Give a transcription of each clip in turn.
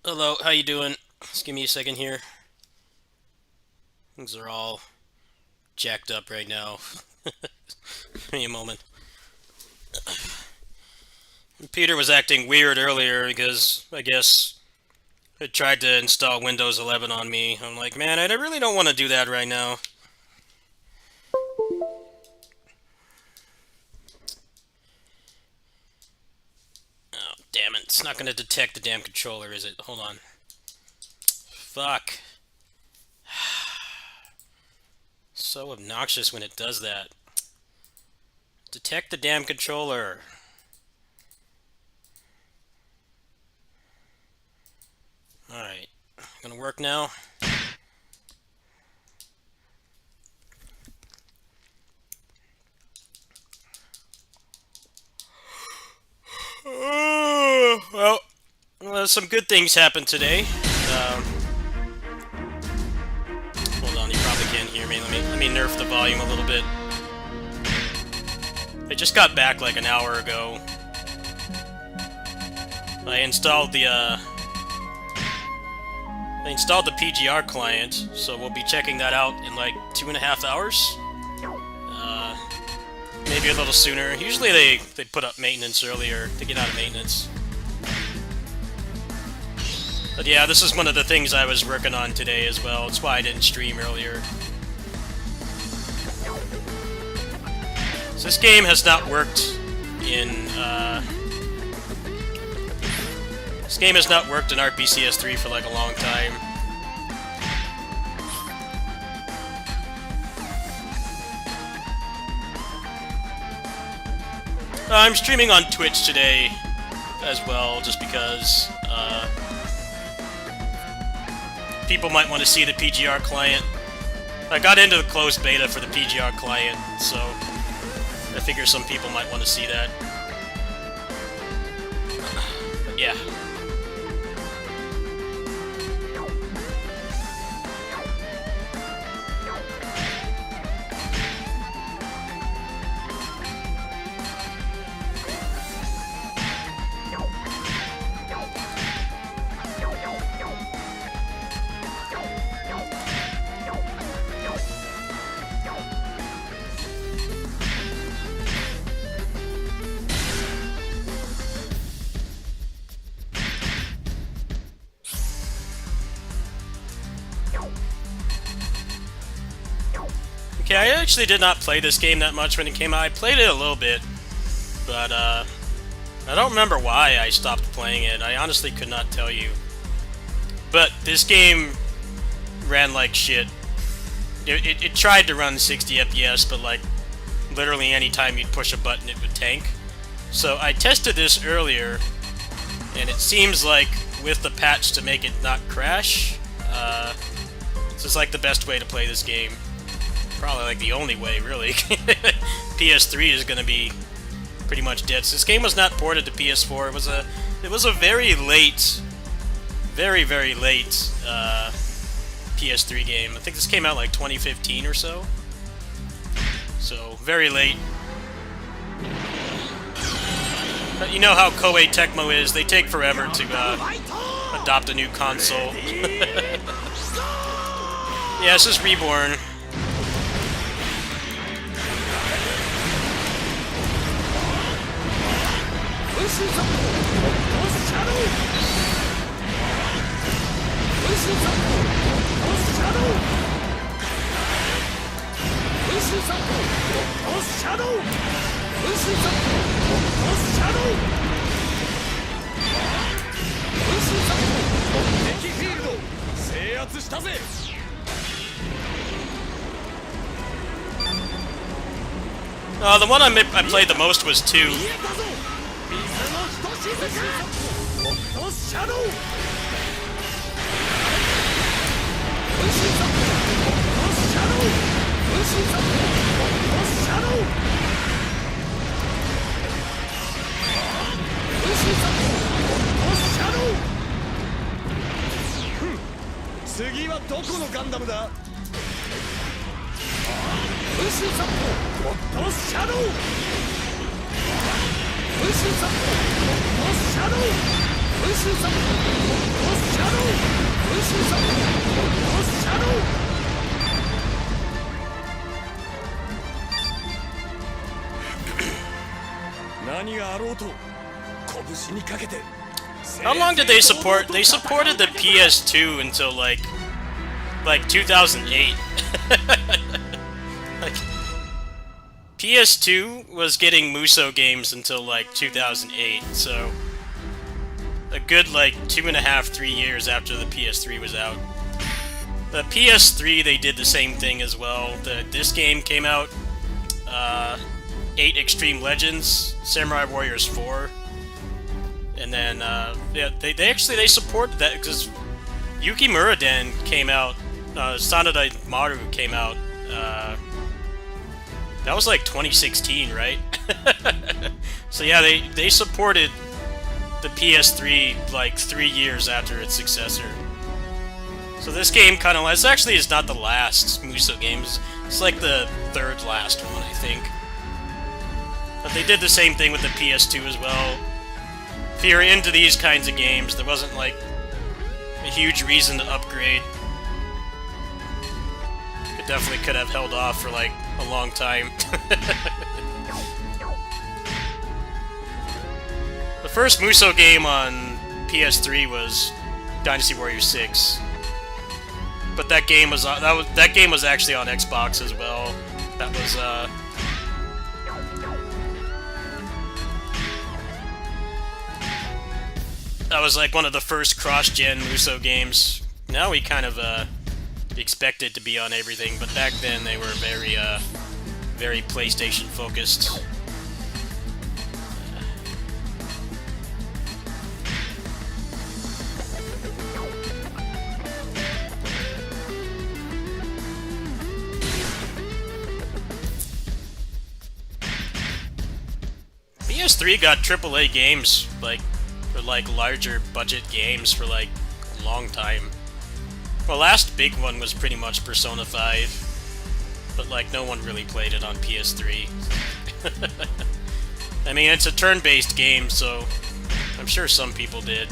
Hello, how you doing? Just give me a second here. Things are all jacked up right now. Give me a moment. Peter was acting weird earlier because I guess it tried to install Windows 11 on me. I'm like, man, I really don't want to do that right now. Oh, damn it. It's not going to detect the damn controller, is it? Hold on. Fuck. So obnoxious when it does that. Detect the damn controller. Alright. Gonna work now? Well, some good things happened today. Hold on, you probably can't hear me. Let me nerf the volume a little bit. I just got back like an hour ago. I installed the PGR client, so we'll be checking that out in like 2.5 hours. Maybe a little sooner. Usually they put up maintenance earlier to get out of maintenance. But yeah, this is one of the things I was working on today as well. That's why I didn't stream earlier. So this game has not worked in RPCS3 for like a long time. I'm streaming on Twitch today as well, just because people might want to see the PGR client. I got into the closed beta for the PGR client, so I figure some people might want to see that. But yeah. Okay, I actually did not play this game that much when it came out. I played it a little bit, but I don't remember why I stopped playing it. I honestly could not tell you. But this game ran like shit. It tried to run 60 FPS, but like literally any time you'd push a button it would tank. So I tested this earlier, and it seems like with the patch to make it not crash, this is like the best way to play this game. Probably like the only way, really. PS3 is going to be pretty much dead. So this game was not ported to PS4. It was a very late, very late PS3 game. I think this came out like 2015 or so. So very late. But you know how Koei Tecmo is. They take forever to adopt a new console. Yeah, this is Reborn. The one I played the most was 2. How long did they support? They supported the PS2 until like 2008. Like PS2 was getting Muso games until like 2008, so a good like 2.5, 3 years after the PS3 was out. The PS3 they did the same thing as well. This game came out. 8 Extreme Legends, Samurai Warriors 4, and then yeah, they supported that because Yuki Muradin came out, Sanada Maru came out. That was like 2016, right? So yeah, they supported the PS3 like 3 years after its successor. So this game kind of is not the last Muso game. It's like the third last one, I think. But they did the same thing with the PS2 as well. If you're into these kinds of games, there wasn't like a huge reason to upgrade. Definitely could have held off for like a long time. The first Muso game on PS3 was Dynasty Warriors 6, but that game was actually on Xbox as well. That was like one of the first cross-gen Muso games. Now we kind of expect it to be on everything, but back then they were very PlayStation focused. PS3 got AAA games for larger budget games for like a long time. The last big one was pretty much Persona 5, but like no one really played it on PS3. I mean, it's a turn-based game, so I'm sure some people did.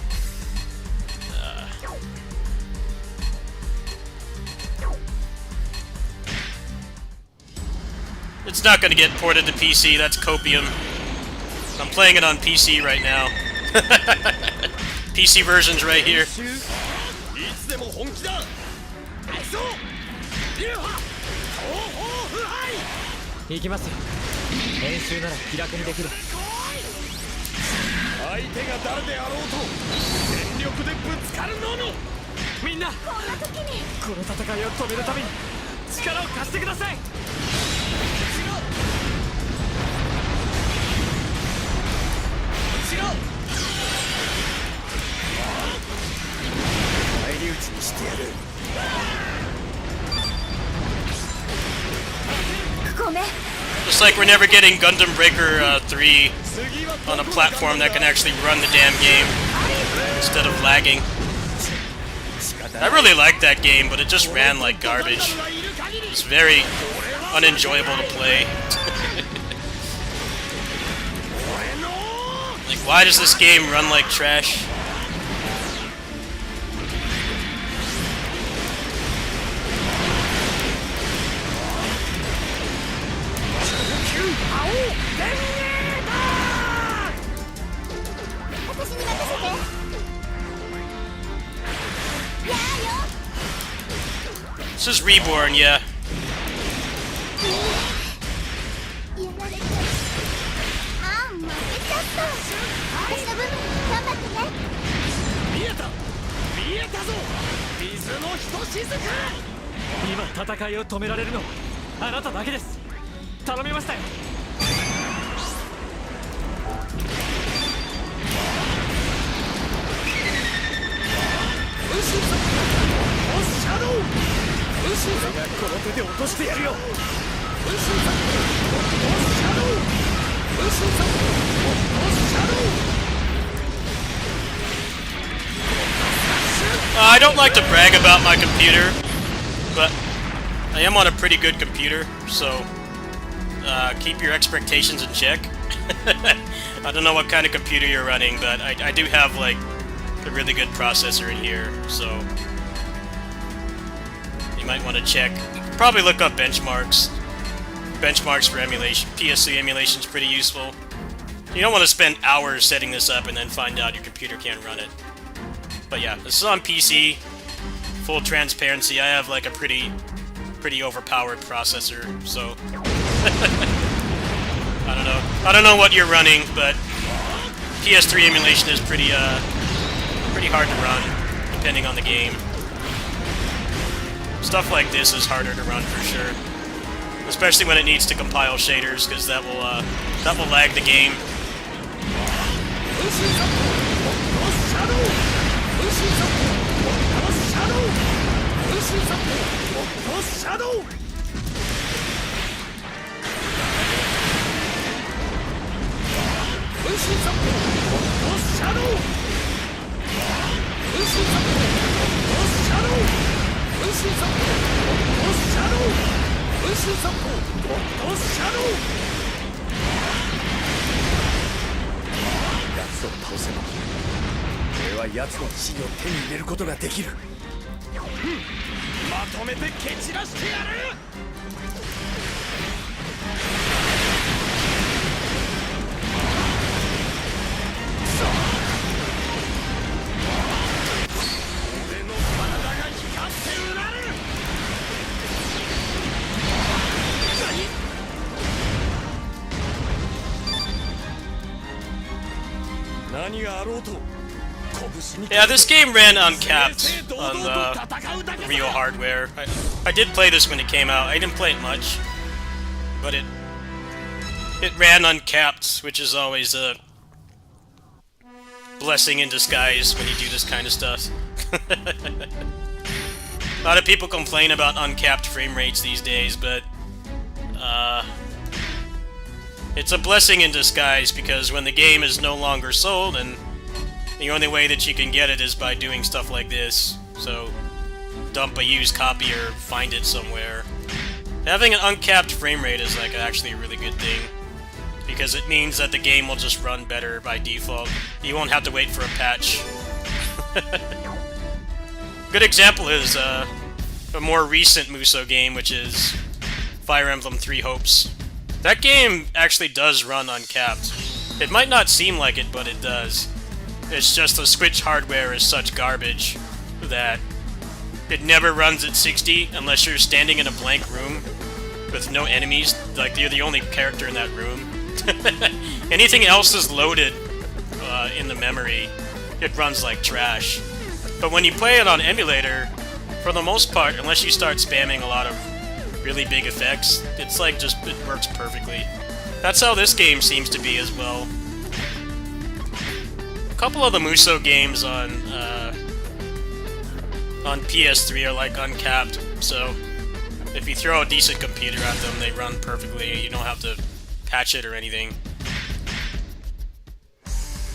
It's not going to get ported to PC, that's copium. I'm playing it on PC right now. PC version's right here. Just like we're never getting Gundam Breaker 3 on a platform that can actually run the damn game instead of lagging. I really liked that game, but it just ran like garbage. It's very unenjoyable to play. Like, why does this game run like trash? This is Reborn, yeah. I don't like to brag about my computer, but I am on a pretty good computer, so keep your expectations in check. I don't know what kind of computer you're running, but I do have like a really good processor in here, so might want to check. Probably look up benchmarks. Benchmarks for emulation. PS3 emulation is pretty useful. You don't want to spend hours setting this up and then find out your computer can't run it. But yeah, this is on PC. Full transparency. I have like a pretty overpowered processor, so I don't know what you're running, but PS3 emulation is pretty hard to run, depending on the game. Stuff like this is harder to run for sure, especially when it needs to compile shaders, because that will lag the game. Yeah, this game ran uncapped on the real hardware. I did play this when it came out. I didn't play it much, but it ran uncapped, which is always a blessing in disguise when you do this kind of stuff. A lot of people complain about uncapped frame rates these days, but it's a blessing in disguise, because when the game is no longer sold, and the only way that you can get it is by doing stuff like this, so dump a used copy or find it somewhere. Having an uncapped frame rate is like actually a really good thing, because it means that the game will just run better by default. You won't have to wait for a patch. Good example is a more recent Musou game, which is Fire Emblem Three Hopes. That game actually does run uncapped. It might not seem like it, but it does. It's just the Switch hardware is such garbage that it never runs at 60 unless you're standing in a blank room with no enemies, like you're the only character in that room. Anything else is loaded in the memory. It runs like trash. But when you play it on emulator, for the most part, unless you start spamming a lot of really big effects, it's like just, it works perfectly. That's how this game seems to be as well. A couple of the Musou games on PS3 are like uncapped, so if you throw a decent computer at them, they run perfectly. You don't have to patch it or anything.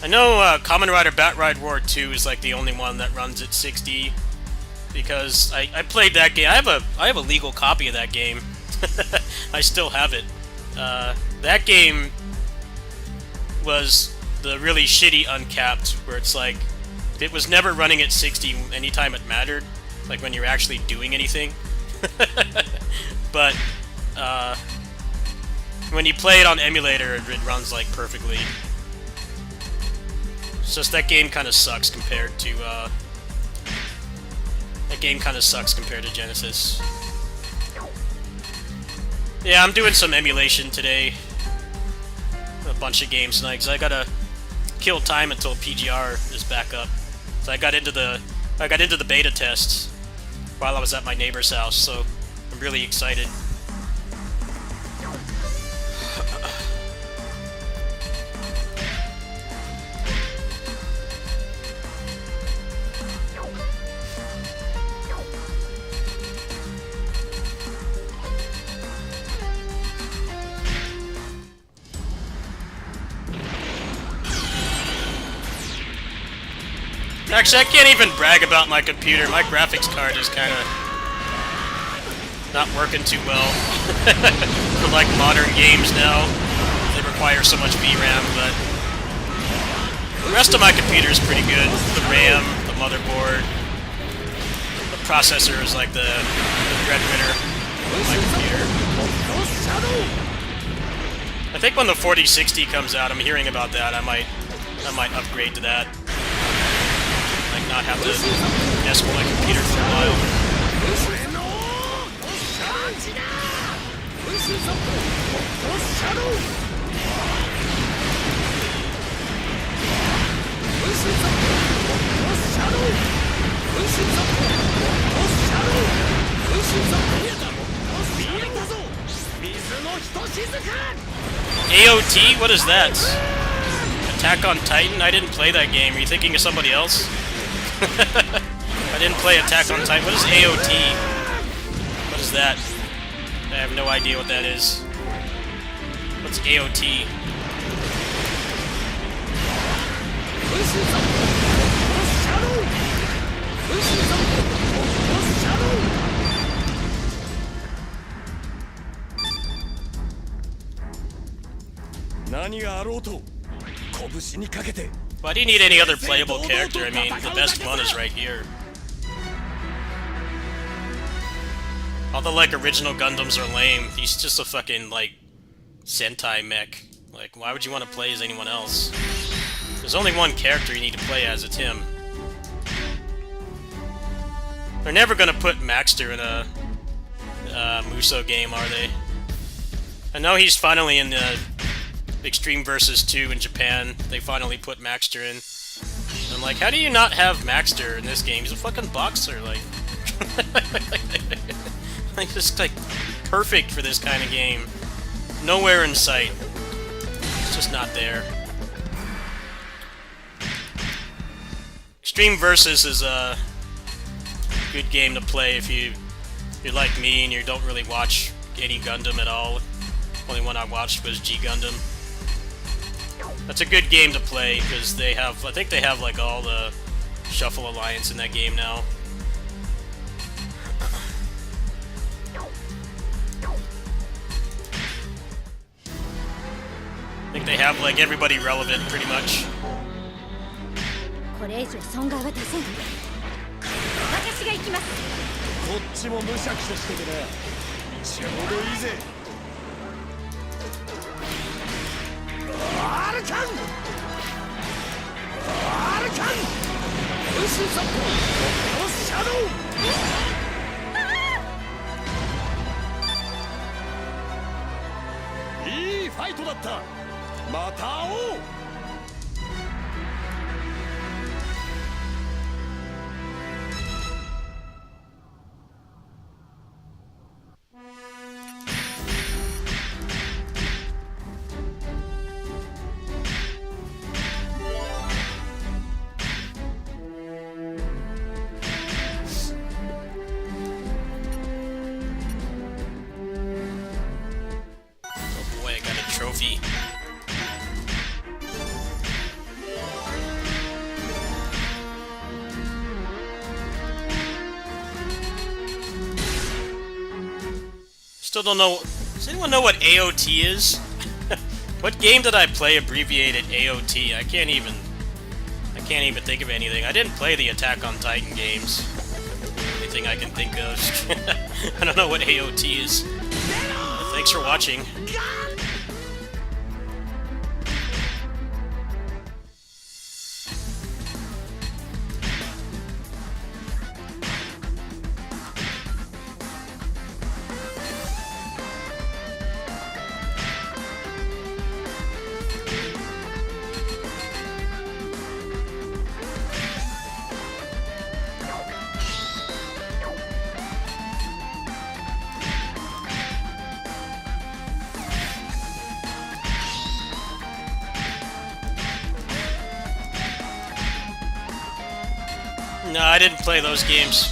I know Kamen Rider Batride War 2 is like the only one that runs at 60, because I played that game. I have a legal copy of that game. I still have it. That game was the really shitty uncapped, where it's like it was never running at 60 anytime it mattered, like when you're actually doing anything. But when you play it on emulator, it runs like perfectly. It's just that game kind of sucks compared to Genesis. Yeah, I'm doing some emulation today. A bunch of games tonight, because I gotta kill time until PGR is back up. So I got into the beta tests while I was at my neighbor's house, so I'm really excited. Actually, I can't even brag about my computer. My graphics card is kind of not working too well for like modern games now. They require so much VRAM, but the rest of my computer is pretty good. The RAM, the motherboard, the processor is like the breadwinner of my computer. I think when the 4060 comes out, I'm hearing about that. I might upgrade to that. Like not have to mess with my computer for a while. AOT? What is that? Attack on Titan? I didn't play that game. Are you thinking of somebody else? I didn't play Attack on Titan. What is AOT? What is that? I have no idea what that is. What's AOT? Why do you need any other playable character? I mean, the best one is right here. All the, like, original Gundams are lame. He's just a fucking, like, Sentai mech. Like, why would you want to play as anyone else? There's only one character you need to play as, it's him. They're never gonna put Maxter in a Muso game, are they? I know he's finally in the Extreme Versus 2 in Japan. They finally put Maxter in. I'm like, how do you not have Maxter in this game? He's a fucking boxer, like... like, just, like, perfect for this kind of game. Nowhere in sight. It's just not there. Extreme Versus is a good game to play if you're like me and you don't really watch any Gundam at all. Only one I watched was G Gundam. That's a good game to play because they have, I think they have like all the Shuffle Alliance in that game now. I think they have like everybody relevant pretty much.いいファイトだった。また会おう。Trophy. Still don't know. Does anyone know what AOT is? What game did I play abbreviated AOT? I can't even think of anything. I didn't play the Attack on Titan games. Anything I can think of. I don't know what AOT is. Thanks for watching. No, I didn't play those games.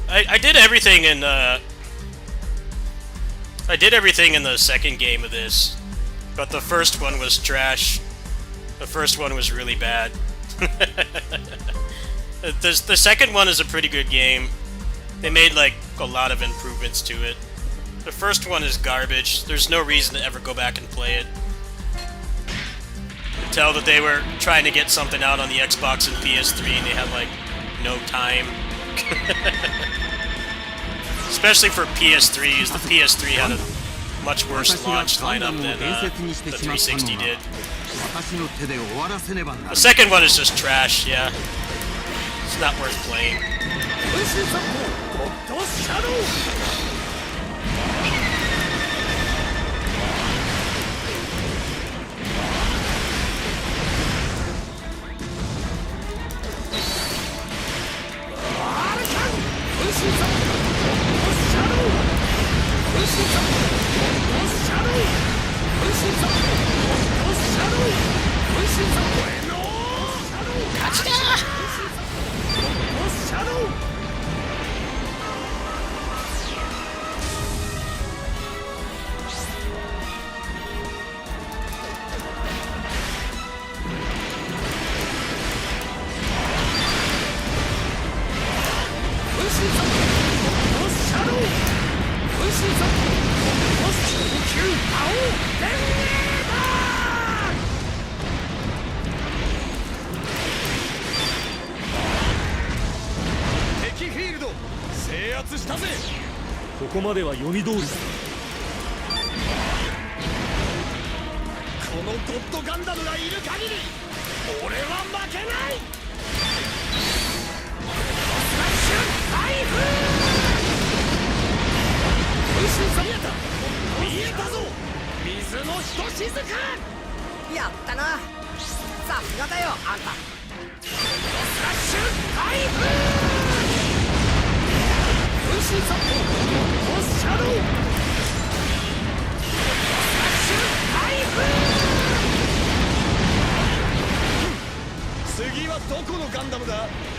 I did everything in I did everything in the second game of this, but the first one was trash. The first one was really bad. The second one is a pretty good game. They made like a lot of improvements to it. The first one is garbage. There's no reason to ever go back and play it. You could tell that they were trying to get something out on the Xbox and PS3 and they had like no time. Especially for PS3s. The PS3 had a much worse launch lineup than the 360 did. The second one is just trash, yeah. It's not worth playing.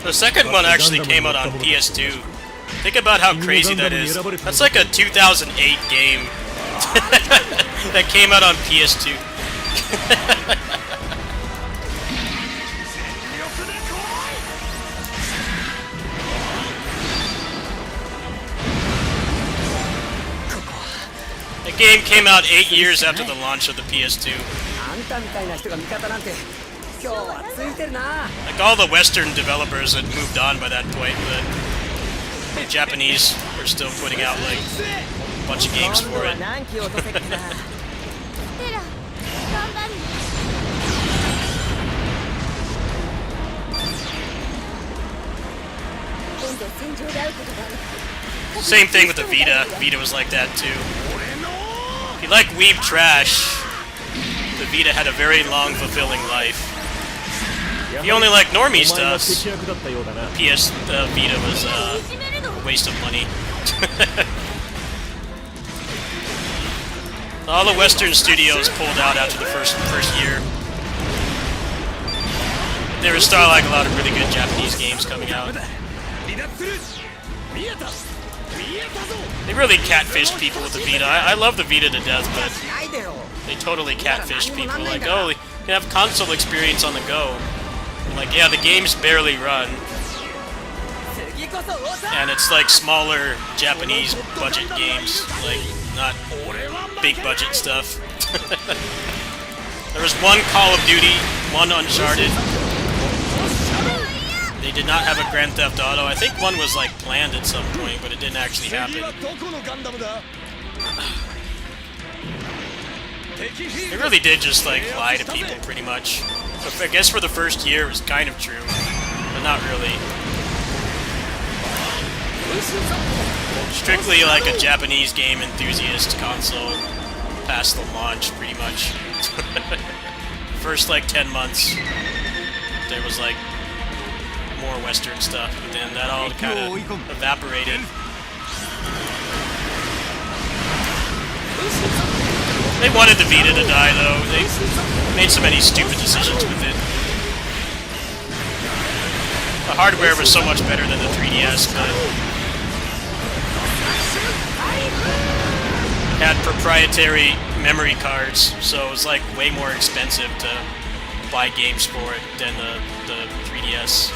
The second one actually came out on PS2. Think about how crazy that is. That's like a 2008 game that came out on PS2. The game came out 8 years after the launch of the PS2. Like all the Western developers had moved on by that point, but the Japanese were still putting out like a bunch of games for it. Same thing with the Vita. Vita was like that too. If you like weeb trash, the Vita had a very long, fulfilling life. If you only like normie stuff, PS Vita was a waste of money. All the Western studios pulled out after the first year. There was still like a lot of really good Japanese games coming out. They really catfished people with the Vita. I love the Vita to death, but they totally catfished people. Like, oh, you can have console experience on the go. I'm like, yeah, the games barely run. And it's like smaller Japanese budget games, like not big budget stuff. There was one Call of Duty, one Uncharted. They did not have a Grand Theft Auto. I think one was like planned at some point, but it didn't actually happen. They really did just like lie to people pretty much. But I guess for the first year it was kind of true, but not really. Strictly like a Japanese game enthusiast console past the launch, pretty much. First like 10 months, there was like more Western stuff, but then that all kind of evaporated. They wanted the Vita to die though. They made so many stupid decisions with it. The hardware was so much better than the 3DS, but it had proprietary memory cards, so it was like way more expensive to buy games for it than the 3DS.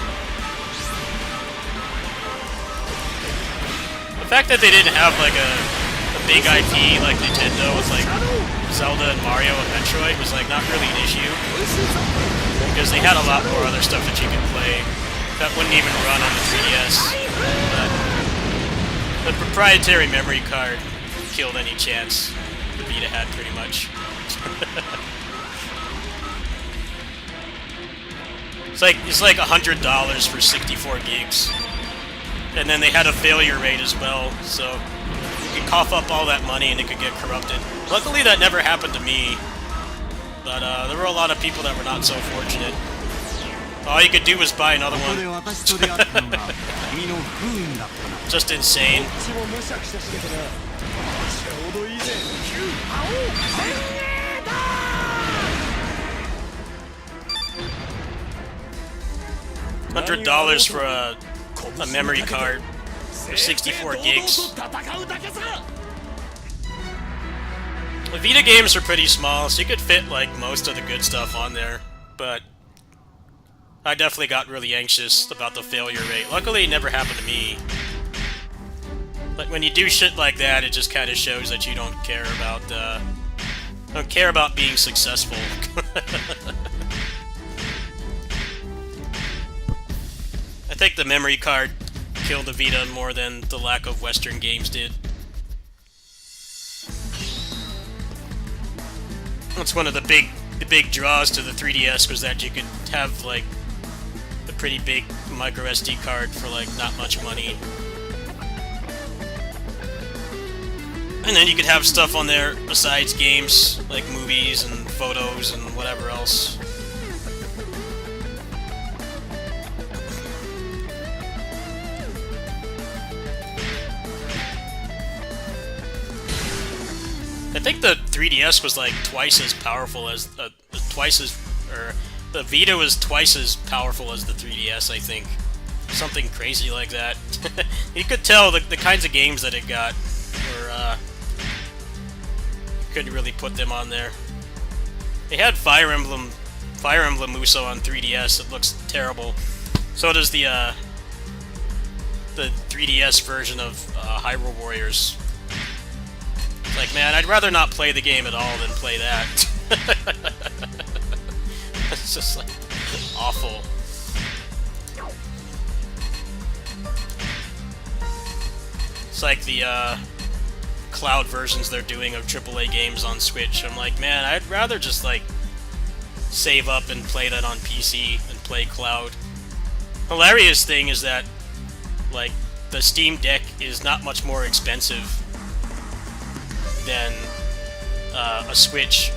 The fact that they didn't have like a big IP like Nintendo with like Zelda and Mario and Metroid was like not really an issue, because they had a lot more other stuff that you could play that wouldn't even run on the 3DS. But the proprietary memory card killed any chance the Vita had, pretty much. It's like $100 for 64 gigs. And then they had a failure rate as well, so you could cough up all that money and it could get corrupted. Luckily that never happened to me, but there were a lot of people that were not so fortunate. All you could do was buy another one. Just insane. $100 for a memory card for 64 gigs. The Vita games are pretty small, so you could fit like most of the good stuff on there, but I definitely got really anxious about the failure rate. Luckily it never happened to me. But when you do shit like that, it just kind of shows that you don't care about being successful. I think the memory card killed the Vita more than the lack of Western games did. That's one of the big draws to the 3DS, was that you could have like a pretty big micro SD card for like not much money. And then you could have stuff on there besides games, like movies and photos and whatever else. I think the 3DS was like twice as powerful as the Vita was twice as powerful as the 3DS, I think. Something crazy like that. You could tell the kinds of games that it got were, couldn't really put them on there. They had Fire Emblem Muso on 3DS. It looks terrible. So does the 3DS version of Hyrule Warriors. It's like, man, I'd rather not play the game at all than play that. It's just like awful. It's like the cloud versions they're doing of AAA games on Switch. I'm like, man, I'd rather just like save up and play that on PC and play cloud. Hilarious thing is that like the Steam Deck is not much more expensive than a Switch,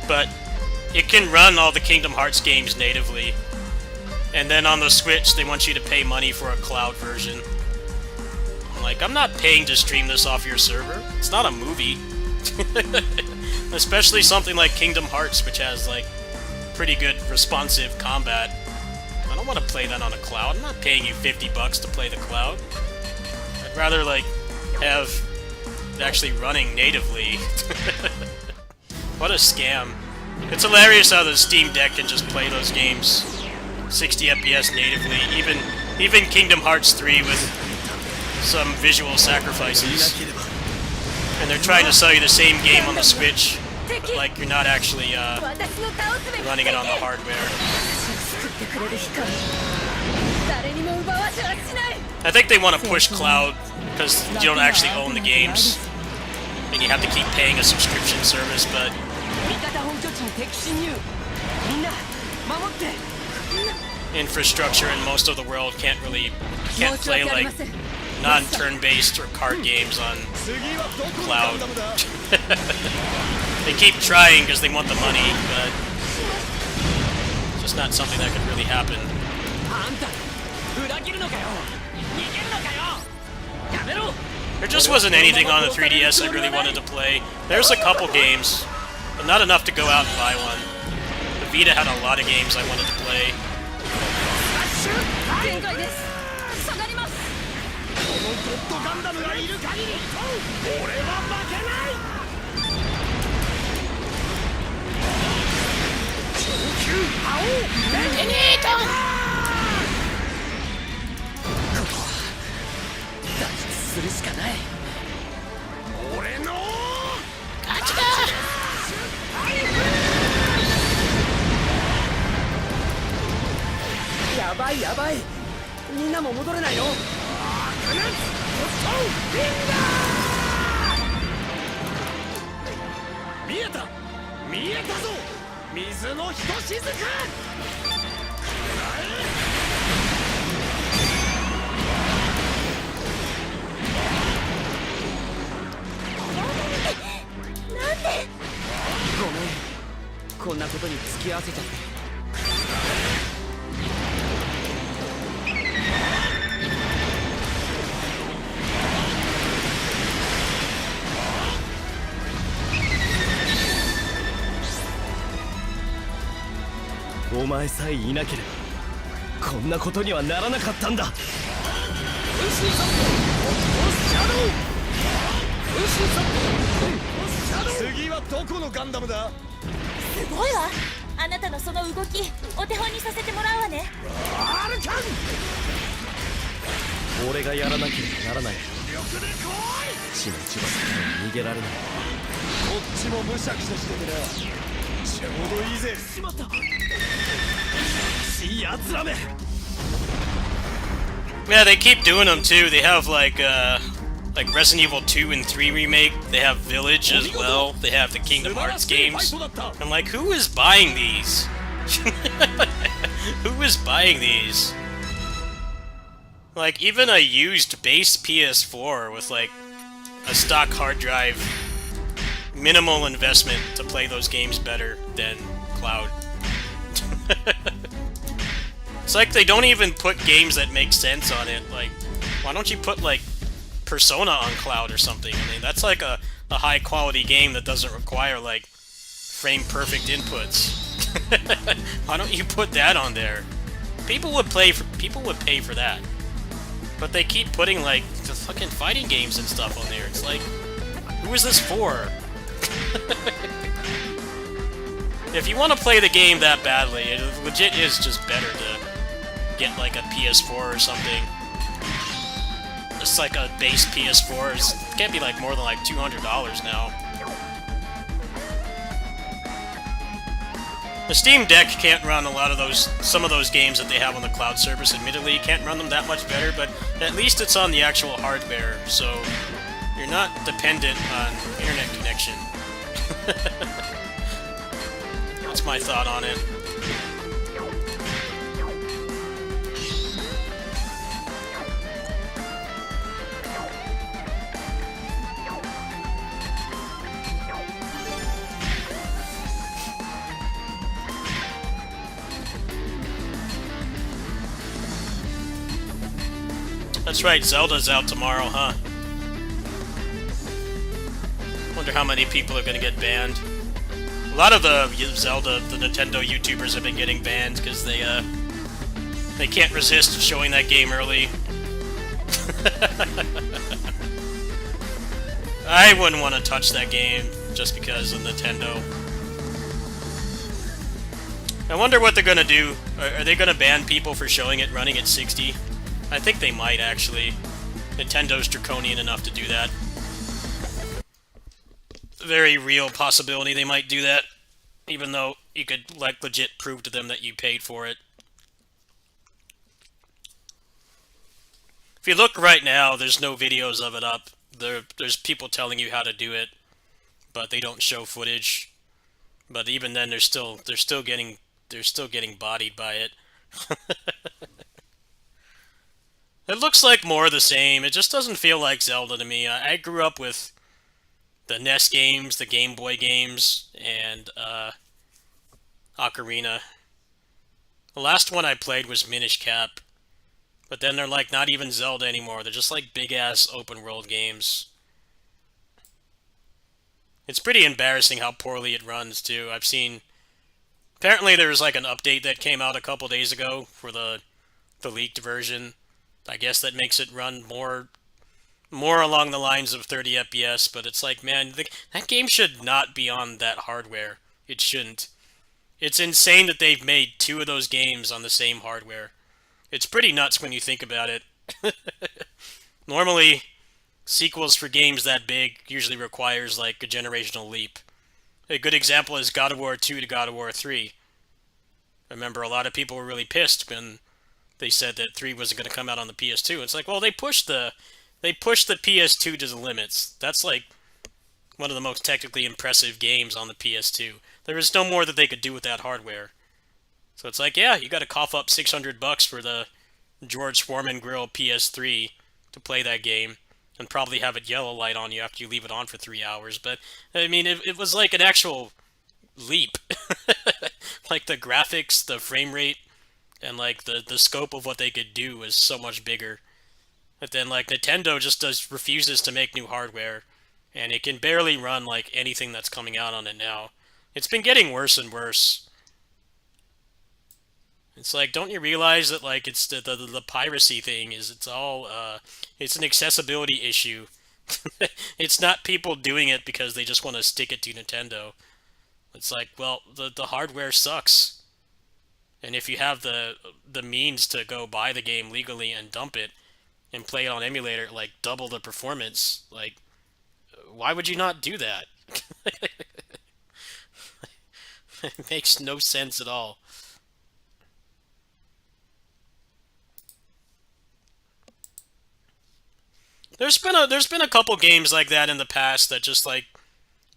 but it can run all the Kingdom Hearts games natively, and then on the Switch they want you to pay money for a cloud version. I'm like, I'm not paying to stream this off your server. It's not a movie. Especially something like Kingdom Hearts, which has like pretty good responsive combat. I don't want to play that on a cloud. I'm not paying you $50 to play the cloud. I'd rather like have it actually running natively. What a scam. It's hilarious how the Steam Deck can just play those games 60 FPS natively, even Kingdom Hearts 3 with some visual sacrifices. And they're trying to sell you the same game on the Switch, but like you're not actually running it on the hardware. I think they want to push cloud because you don't actually own the games, and you have to keep paying a subscription service, but infrastructure in most of the world can't play like non-turn-based or card games on cloud. They keep trying because they want the money, but it's just not something that could really happen. There just wasn't anything on the 3DS I really wanted to play. There's a couple games, but not enough to go out and buy one. The Vita had a lot of games I wanted to play. 限界です。下がります。このゴッドガンダムがいる限り俺は負けない。上級覇王デネート。ここは脱出するしかない。俺の勝ちだ。やばいやばい、みんなも戻れないよ。見えた見えたぞ、水のひとしずく。なんで。ごめん、こんなことに付き合わせちゃって。お前さえいなければこんなことにはならなかったんだ。次はどこのガンダムだ。すごいわ。あなたのその動きお手本にさせてもらうわね。アルカン、俺がやらなければならない。血の一番から逃げられない。こっちもむしゃくしゃしててな。ちょうどいいぜ。しまった。やつらめ。 Yeah, they keep doing them too. They have like Resident Evil 2 and 3 remake. They have Village as well. They have the Kingdom Hearts games. I'm like, who is buying these? Who is buying these? Like, even a used base PS4 with like a stock hard drive, minimal investment to play those games better than Cloud. It's like they don't even put games that make sense on it. Like, why don't you put, like, Persona on Cloud or something? I mean, that's like a high-quality game that doesn't require, like, frame-perfect inputs. Why don't you put that on there? People would pay for that. But they keep putting, like, the fucking fighting games and stuff on there. It's like, who is this for? If you want to play the game that badly, it legit is just better to get like a PS4 or something. Just like a base PS4. It can't be like more than like $200 now. The Steam Deck can't run a lot of some of those games that they have on the cloud service. Admittedly, you can't run them that much better, but at least it's on the actual hardware, so you're not dependent on internet connection. That's my thought on it. That's right, Zelda's out tomorrow, huh? Wonder how many people are gonna get banned. A lot of the Zelda, the Nintendo YouTubers have been getting banned because they can't resist showing that game early. I wouldn't want to touch that game just because of Nintendo. I wonder what they're gonna do. Are they gonna ban people for showing it running at 60? I think they might, actually. Nintendo's draconian enough to do that. Very real possibility they might do that, even though you could, like, legit prove to them that you paid for it. If you look right now, there's no videos of it up. There's people telling you how to do it, but they don't show footage. But even then, they're still getting bodied by it. It looks like more of the same. It just doesn't feel like Zelda to me. I grew up with the NES games, the Game Boy games, and Ocarina. The last one I played was Minish Cap, but then they're like not even Zelda anymore. They're just like big-ass open-world games. It's pretty embarrassing how poorly it runs, too. I've seen... Apparently there was like an update that came out a couple days ago for the the leaked version. I guess that makes it run more along the lines of 30 FPS, but it's like, man, that game should not be on that hardware. It shouldn't. It's insane that they've made 2 of those games on the same hardware. It's pretty nuts when you think about it. Normally, sequels for games that big usually requires like a generational leap. A good example is God of War 2 to God of War 3. I remember a lot of people were really pissed when they said that 3 wasn't going to come out on the PS2. It's like, well, they pushed the PS2 to the limits. That's like one of the most technically impressive games on the PS2. There was no more that they could do with that hardware. So it's like, yeah, you got to cough up $600 for the George Foreman Grill PS3 to play that game, and probably have it yellow light on you after you leave it on for 3 hours. But I mean, it was like an actual leap. Like the graphics, the frame rate, and like the scope of what they could do is so much bigger. But then like Nintendo just refuses to make new hardware, and it can barely run like anything that's coming out on it now. It's been getting worse and worse. It's like, don't you realize that like it's the piracy thing is it's all it's an accessibility issue. It's not people doing it because they just want to stick it to Nintendo. It's like, well, the hardware sucks. And if you have the means to go buy the game legally and dump it and play it on emulator, like double the performance, like why would you not do that? It makes no sense at all. There's been a couple games like that in the past that just like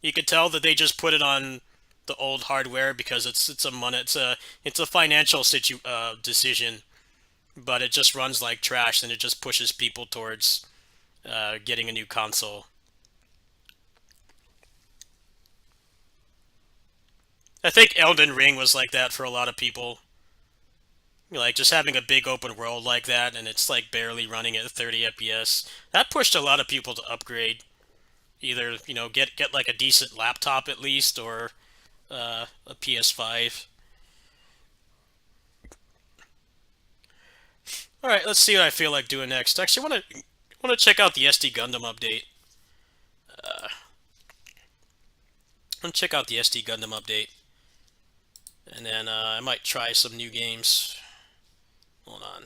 you could tell that they just put it on the old hardware because it's a financial decision, but it just runs like trash and it just pushes people towards getting a new console. I think Elden Ring was like that for a lot of people. Like just having a big open world like that and it's like barely running at 30 FPS. That pushed a lot of people to upgrade. Either, get like a decent laptop at least, or a PS5. All right, let's see what I feel like doing next. Actually, want to check out the SD Gundam update. I'm check out the SD Gundam update, and then I might try some new games. Hold on.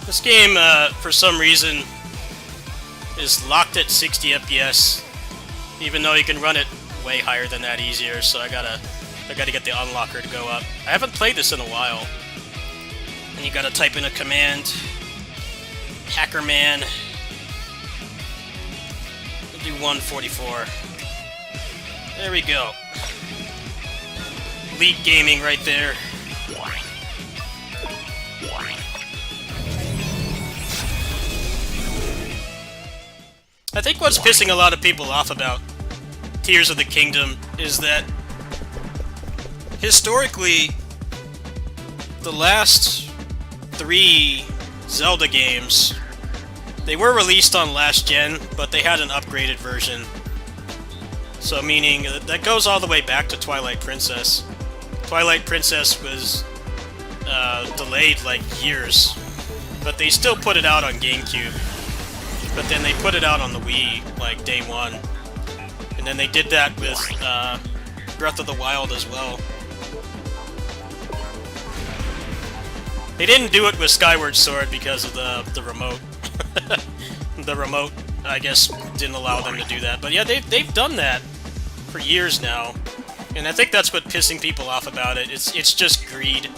This game, for some reason, is locked at 60 FPS, even though you can run it way higher than that easier. So I gotta get the unlocker to go up. I haven't played this in a while, and you gotta type in a command. Hackerman. We'll do 144. There we go. Elite gaming right there. I think what's pissing a lot of people off about Tears of the Kingdom is that historically the last 3 Zelda games, they were released on last gen, but they had an upgraded version. So meaning that goes all the way back to Twilight Princess. Twilight Princess was delayed like years, but they still put it out on GameCube. But then they put it out on the Wii, like, day one. And then they did that with Breath of the Wild as well. They didn't do it with Skyward Sword because of the remote. The remote, I guess, didn't allow them to do that. But yeah, they've done that for years now, and I think that's what pissing people off about it. It's just greed.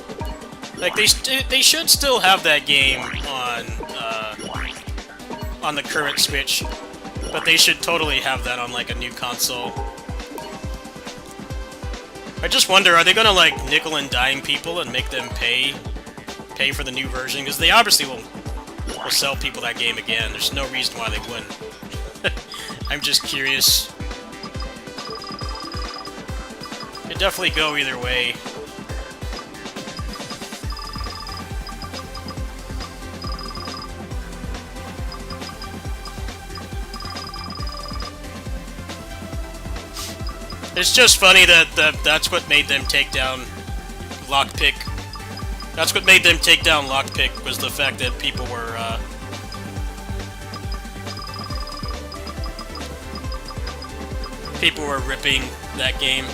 Like they should still have that game on the current Switch, but they should totally have that on like a new console. I just wonder, are they gonna like nickel and dime people and make them pay for the new version? Because they obviously will sell people that game again. There's no reason why they wouldn't. I'm just curious. Could definitely go either way. It's just funny that that's what made them take down Lockpick. That's what made them take down Lockpick, was the fact that people were ripping that game.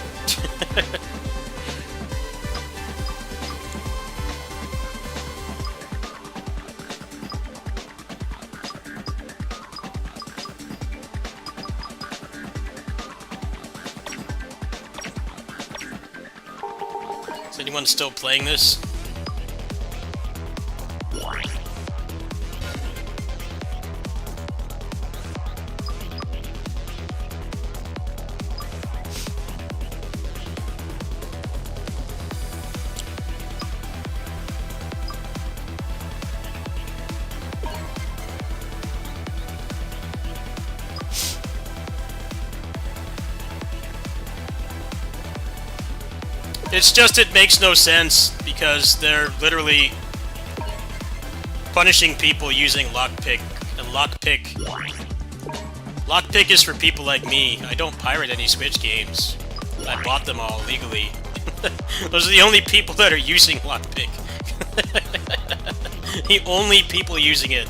Is anyone still playing this? It's just, it makes no sense, because they're literally punishing people using Lockpick, and Lockpick is for people like me. I don't pirate any Switch games. I bought them all legally. Those are the only people that are using Lockpick. The only people using it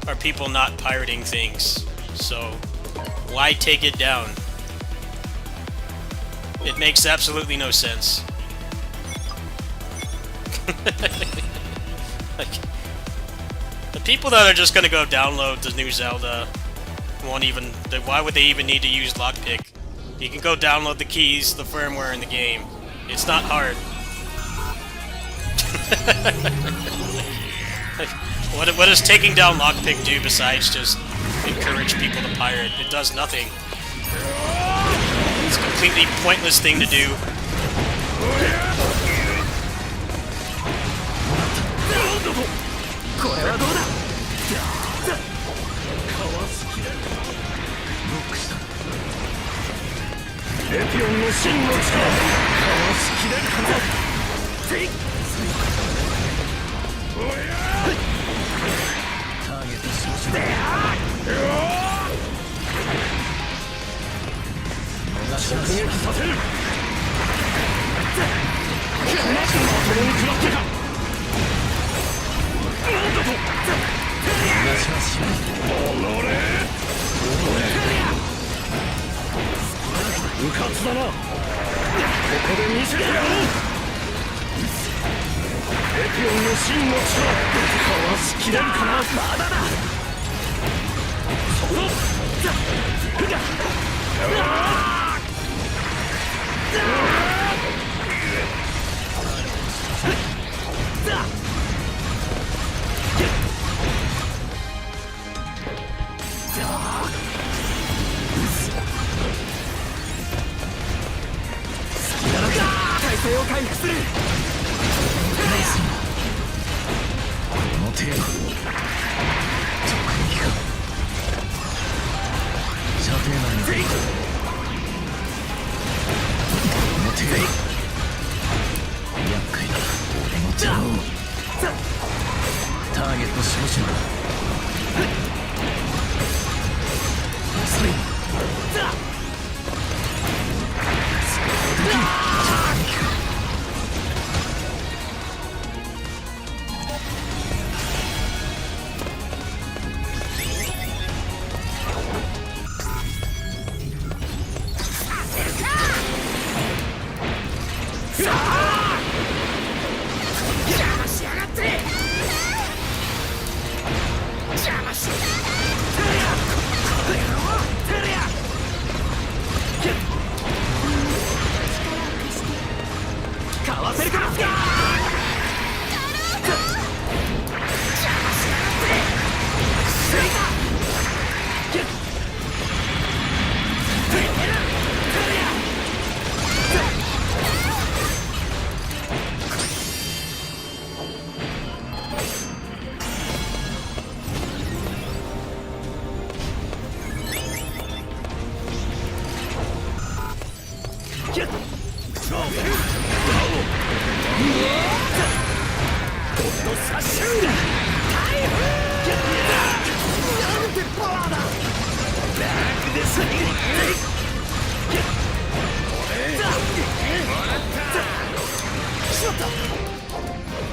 are people not pirating things. So, why take it down? It makes absolutely no sense. Like, the people that are just gonna go download the new Zelda won't even... Why would they even need to use Lockpick? You can go download the keys, the firmware in the game. It's not hard. Like, what does taking down Lockpick do besides just encourage people to pirate? It does nothing. It's a completely pointless thing to do.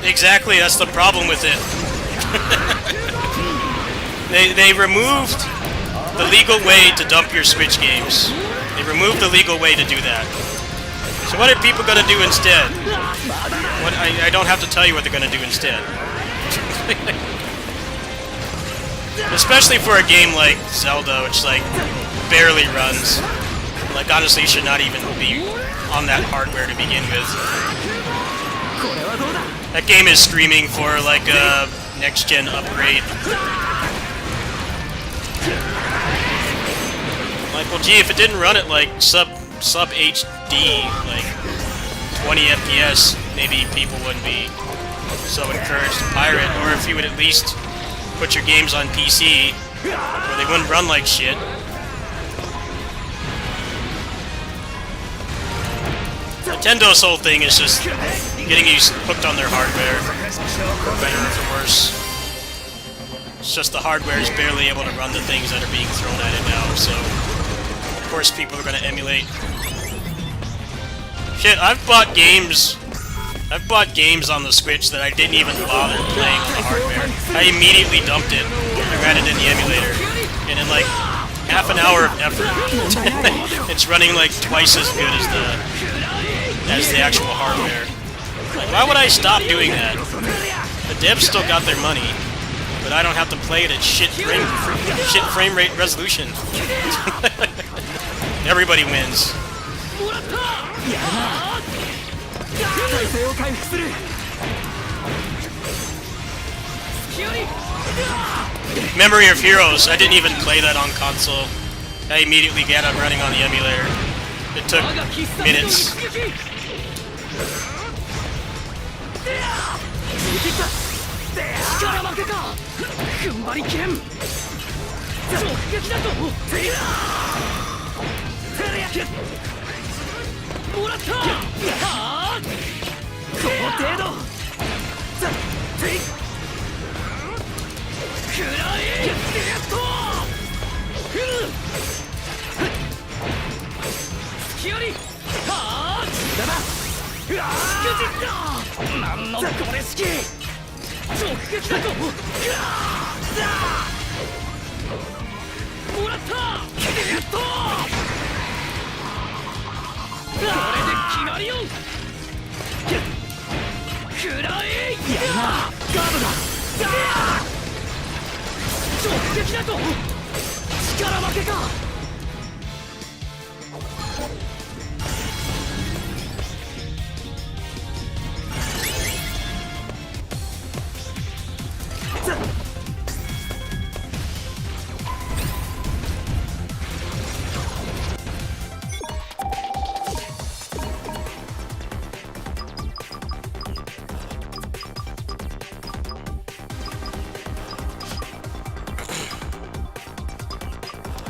Exactly, that's the problem with it. They removed the legal way to dump your Switch games. They removed the legal way to do that. So what are people gonna do instead? What I don't have to tell you what they're gonna do instead. Especially for a game like Zelda, which like barely runs. Like honestly should not even be on that hardware to begin with. That game is screaming for like a next-gen upgrade. Like, well, gee, if it didn't run at like sub HD, like 20 FPS, maybe people wouldn't be so encouraged to pirate. Or if you would at least put your games on PC, where they wouldn't run like shit. Nintendo's whole thing is just getting you hooked on their hardware, for better or for worse. It's just the hardware is barely able to run the things that are being thrown at it now, so of course people are going to emulate. Shit, I've bought games on the Switch that I didn't even bother playing on the hardware. I immediately dumped it and ran it in the emulator, and in like half an hour of effort, it's running like twice as good as the actual hardware. Like, why would I stop doing that? The devs still got their money, but I don't have to play it at shit frame rate resolution. Everybody wins. Memory of Heroes, I didn't even play that on console. I immediately got it running on the emulator. It took minutes.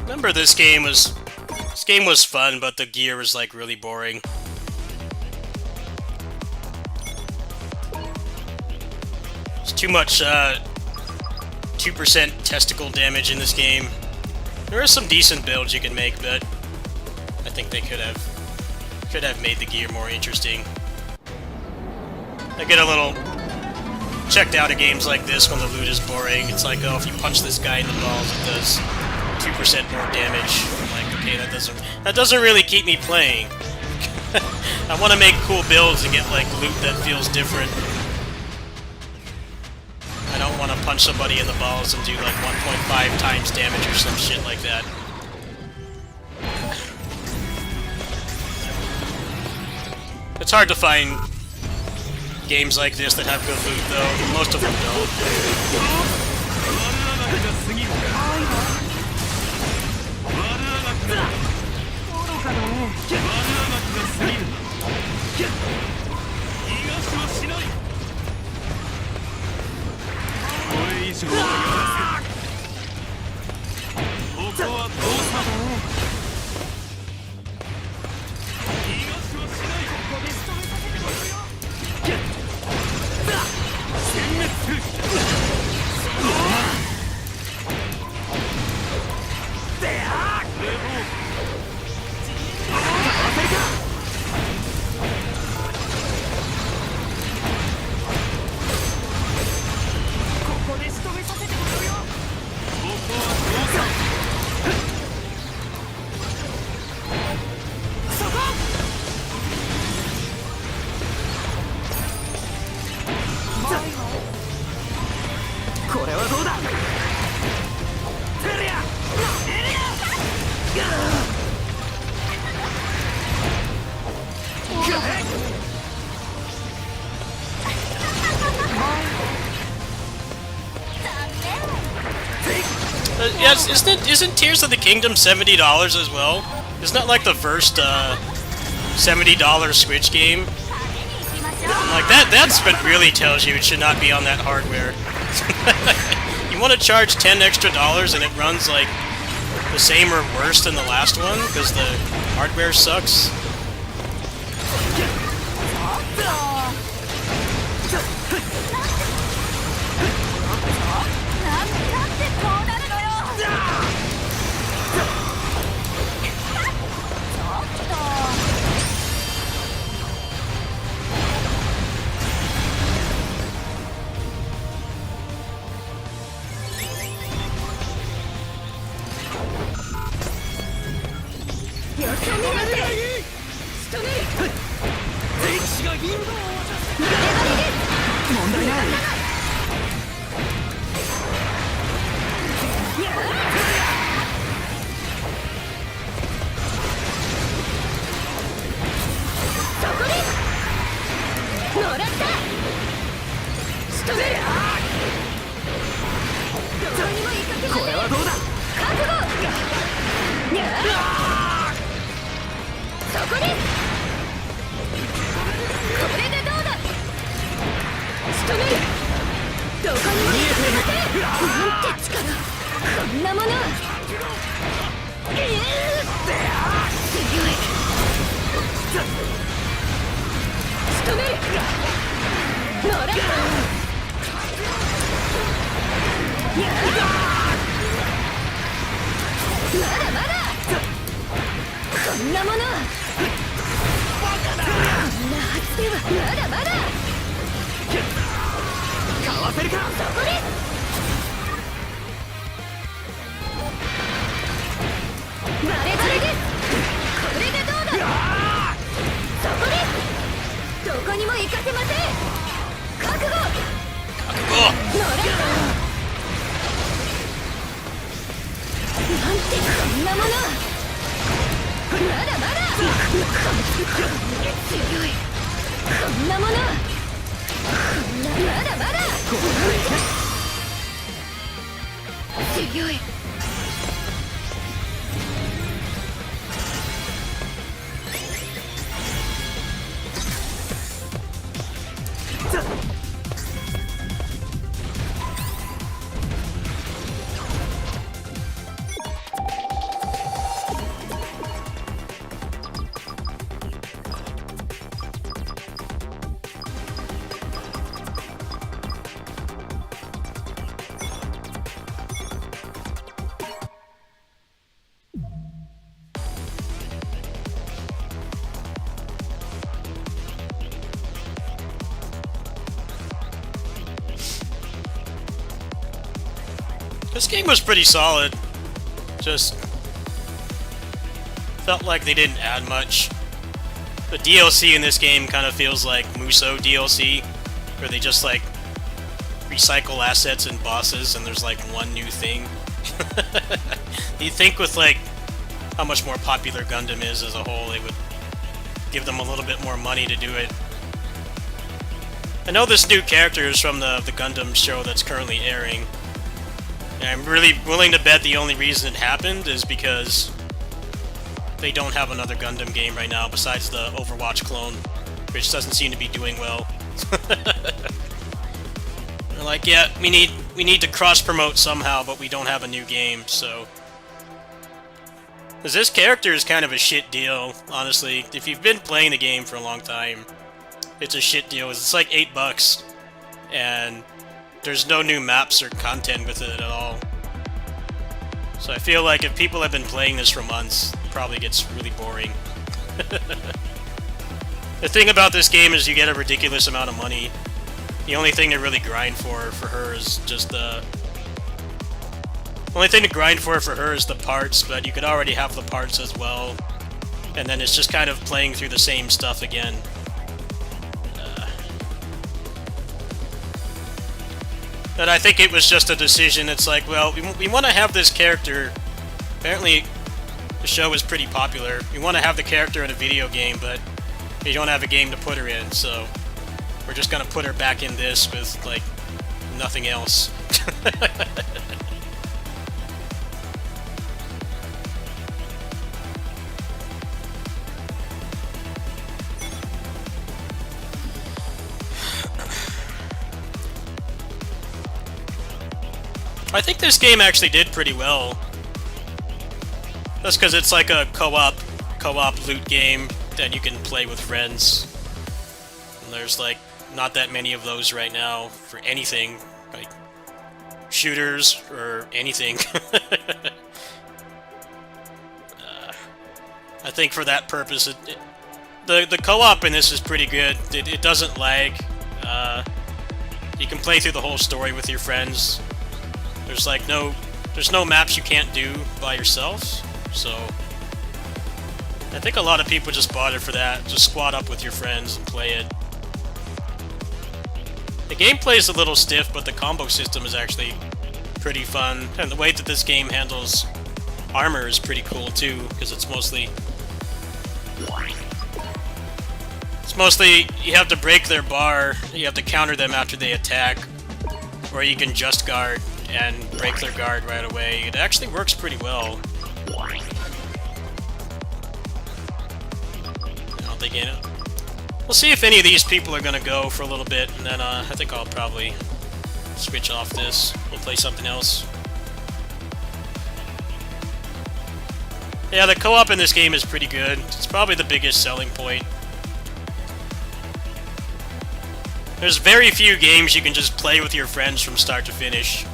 Remember this game was fun, but the gear was like really boring. It's too much 2% testicle damage in this game. There are some decent builds you can make, but I think they could have made the gear more interesting. I get a little checked out of games like this when the loot is boring. It's like, oh, if you punch this guy in the balls, it does 2% more damage. I'm like, okay, that doesn't really keep me playing. I want to make cool builds and get like loot that feels different. I don't want to punch somebody in the balls and do like 1.5 times damage or some shit like that. It's hard to find games like this that have good loot, though. Most of them don't. Yes, isn't Tears of the Kingdom $70 as well? Isn't that like the first $70 Switch game? Like that's what really tells you it should not be on that hardware. You want to charge $10 extra and it runs like the same or worse than the last one because the hardware sucks. This game was pretty solid. Just felt like they didn't add much. The DLC in this game kind of feels like Musou DLC, where they just like recycle assets and bosses and there's like one new thing. You'd think with like how much more popular Gundam is as a whole, they would give them a little bit more money to do it. I know this new character is from the Gundam show that's currently airing. And I'm really willing to bet the only reason it happened is because they don't have another Gundam game right now besides the Overwatch clone, which doesn't seem to be doing well. They're like, yeah, we need to cross-promote somehow, but we don't have a new game, so... Because this character is kind of a shit deal, honestly. If you've been playing the game for a long time, it's a shit deal. It's like $8, and there's no new maps or content with it at all. So I feel like if people have been playing this for months, it probably gets really boring. The thing about this game is you get a ridiculous amount of money. The only thing to really grind for her is just the... only thing to grind for her is the parts, but you could already have the parts as well. And then it's just kind of playing through the same stuff again. But I think it was just a decision. It's like, well, we want to have this character. Apparently, the show is pretty popular. We want to have the character in a video game, but We don't have a game to put her in, so we're just gonna put her back in this with, like, nothing else. I think this game actually did pretty well. That's because it's like a co-op loot game that you can play with friends. And there's like not that many of those right now for anything, like shooters or anything. I think for that purpose, the co-op in this is pretty good. It doesn't lag. You can play through the whole story with your friends. There's no maps you can't do by yourself, so I think a lot of people just bought it for that. Just squad up with your friends and play it. The gameplay is a little stiff, but the combo system is actually pretty fun, and the way that this game handles armor is pretty cool too, because it's mostly you have to break their bar, you have to counter them after they attack, or you can just guard and break their guard right away. It actually works pretty well. I don't think we'll see if any of these people are gonna go for a little bit, and then I think I'll probably switch off this. We'll play something else. Yeah, the co-op in this game is pretty good. It's probably the biggest selling point. There's very few games you can just play with your friends from start to finish.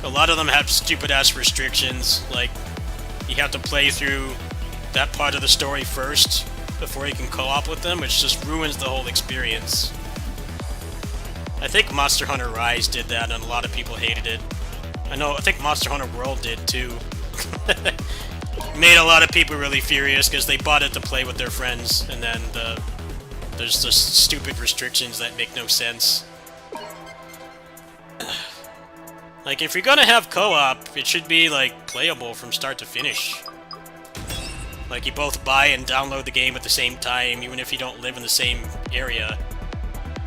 A lot of them have stupid-ass restrictions, like you have to play through that part of the story first before you can co-op with them, which just ruins the whole experience. I think Monster Hunter Rise did that, and a lot of people hated it. I think Monster Hunter World did too. Made a lot of people really furious because they bought it to play with their friends, and then there's just stupid restrictions that make no sense. Like, if you're gonna have co-op, it should be, like, playable from start to finish. Like, you both buy and download the game at the same time, even if you don't live in the same area.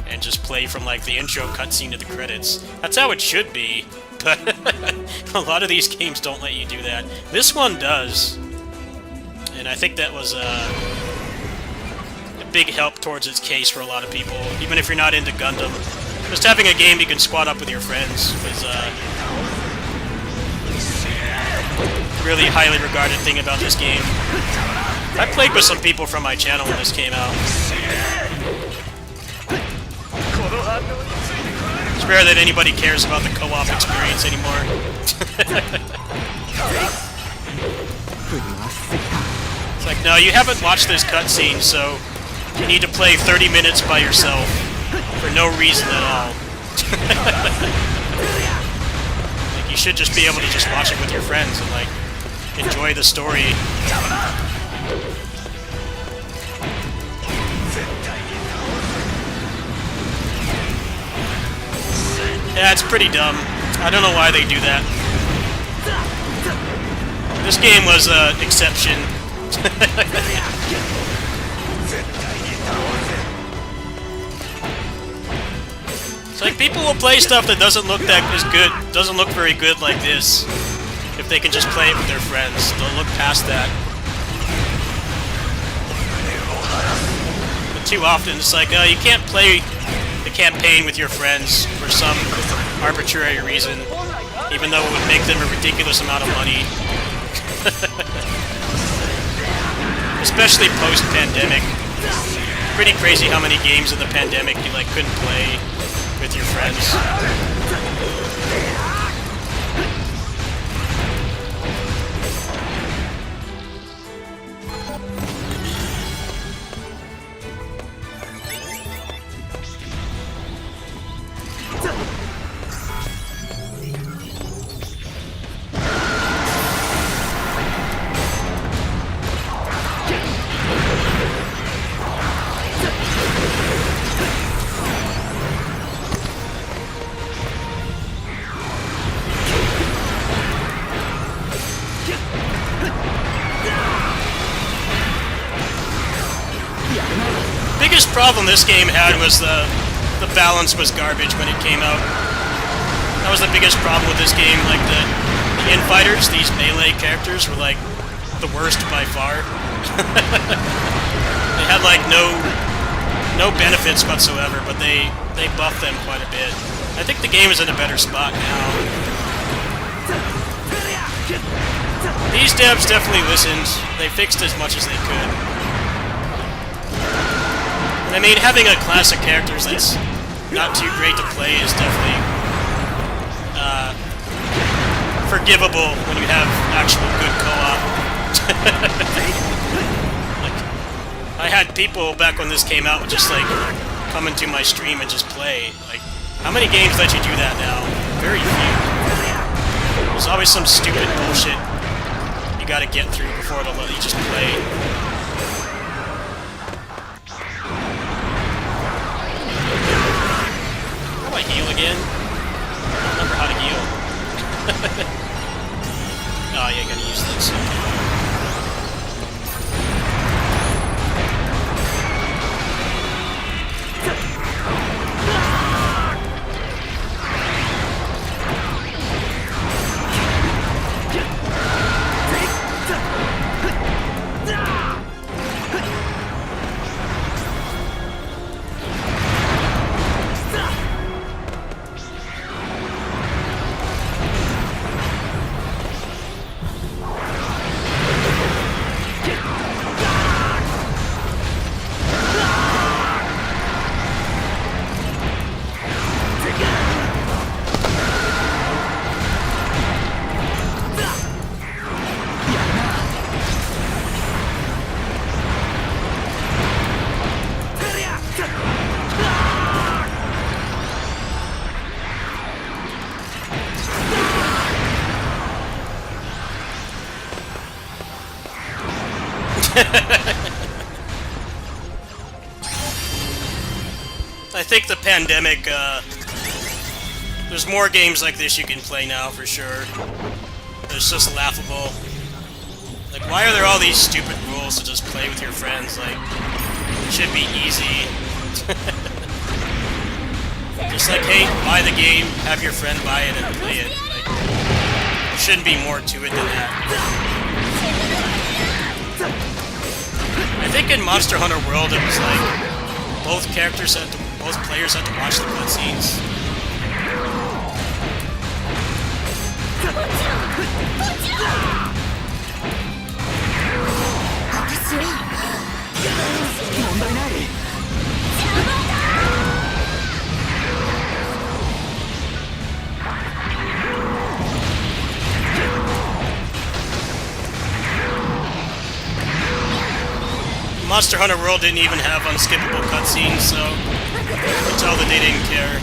And just play from, like, the intro cutscene to the credits. That's how it should be, but a lot of these games don't let you do that. This one does. And I think that was, a big help towards its case for a lot of people, even if you're not into Gundam. Just having a game you can squad up with your friends is a really highly regarded thing about this game. I played with some people from my channel when this came out. It's rare that anybody cares about the co-op experience anymore. It's like, no, you haven't watched this cutscene, so you need to play 30 minutes by yourself. For no reason at all. Like, you should just be able to just watch it with your friends and, like, enjoy the story. Yeah, it's pretty dumb. I don't know why they do that. This game was an exception. It's like, people will play stuff that doesn't look very good like this. If they can just play it with their friends, they'll look past that. But too often, it's like, you can't play the campaign with your friends for some arbitrary reason, even though it would make them a ridiculous amount of money. Especially post-pandemic. Pretty crazy how many games in the pandemic you, like, couldn't play with your friends. biggest problem this game had was the balance was garbage when it came out. That was the biggest problem with this game. Like the infighters, these melee characters were like the worst by far. They had like no benefits whatsoever, but they buffed them quite a bit. I think the game is in a better spot now. These devs definitely listened. They fixed as much as they could. And I mean, having a class of characters that's not too great to play is definitely forgivable when you have actual good co-op. Like, I had people back when this came out just like come into my stream and just play. Like, how many games let you do that now? Very few. There's always some stupid bullshit you gotta get through before it'll let you just play. How do I heal again? I don't remember how to heal. Oh yeah, gotta use this. I think the pandemic, there's more games like this you can play now, for sure. It's just laughable. Like, why are there all these stupid rules to just play with your friends? Like, it should be easy. Just like, hey, buy the game, have your friend buy it and play it. Like, there shouldn't be more to it than that. I think in Monster Hunter World it was like both players had to watch the cutscenes. Monster Hunter World didn't even have unskippable cutscenes, so you can tell that they didn't care.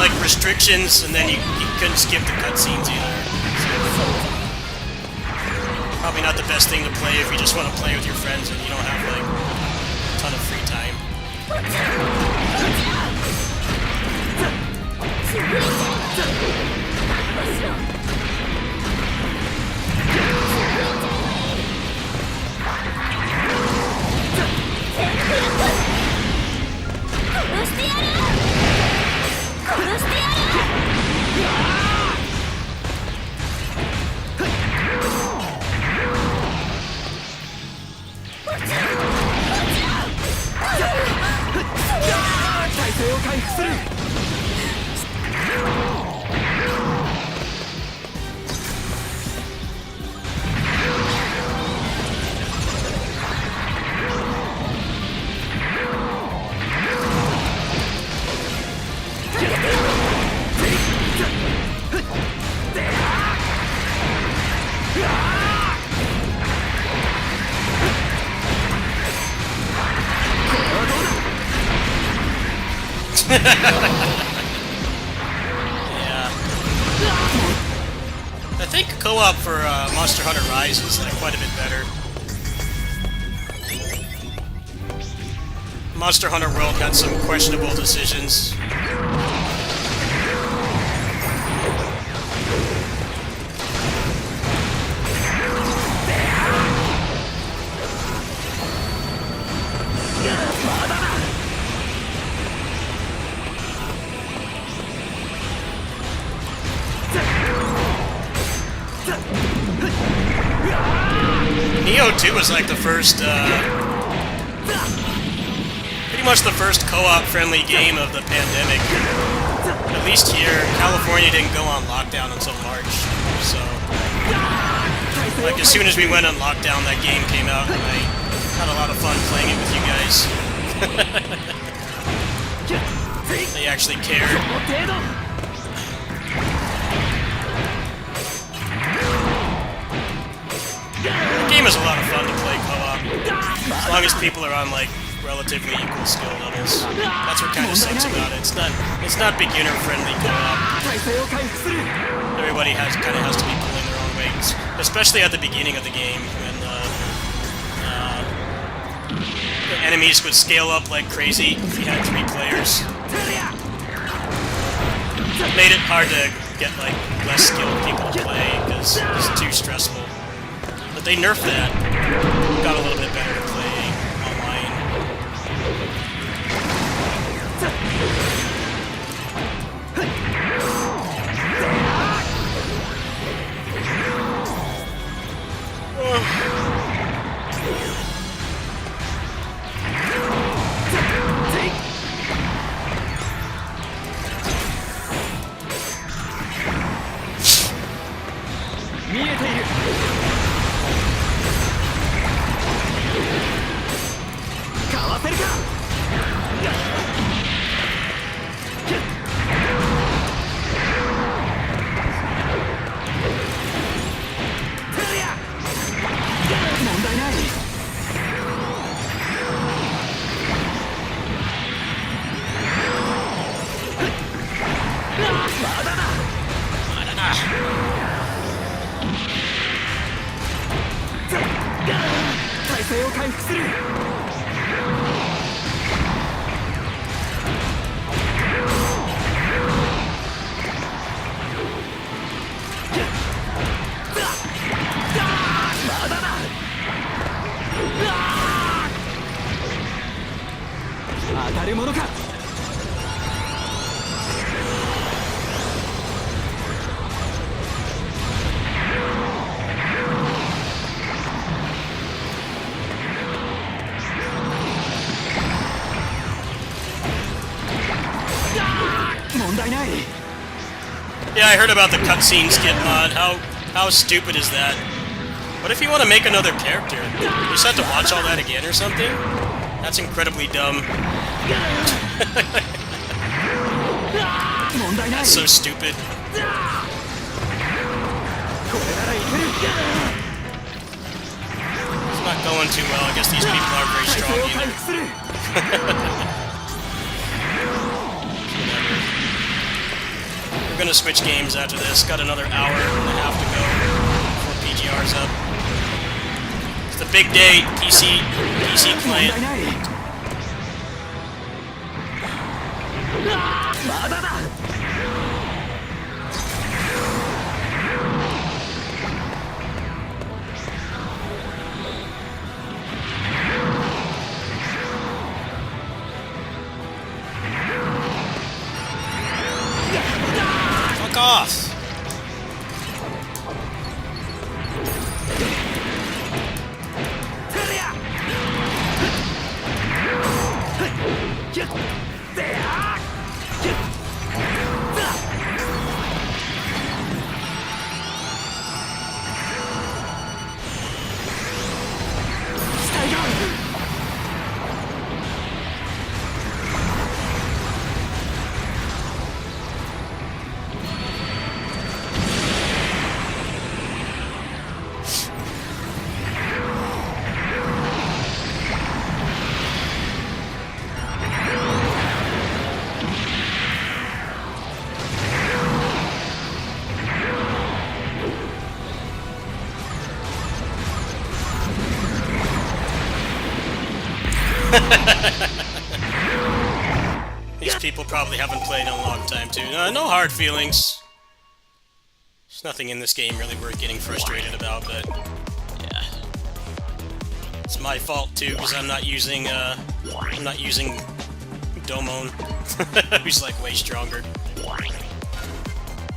Like restrictions, and then you couldn't skip the cutscenes either. So, probably not the best thing to play if you just want to play with your friends and you don't have like a ton of free time. Yeah. I think co-op for Monster Hunter Rise is like quite a bit better. Monster Hunter World had some questionable decisions. 2 was like the first, pretty much the first co-op friendly game of the pandemic. At least here, California didn't go on lockdown until March, so like as soon as we went on lockdown, that game came out, and I had a lot of fun playing it with you guys. They actually cared. The game is a lot of fun to play co-op, as long as people are on like relatively equal skill levels. That's what kind of sucks about it. It's not beginner friendly co-op. Everybody has to be pulling their own weight, especially at the beginning of the game when the enemies would scale up like crazy if you had 3 players. It made it hard to get like less skilled people to play because it's too stressful. But they nerfed that. Got a little bit better to play online. Yeah, I heard about the cutscene skip mod. How stupid is that? What if you want to make another character? You just have to watch all that again or something? That's incredibly dumb. That's so stupid. It's not going too well. I guess these people aren't very strong either. We're gonna switch games after this. Got another hour and a half to go before PGR's up. It's the big day, PC client. Fuck off! These people probably haven't played in a long time, too. No hard feelings. There's nothing in this game really worth getting frustrated about, but yeah. It's my fault, too, because I'm not using Domon, who's like way stronger.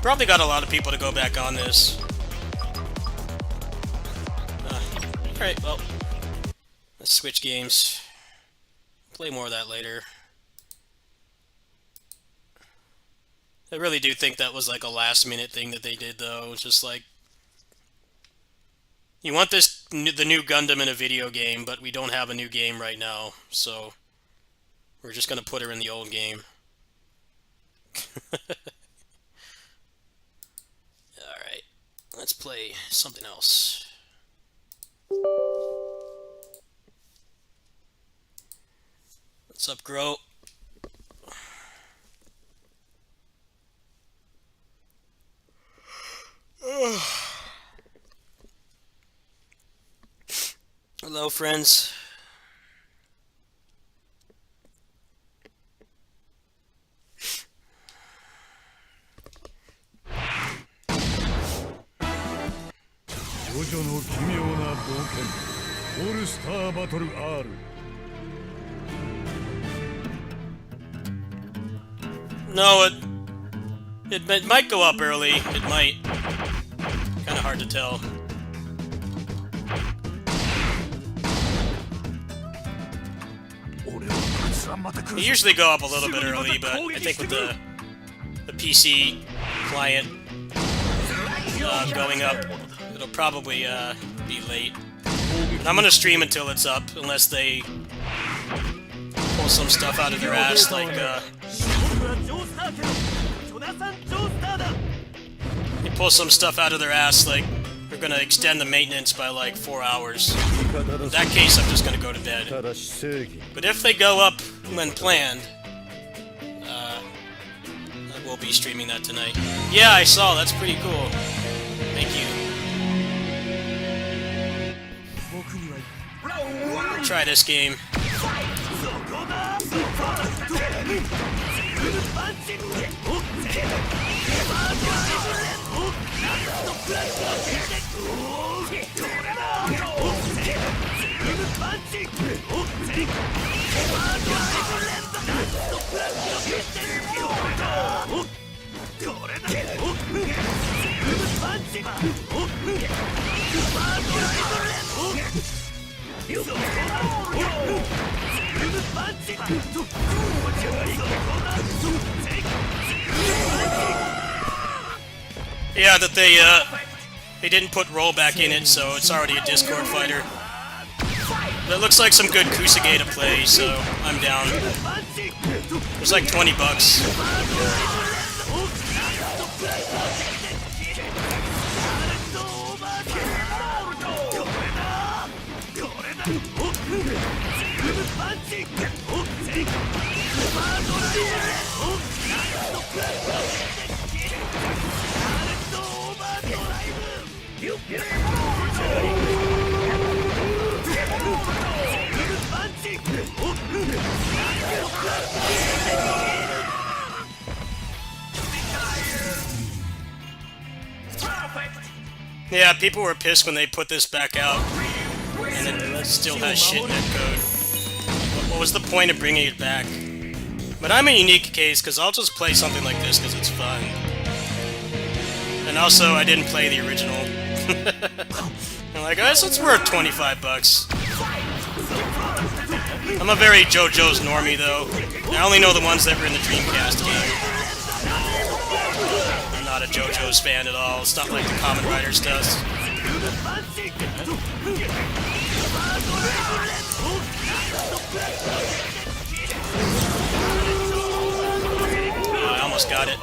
Probably got a lot of people to go back on this. Alright, well, let's switch games. Play more of that later. I really do think that was like a last minute thing that they did, though. It's just like, you want the new Gundam in a video game, but we don't have a new game right now, so we're just gonna put her in the old game. Alright, let's play something else. What's up, Gro? Hello, friends. No, it might go up early. It might. Kind of hard to tell. They usually go up a little bit early, but I think with the PC client going up, it'll probably be late. And I'm gonna stream until it's up, unless they pull some stuff out of their ass, like they pull some stuff out of their ass, like they're gonna extend the maintenance by like 4 hours. In that case, I'm just gonna go to bed. But if they go up when planned, I will be streaming that tonight. Yeah, I saw. That's pretty cool. Thank you. I'll try this game. Yeah, that they didn't put rollback in it, so it's already a Discord fighter. That looks like some good Kusage to play, so I'm down. It's like $20. Yeah, people were pissed when they put this back out, and it still has shit netcode. What was the point of bringing it back? But I'm a unique case, because I'll just play something like this because it's fun. And also, I didn't play the original. I'm like, oh, so it's worth $25. I'm a very JoJo's normie, though. I only know the ones that were in the Dreamcast game. I'm not a JoJo's fan at all. It's not like the Kamen Riders does. Oh, I almost got it.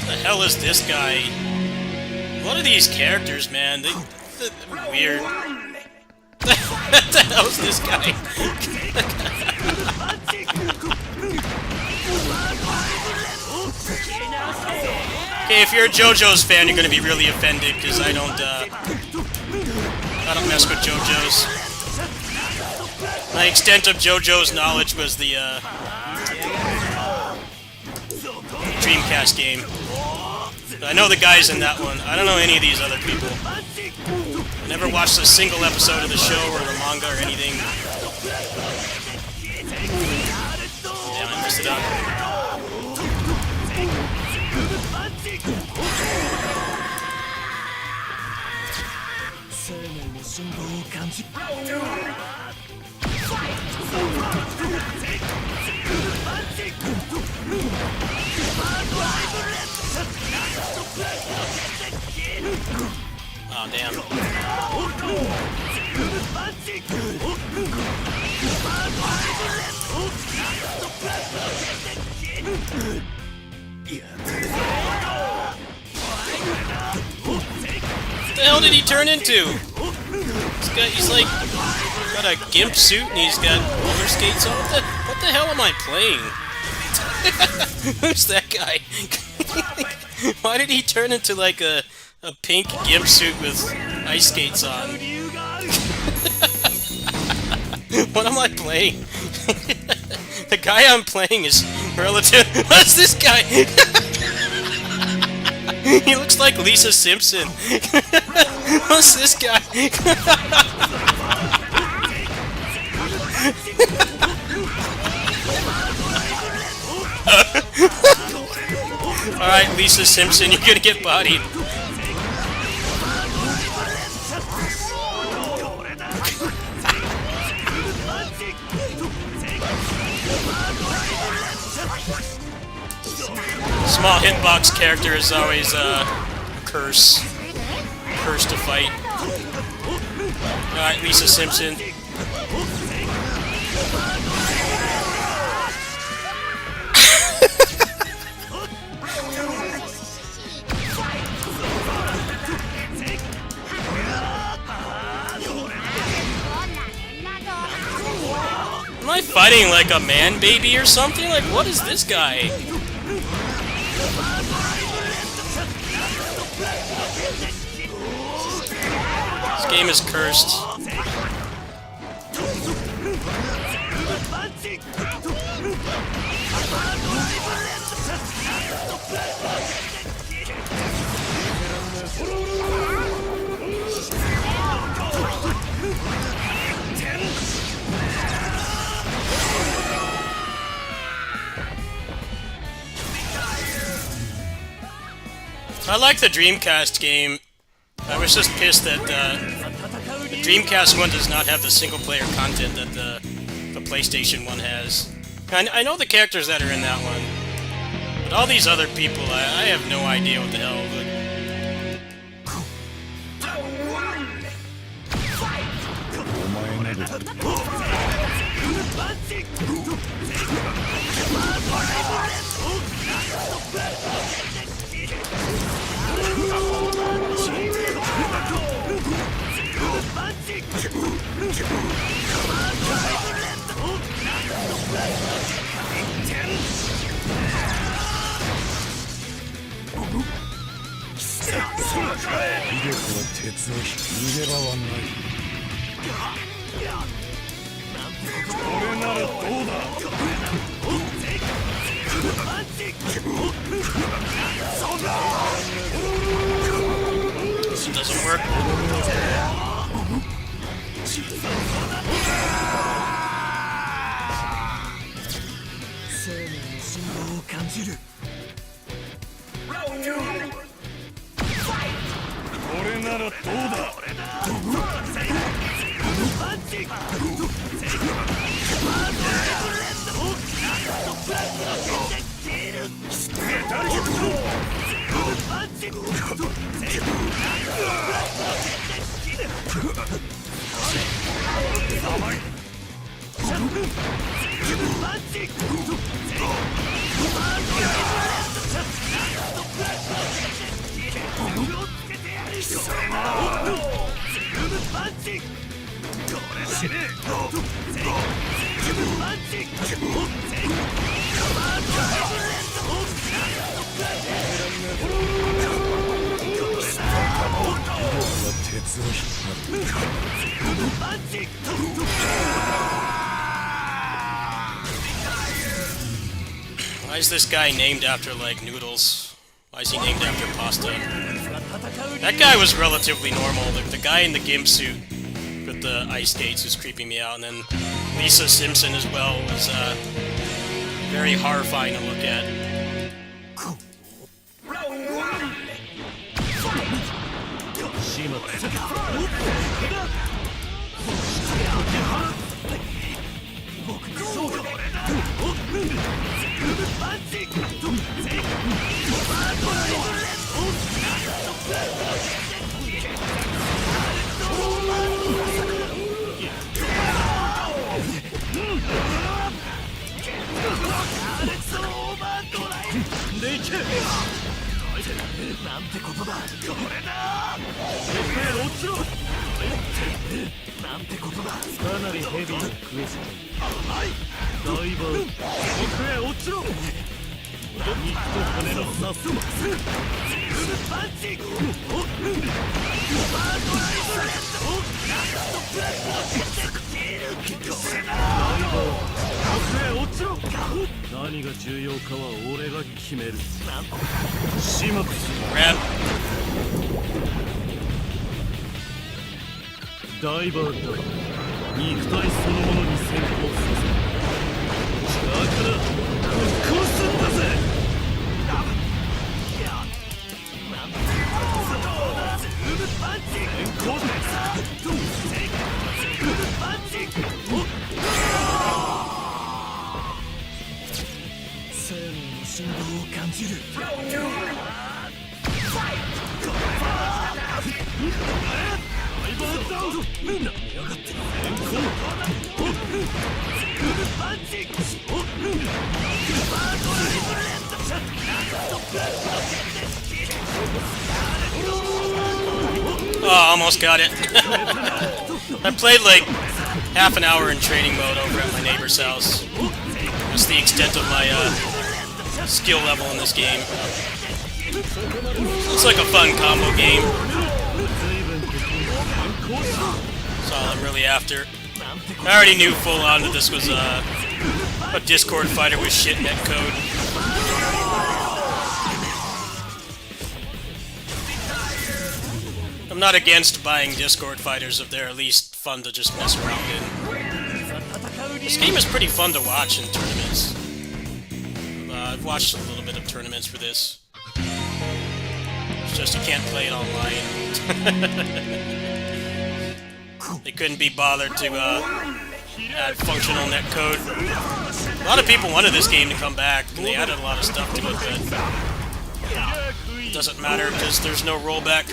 The hell is this guy? What are these characters, man? They're weird. What the hell is this guy? Okay, if you're a JoJo's fan, you're gonna be really offended because I don't mess with JoJo's. My extent of JoJo's knowledge was the Dreamcast game. I know the guys in that one. I don't know any of these other people. I never watched a single episode of the show or the manga or anything. Damn, I messed it up. Oh, damn. What the hell did he turn into? He's like got a gimp suit and he's got roller skates on. What the hell am I playing? Who's that guy? Why did he turn into like a pink gimp suit with ice skates on? What am I playing? The guy I'm playing is relative. What's this guy? He looks like Lisa Simpson. What's this guy? Alright, Lisa Simpson, you're gonna get bodied. Small hitbox character is always a curse. Curse to fight. Alright, Lisa Simpson. Am I fighting like a man baby or something? Like, what is this guy? This game is cursed. I like the Dreamcast game. I was just pissed that the Dreamcast one does not have the single-player content that the PlayStation one has. I know the characters that are in that one, but all these other people, I have no idea what the hell. It doesn't work. れならどうだ。Why is this guy named after, like, noodles? Why is he named after pasta? That guy was relatively normal. The guy in the gimp suit with the ice skates was creeping me out, and then Lisa Simpson as well was very horrifying to look at. Grab. ダイバーだ。肉体そのものに先行させだからぶっ壊すんだぜ。生命の信号を感じる。Oh, almost got it. I played like half an hour in training mode over at my neighbor's house. That's the extent of my skill level in this game. It's like a fun combo game. That's all I'm really after. I already knew full on that this was a Discord fighter with shit netcode. I'm not against buying Discord fighters if they're at least fun to just mess around in. This game is pretty fun to watch in tournaments. I've watched a little bit of tournaments for this. It's just you can't play it online. They couldn't be bothered to add functional netcode. A lot of people wanted this game to come back, and they added a lot of stuff to it, but it doesn't matter because there's no rollback.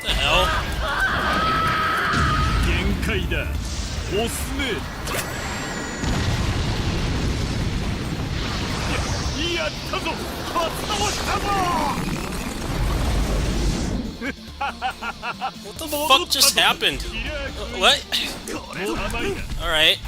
The hell? 限界だ。オスめ。やったぞ。初倒したぞ。What the fuck just happened? What? Alright.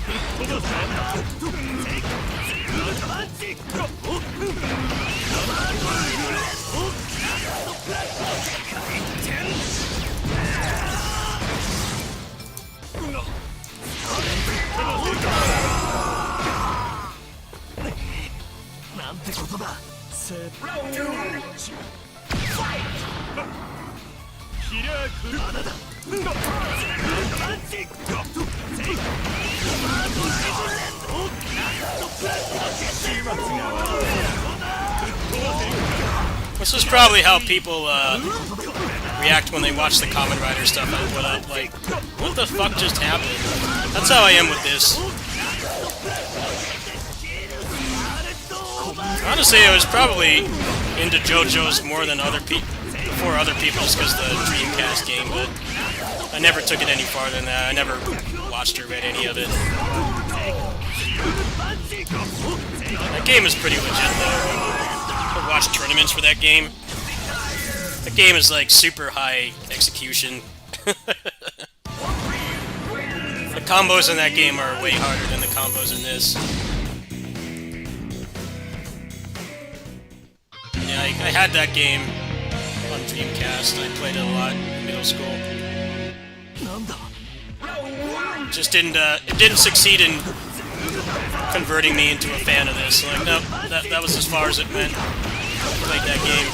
This is probably how people react when they watch the Kamen Rider stuff I put up. Like, what the fuck just happened? That's how I am with this. Honestly, I was probably into JoJo's more than other people, before other people, just because of the Dreamcast game, but I never took it any farther than that. I never watched or read any of it. That game is pretty legit, though. I watched tournaments for that game. That game is like super high execution. The combos in that game are way harder than the combos in this. Yeah, I had that game on Dreamcast. I played it a lot in middle school. Just didn't, it didn't succeed in converting me into a fan of this. Like, no, that was as far as it went. I played that game.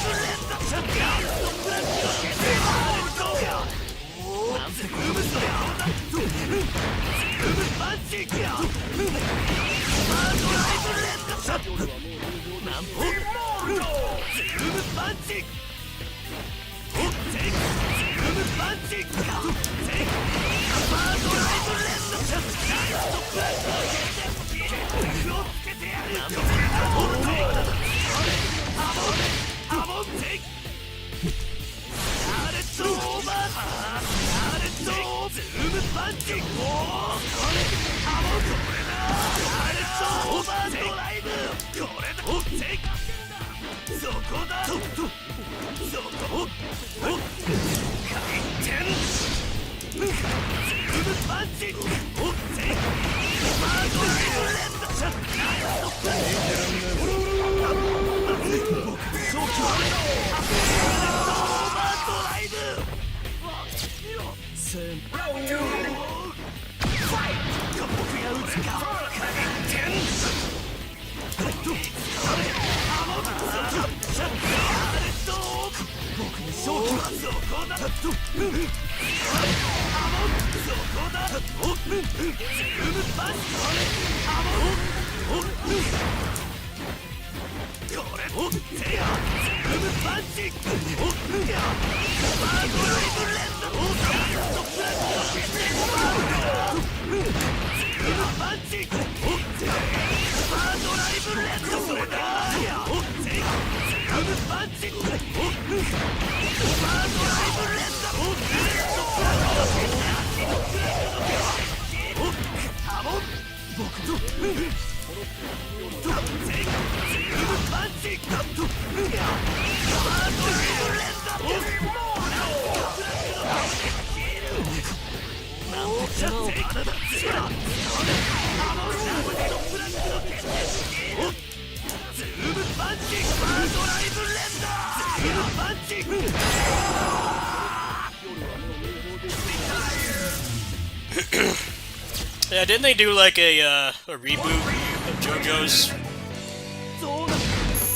Yeah, didn't they do like a reboot of JoJo's?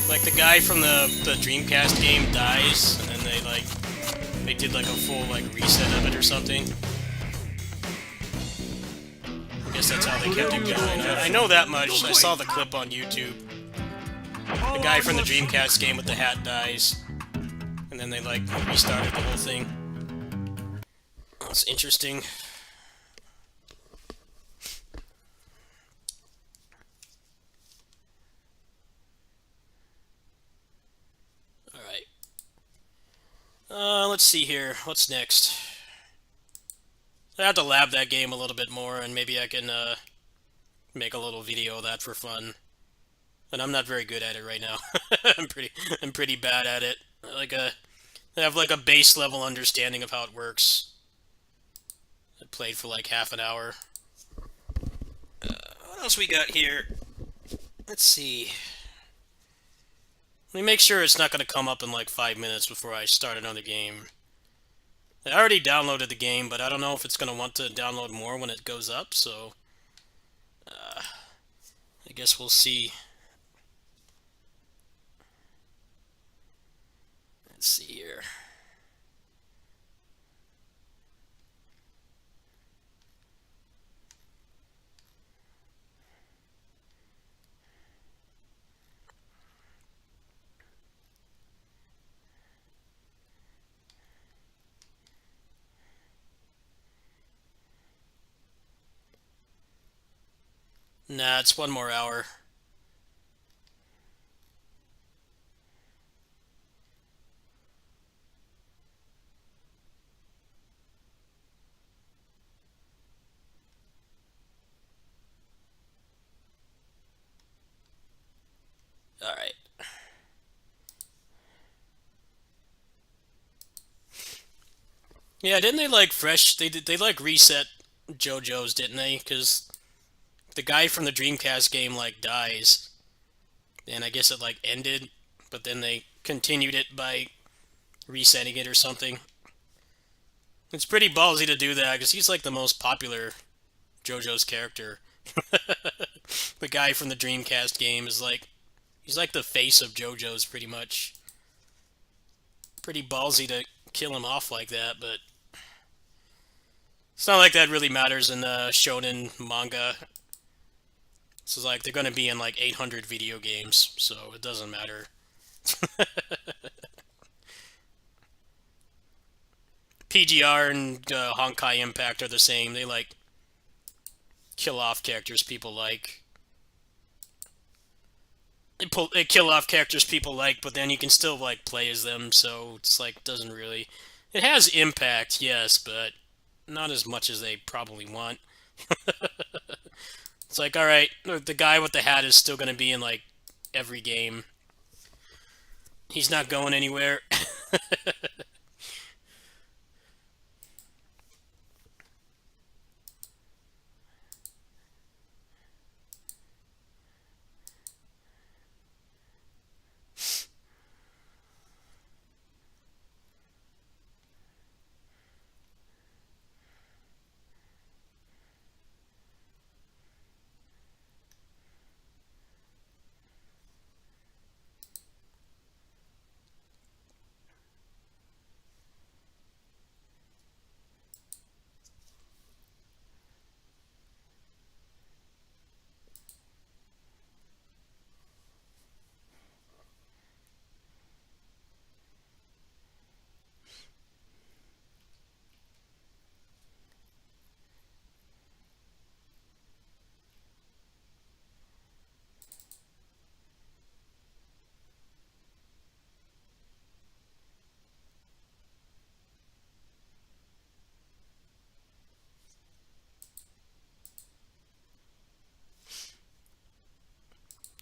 Like the guy from the Dreamcast game dies, and then they did like a full like reset of it or something. I guess that's how they kept it going. I know that much. I saw the clip on YouTube. The guy from the Dreamcast game with the hat dies, and then they like restarted the whole thing. That's interesting. Let's see here. What's next? I have to lab that game a little bit more, and maybe I can make a little video of that for fun. And I'm not very good at it right now. I'm pretty bad at it. Like I have like a base level understanding of how it works. I played for like half an hour. What else we got here? Let's see. Let me make sure it's not going to come up in like 5 minutes before I start another game. I already downloaded the game, but I don't know if it's going to want to download more when it goes up, so I guess we'll see. Let's see here. Nah, it's 1 more hour. Alright. Yeah, didn't they like they like reset JoJo's, didn't they? Because the guy from the Dreamcast game like dies. And I guess it like ended, but then they continued it by resetting it or something. It's pretty ballsy to do that because he's like the most popular JoJo's character. The guy from the Dreamcast game is like, he's like the face of JoJo's pretty much. Pretty ballsy to kill him off like that, but it's not like that really matters in shonen manga. This is like they're gonna be in like 800 video games, so it doesn't matter. PGR and Honkai Impact are the same. They like kill off characters people like. They kill off characters people like, but then you can still like play as them, so it's like doesn't really. It has impact, yes, but not as much as they probably want. It's like, alright, the guy with the hat is still going to be in, like, every game. He's not going anywhere.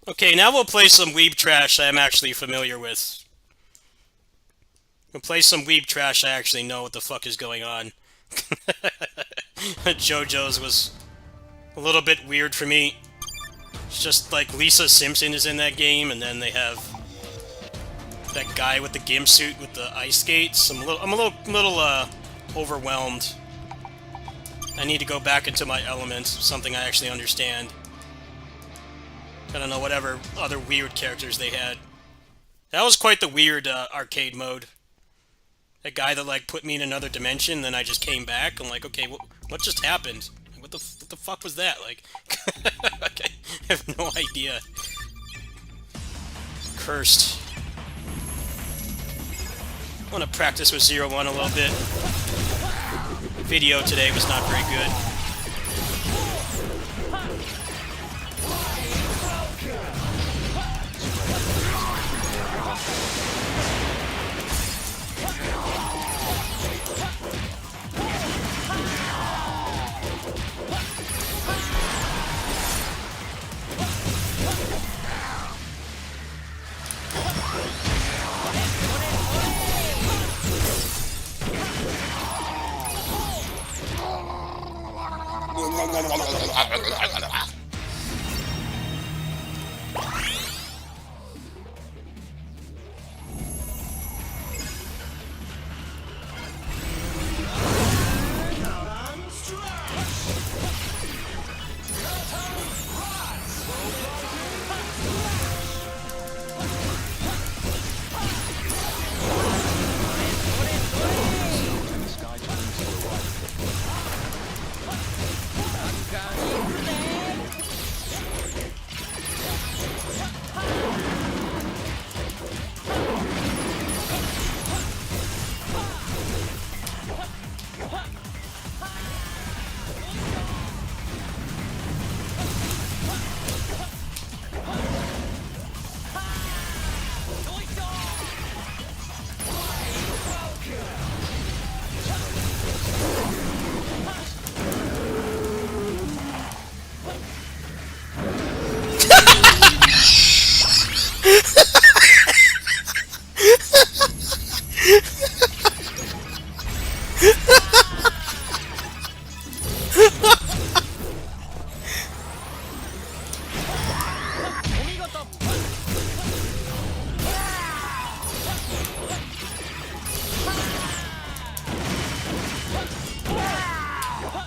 Okay, now we'll play some weeb trash I'm actually familiar with. We'll play some weeb trash I actually know what the fuck is going on. JoJo's was a little bit weird for me. It's just like Lisa Simpson is in that game, and then they have that guy with the gimp suit with the ice skates. I'm a little overwhelmed. I need to go back into my element, something I actually understand. I don't know, whatever other weird characters they had. That was quite the weird arcade mode. That guy that like put me in another dimension, then I just came back. I'm like, okay, what just happened? What the fuck was that? Like, okay, I have no idea. Cursed. I want to practice with 0-1 a little bit. Video today was not very good.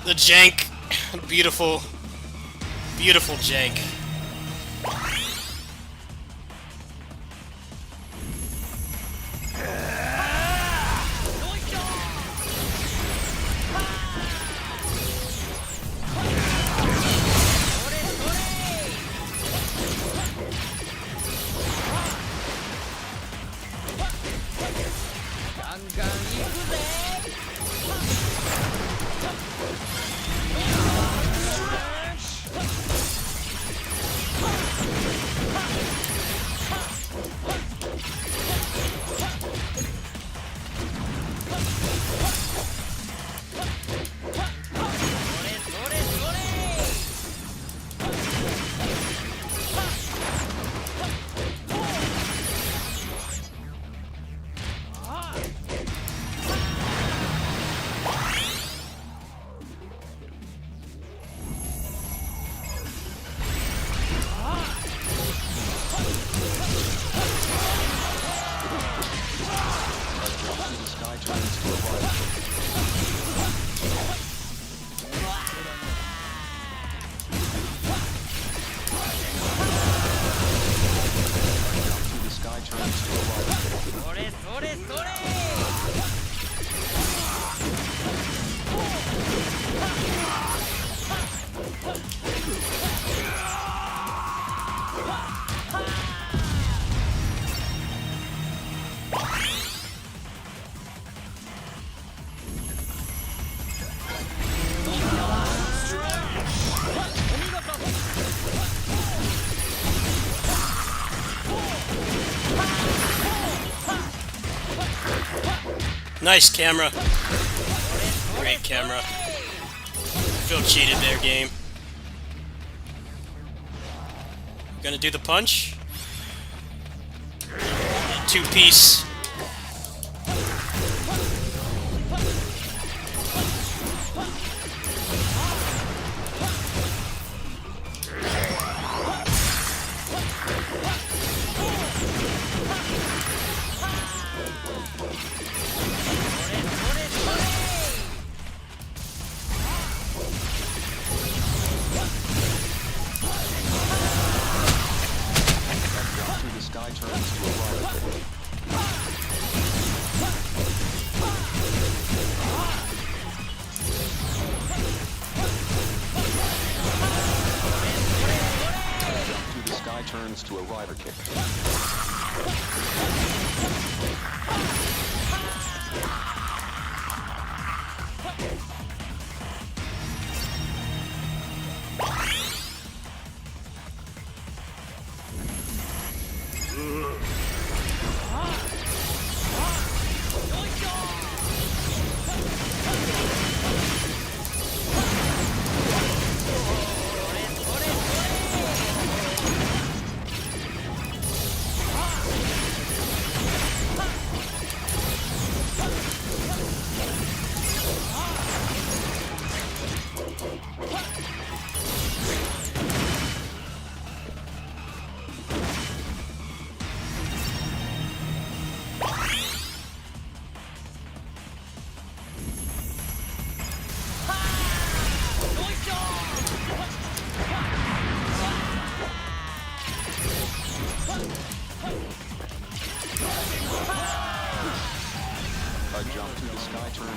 The jank. Beautiful. Beautiful jank. Nice camera. Great camera. Feel cheated there, game. Gonna do the punch. Two-piece. Turns to a rider kick.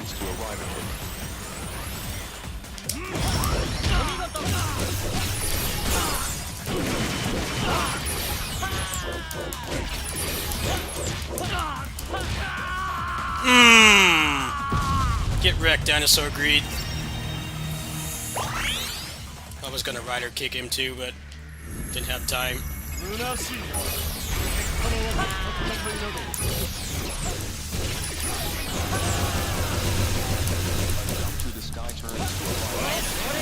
turns to a rider kick. Get wrecked, Dinosaur Greed. I was gonna rider kick him too, but didn't have time. Jump to the sky turns to a rider kick.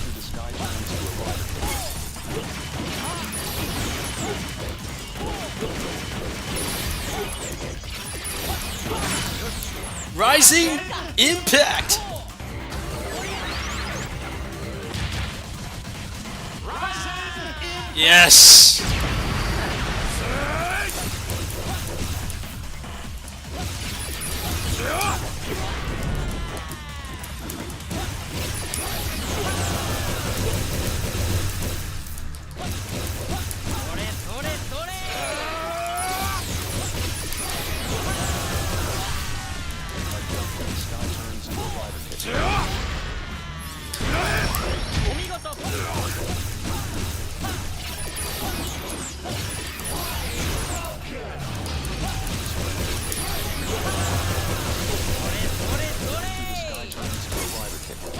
To the sky turns to a rider kick. Rising Impact! Yes! To the sky turns to a rider kick. To the sky turns to a rider kick. To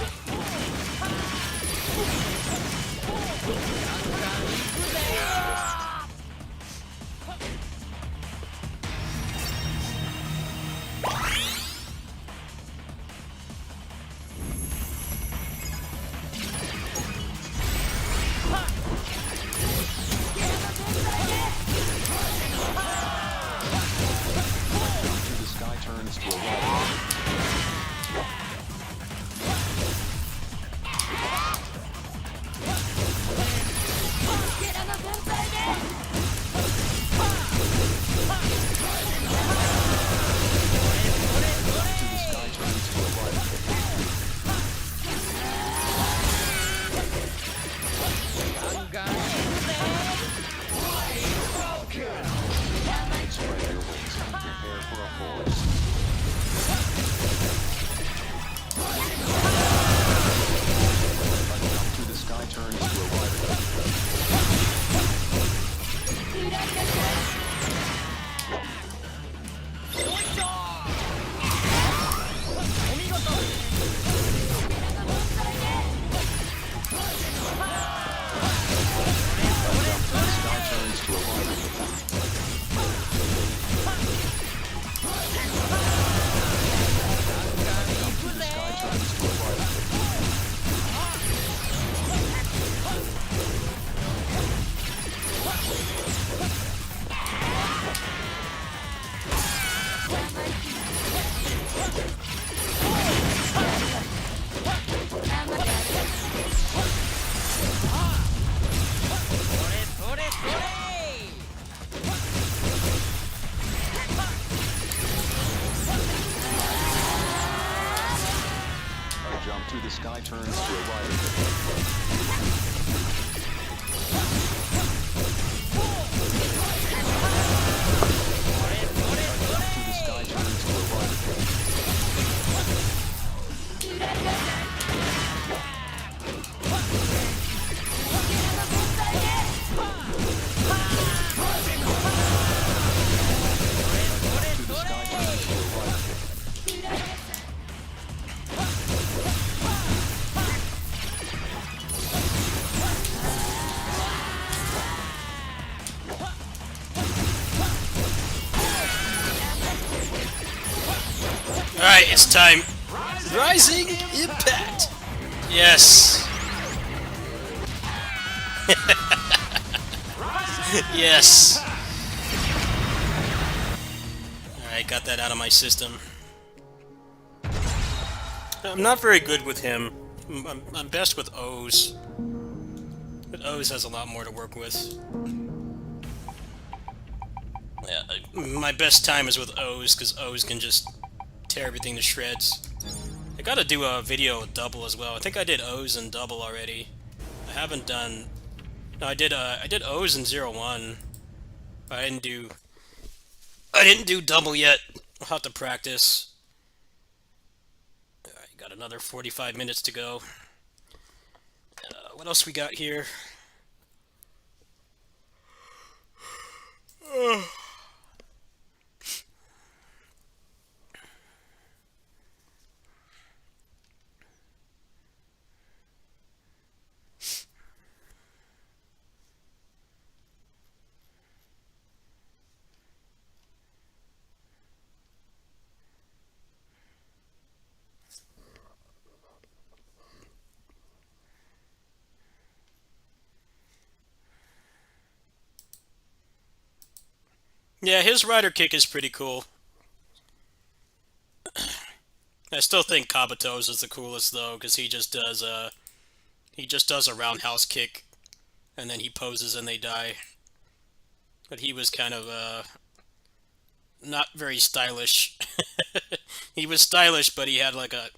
the sky turns to a rider kick. To the sky turns to a rider kick. Spread your wings and prepare for a force. Jump to the sky turns to a rider kick. To the sky turns to a rider kick. To the sky turns to a rider kick. Jump to the sky turns to a rider kick. To the sky turns to a rider kick. To the sky turns to a rider kick. Alright, it's time. Rising Impact! Yes! Yes! Alright, got that out of my system. I'm not very good with him. I'm best with O's. But O's has a lot more to work with. Yeah, my best time is with O's, because O's can just tear everything to shreds. I gotta do a video with double as well. I think I did O's and double already. I haven't done... No, I did O's and 0-1. But I didn't do double yet. I'll have to practice. Alright, got another 45 minutes to go. What else we got here? Yeah, his rider kick is pretty cool. I still think Kabuto's is the coolest though, because he just does a roundhouse kick, and then he poses and they die. But he was kind of not very stylish. He was stylish, but he had like a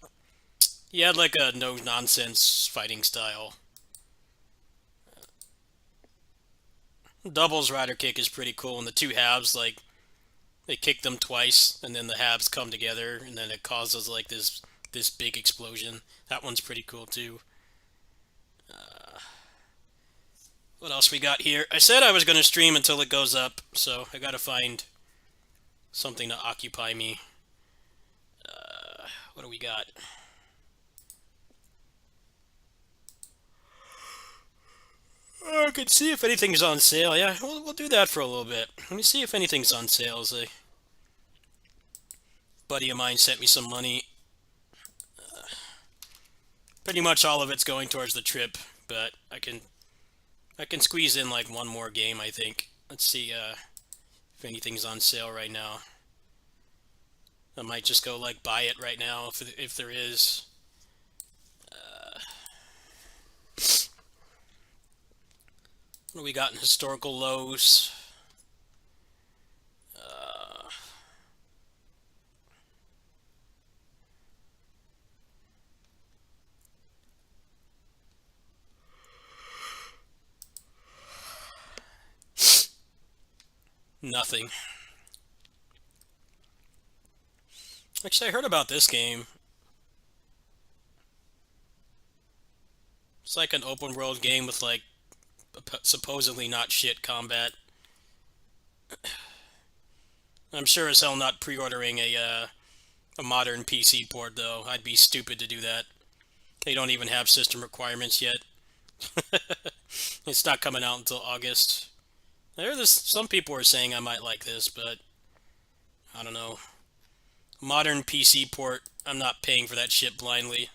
no nonsense fighting style. Doubles rider kick is pretty cool, and the two halves, like, they kick them twice, and then the halves come together, and then it causes like this big explosion. That one's pretty cool too. What else we got here? I said I was going to stream until it goes up, so I gotta find something to occupy me. What do we got? I could see if anything's on sale. Yeah, we'll do that for a little bit. Let me see if anything's on sale. As a buddy of mine sent me some money. Pretty much all of it's going towards the trip, but I can squeeze in like one more game, I think. Let's see if anything's on sale right now. I might just go like buy it right now if there is. What do we got in historical lows? Nothing. Actually, I heard about this game. It's like an open world game with like supposedly not shit combat. I'm sure as hell not pre-ordering a modern PC port though. I'd be stupid to do that. They don't even have system requirements yet. It's not coming out until August. Some people are saying I might like this, but I don't know. Modern PC port, I'm not paying for that shit blindly.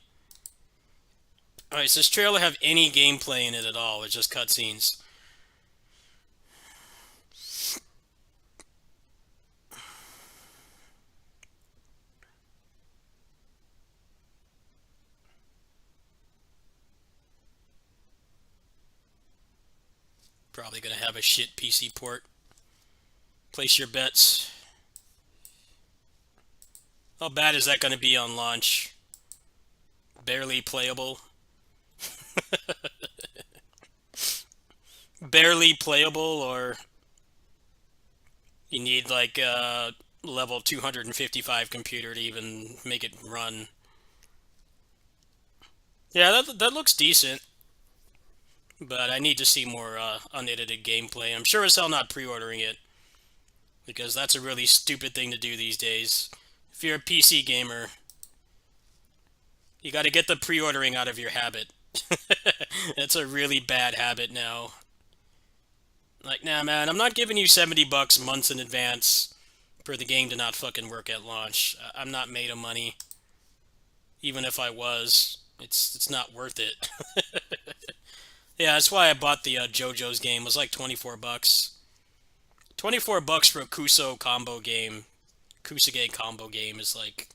Alright, does this trailer have any gameplay in it at all? It's just cutscenes. Probably gonna have a shit PC port. Place your bets. How bad is that gonna be on launch? Barely playable. Barely playable, or you need like a level 255 computer to even make it run. Yeah, that looks decent. But I need to see more unedited gameplay. I'm sure as hell not pre-ordering it, because that's a really stupid thing to do these days. If you're a PC gamer, you gotta get the pre-ordering out of your habit. That's a really bad habit now. Like, nah, man, I'm not giving you $70 months in advance for the game to not fucking work at launch. I'm not made of money. Even if I was, it's not worth it. Yeah, that's why I bought the JoJo's game. It was like 24 bucks. 24 bucks for a Kusage combo game is like,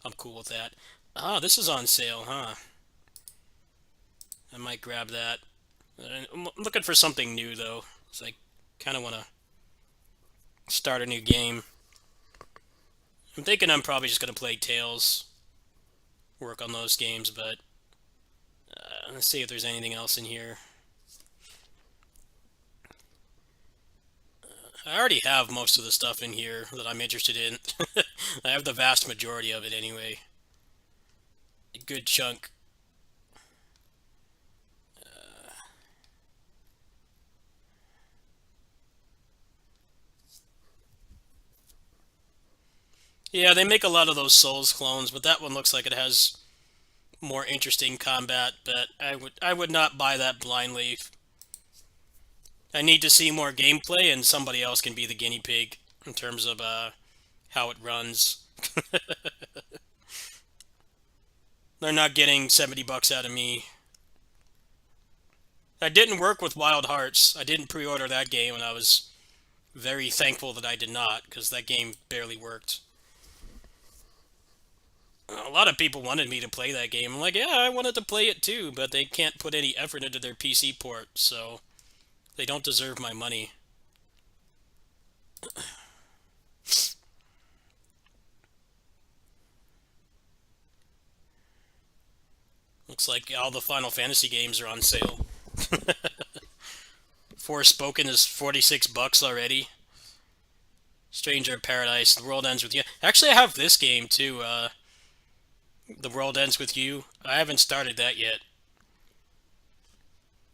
I'm cool with that. Ah, this is on sale, huh? I might grab that. I'm looking for something new, though. So I kind of want to start a new game. I'm thinking I'm probably just going to play Tales. Work on those games, but... let's see if there's anything else in here. I already have most of the stuff in here that I'm interested in. I have the vast majority of it anyway. A good chunk. Yeah, they make a lot of those Souls clones, but that one looks like it has more interesting combat, but I would not buy that blindly. I need to see more gameplay, and somebody else can be the guinea pig in terms of how it runs. They're not getting 70 bucks out of me. That didn't work with Wild Hearts. I didn't pre-order that game, and I was very thankful that I did not, because that game barely worked. A lot of people wanted me to play that game. I'm like, yeah, I wanted to play it too, but they can't put any effort into their PC port, so they don't deserve my money. Looks like all the Final Fantasy games are on sale. Forspoken is 46 bucks already. Stranger in Paradise, The World Ends With You. Actually, I have this game too, The World Ends With You. I haven't started that yet.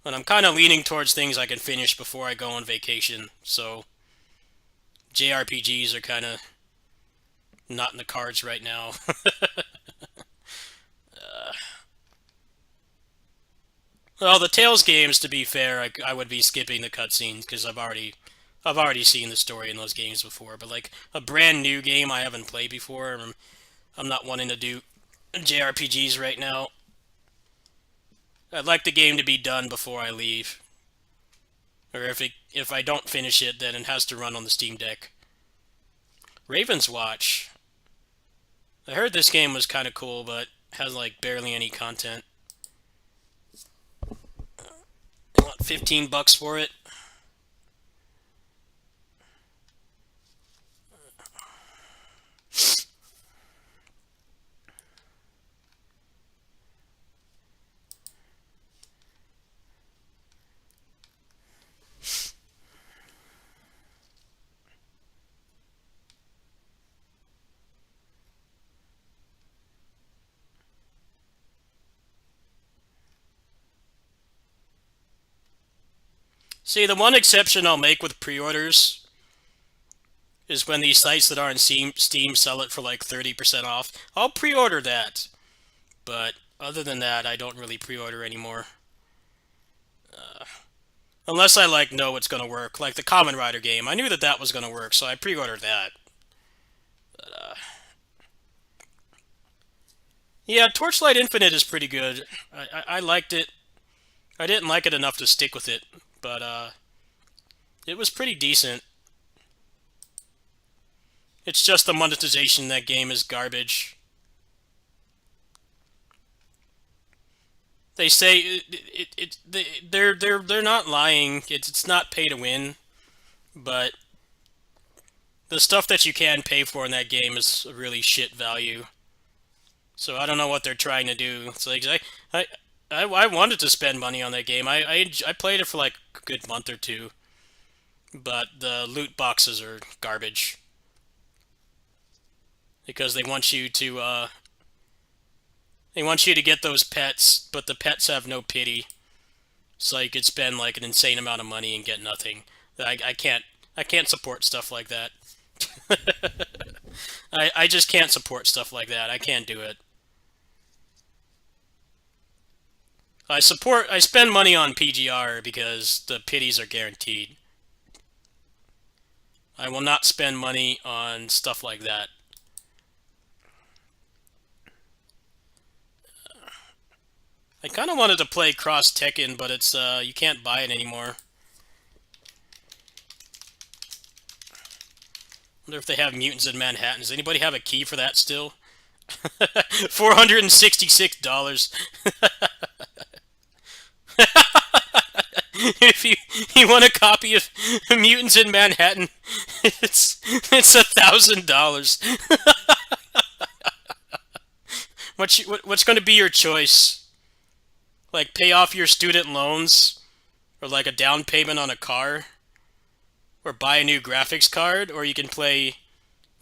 But I'm kind of leaning towards things I can finish before I go on vacation, so JRPGs are kind of not in the cards right now. Well, the Tales games, to be fair, I would be skipping the cutscenes because I've already seen the story in those games before. But like a brand new game I haven't played before, I'm not wanting to do JRPGs right now. I'd like the game to be done before I leave, or if I don't finish it, then it has to run on the Steam Deck. Raven's Watch. I heard this game was kind of cool, but has like barely any content. I want 15 bucks for it. See, the one exception I'll make with pre-orders is when these sites that are on Steam sell it for like 30% off. I'll pre-order that. But other than that, I don't really pre-order anymore. Unless I like know it's gonna work. Like the Kamen Rider game. I knew that was gonna work, so I pre-ordered that. But, yeah, Torchlight Infinite is pretty good. I liked it. I didn't like it enough to stick with it, but it was pretty decent. It's just the monetization in that game is garbage. They say they're not lying. It's not pay to win, but the stuff that you can pay for in that game is really shit value. So I don't know what they're trying to do. It's like I wanted to spend money on that game. I played it for like a good month or two, but the loot boxes are garbage because they want you to get those pets, but the pets have no pity. So you could spend like an insane amount of money and get nothing. I can't support stuff like that. I just can't support stuff like that. I can't do it. I spend money on PGR because the pities are guaranteed. I will not spend money on stuff like that. I kind of wanted to play Cross Tekken, but it's you can't buy it anymore. Wonder if they have Mutants in Manhattan. Does anybody have a key for that still? $466. If you want a copy of Mutants in Manhattan, it's $1,000. What's going to be your choice? Like pay off your student loans, or like a down payment on a car, or buy a new graphics card, or you can play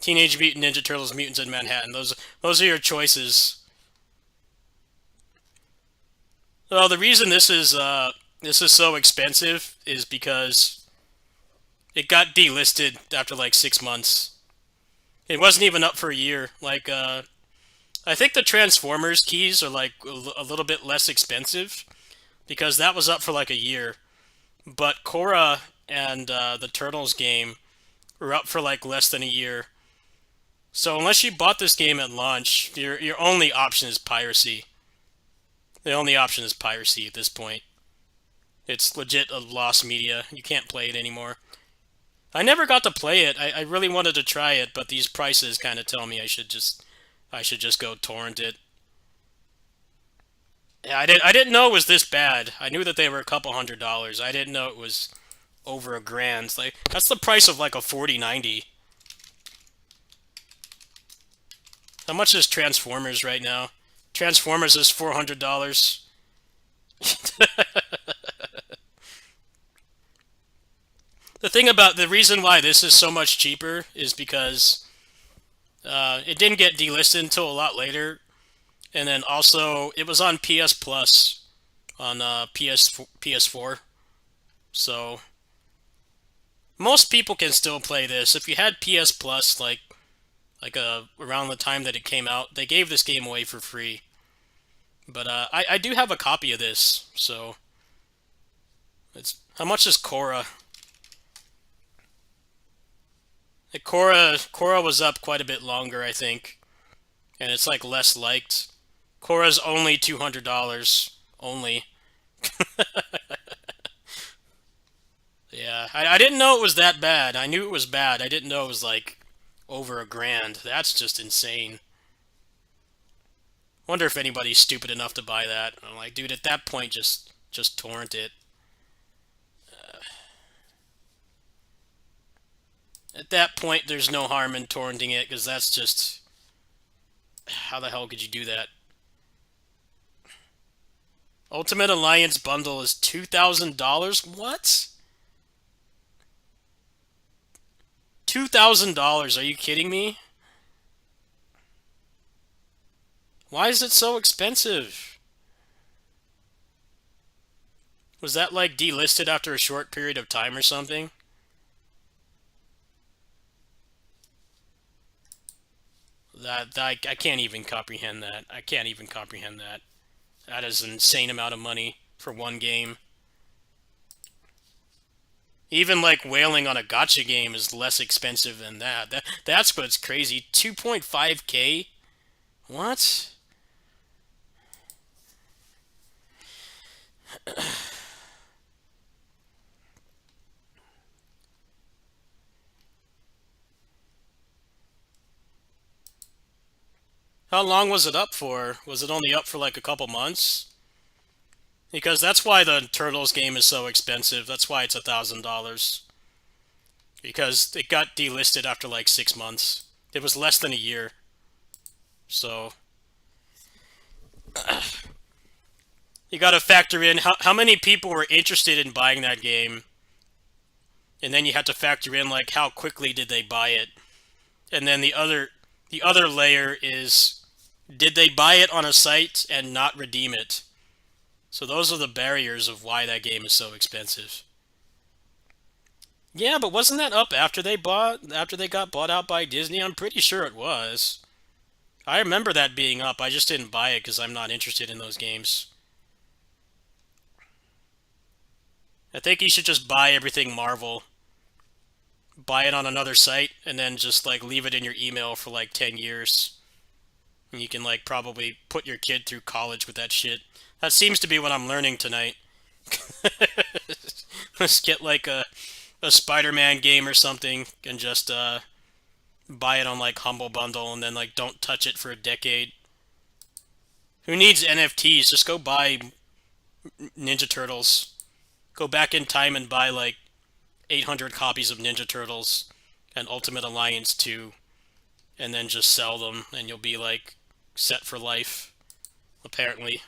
Teenage Mutant Ninja Turtles: Mutants in Manhattan. Those are your choices. Well, the reason this is so expensive is because it got delisted after like 6 months. It wasn't even up for a year. Like I think the Transformers keys are like a little bit less expensive because that was up for like a year. But Korra and the Turtles game were up for like less than a year. So unless you bought this game at launch, your only option is piracy. The only option is piracy at this point. It's legit a lost media. You can't play it anymore. I never got to play it. I really wanted to try it, but these prices kind of tell me I should just go torrent it. Yeah, I didn't know it was this bad. I knew that they were a couple $100. I didn't know it was over $1,000. Like that's the price of like a 4090. How much is Transformers right now? Transformers is $400. The reason why this is so much cheaper is because it didn't get delisted until a lot later, and then also it was on PS Plus on PS4, so most people can still play this. If you had PS Plus, around the time that it came out, they gave this game away for free. But I do have a copy of this, so how much is Korra? Korra was up quite a bit longer, I think, and it's like less liked. Korra's only $200 only. Yeah, I didn't know it was that bad. I knew it was bad. I didn't know it was like over $1,000. That's just insane. Wonder if anybody's stupid enough to buy that. I'm like, dude, at that point, just torrent it. At that point, there's no harm in torrenting it, because that's just... How the hell could you do that? Ultimate Alliance bundle is $2,000? What? $2,000? Are you kidding me? Why is it so expensive? Was that like delisted after a short period of time or something? I can't even comprehend that. I can't even comprehend that. That is an insane amount of money for one game. Even like whaling on a gacha game is less expensive than that. That's what's crazy. 2.5K? What? How long was it up for? Was it only up for like a couple months? Because that's why the Turtles game is so expensive. That's why it's $1,000. Because it got delisted after like 6 months. It was less than a year. So you gotta factor in how many people were interested in buying that game. And then you have to factor in like how quickly did they buy it. And then the other layer is, did they buy it on a site and not redeem it? So those are the barriers of why that game is so expensive. Yeah, but wasn't that up after they got bought out by Disney? I'm pretty sure it was. I remember that being up. I just didn't buy it because I'm not interested in those games. I think you should just buy everything Marvel. Buy it on another site and then just like leave it in your email for like 10 years. And you can like probably put your kid through college with that shit. That seems to be what I'm learning tonight. Let's get like a Spider-Man game or something and just buy it on like Humble Bundle and then like don't touch it for a decade. Who needs NFTs? Just go buy Ninja Turtles. Go back in time and buy like 800 copies of Ninja Turtles and Ultimate Alliance 2 and then just sell them and you'll be like set for life, apparently.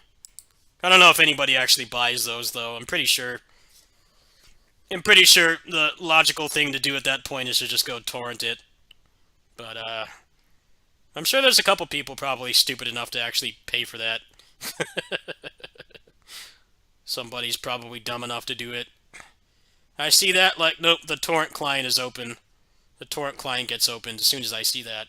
I don't know if anybody actually buys those though. I'm pretty sure the logical thing to do at that point is to just go torrent it. But I'm sure there's a couple people probably stupid enough to actually pay for that. Somebody's probably dumb enough to do it. I see that, like, nope, the torrent client is open. The torrent client gets opened as soon as I see that.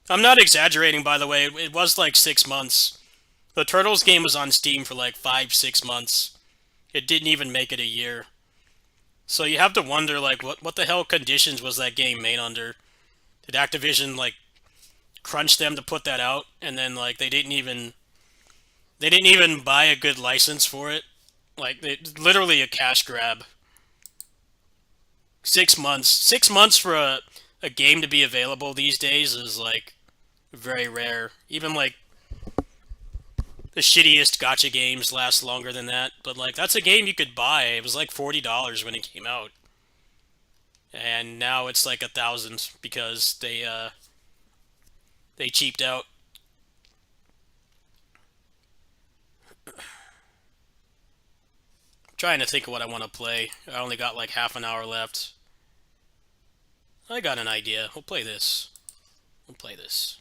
I'm not exaggerating, by the way. It was like 6 months. The Turtles game was on Steam for like 5-6 months. It didn't even make it a year. So you have to wonder, like, what the hell conditions was that game made under? Did Activision, like, crunch them to put that out? And then, like, they didn't even buy a good license for it? Like, literally a cash grab. 6 months. 6 months for a game to be available these days is, like, very rare. Even, like, the shittiest gacha games last longer than that. But, like, that's a game you could buy. It was, like, $40 when it came out. And now it's, like, $1,000 because they cheaped out. I'm trying to think of what I want to play. I only got, like, half an hour left. I got an idea. We'll play this. We'll play this.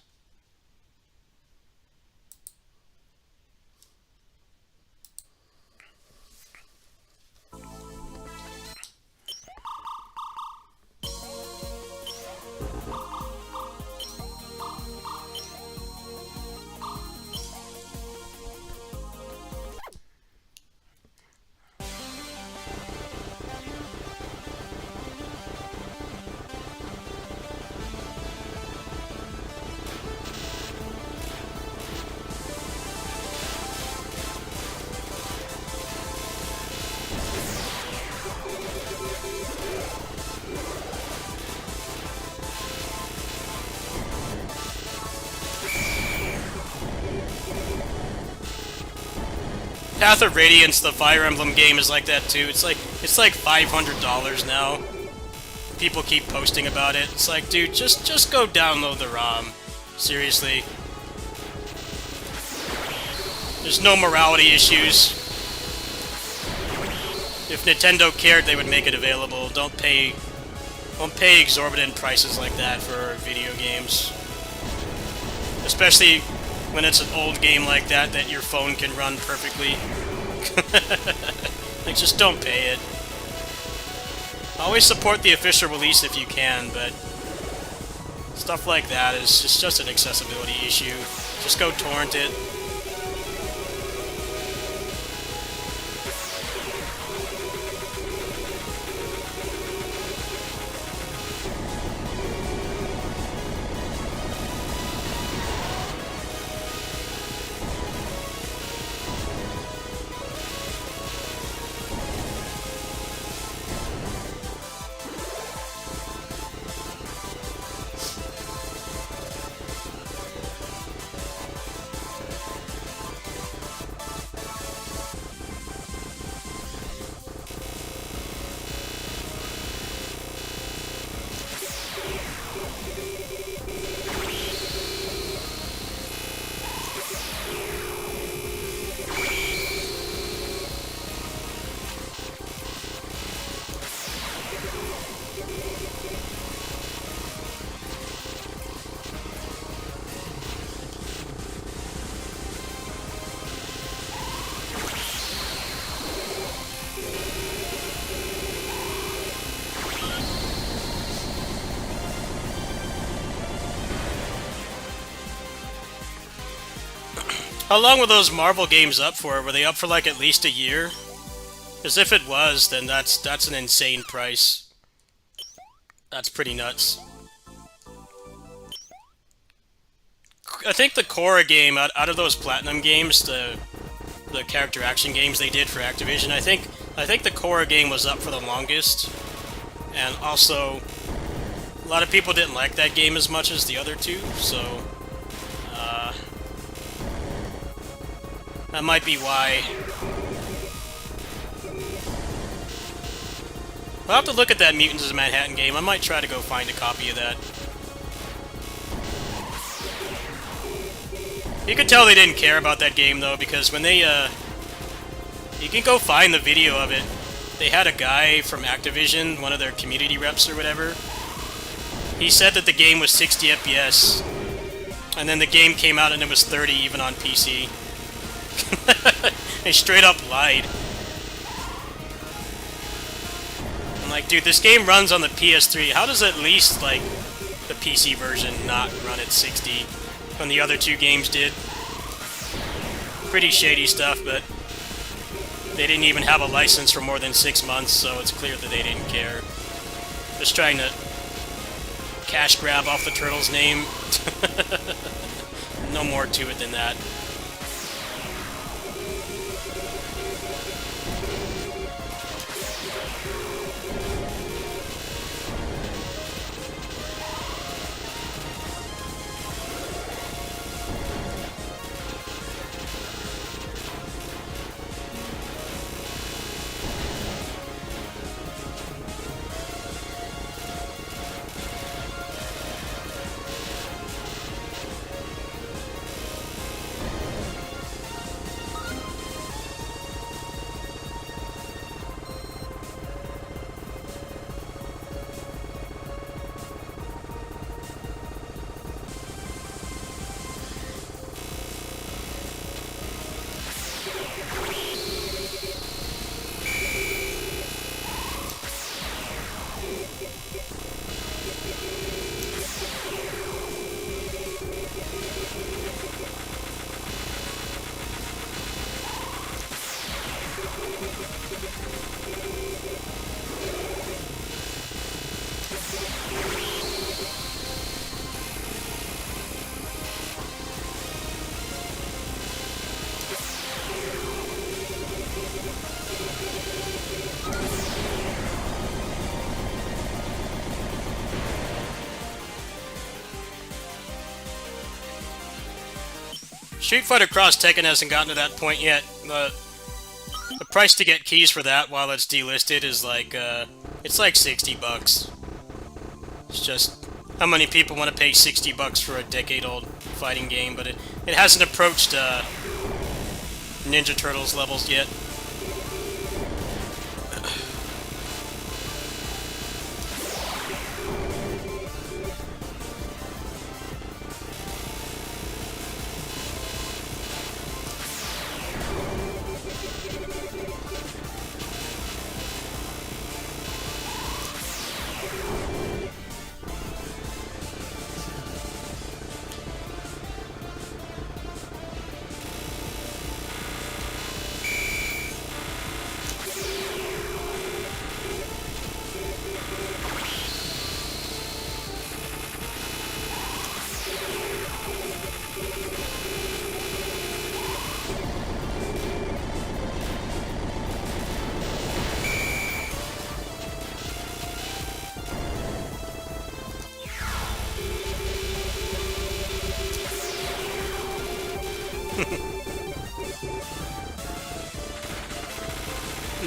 Path of Radiance, the Fire Emblem game, is like that too. It's like $500 now. People keep posting about it. It's like, dude, just go download the ROM. Seriously. There's no morality issues. If Nintendo cared, they would make it available. Don't pay exorbitant prices like that for video games. Especially when it's an old game like that your phone can run perfectly. Like, just don't pay it. Always support the official release if you can, but stuff like that is just an accessibility issue. Just go torrent it. How long were those Marvel games up for? Were they up for like at least a year? Because if it was, then that's an insane price. That's pretty nuts. I think the Korra game, out of those Platinum games, the character action games they did for Activision, I think the Korra game was up for the longest. And also, a lot of people didn't like that game as much as the other two, so that might be why. I'll have to look at that Mutants of Manhattan game. I might try to go find a copy of that. You could tell they didn't care about that game, though, because when they, you can go find the video of it. They had a guy from Activision, one of their community reps or whatever. He said that the game was 60 FPS, and then the game came out and it was 30 even on PC. They straight up lied. I'm like, dude, this game runs on the PS3. How does at least, like, the PC version not run at 60 when the other two games did? Pretty shady stuff, but they didn't even have a license for more than 6 months, so it's clear that they didn't care. Just trying to cash grab off the Turtles' name. No more to it than that. Street Fighter Cross Tekken hasn't gotten to that point yet. The price to get keys for that while it's delisted is like, it's like $60. It's just how many people want to pay $60 for a decade-old fighting game, but it hasn't approached Ninja Turtles levels yet.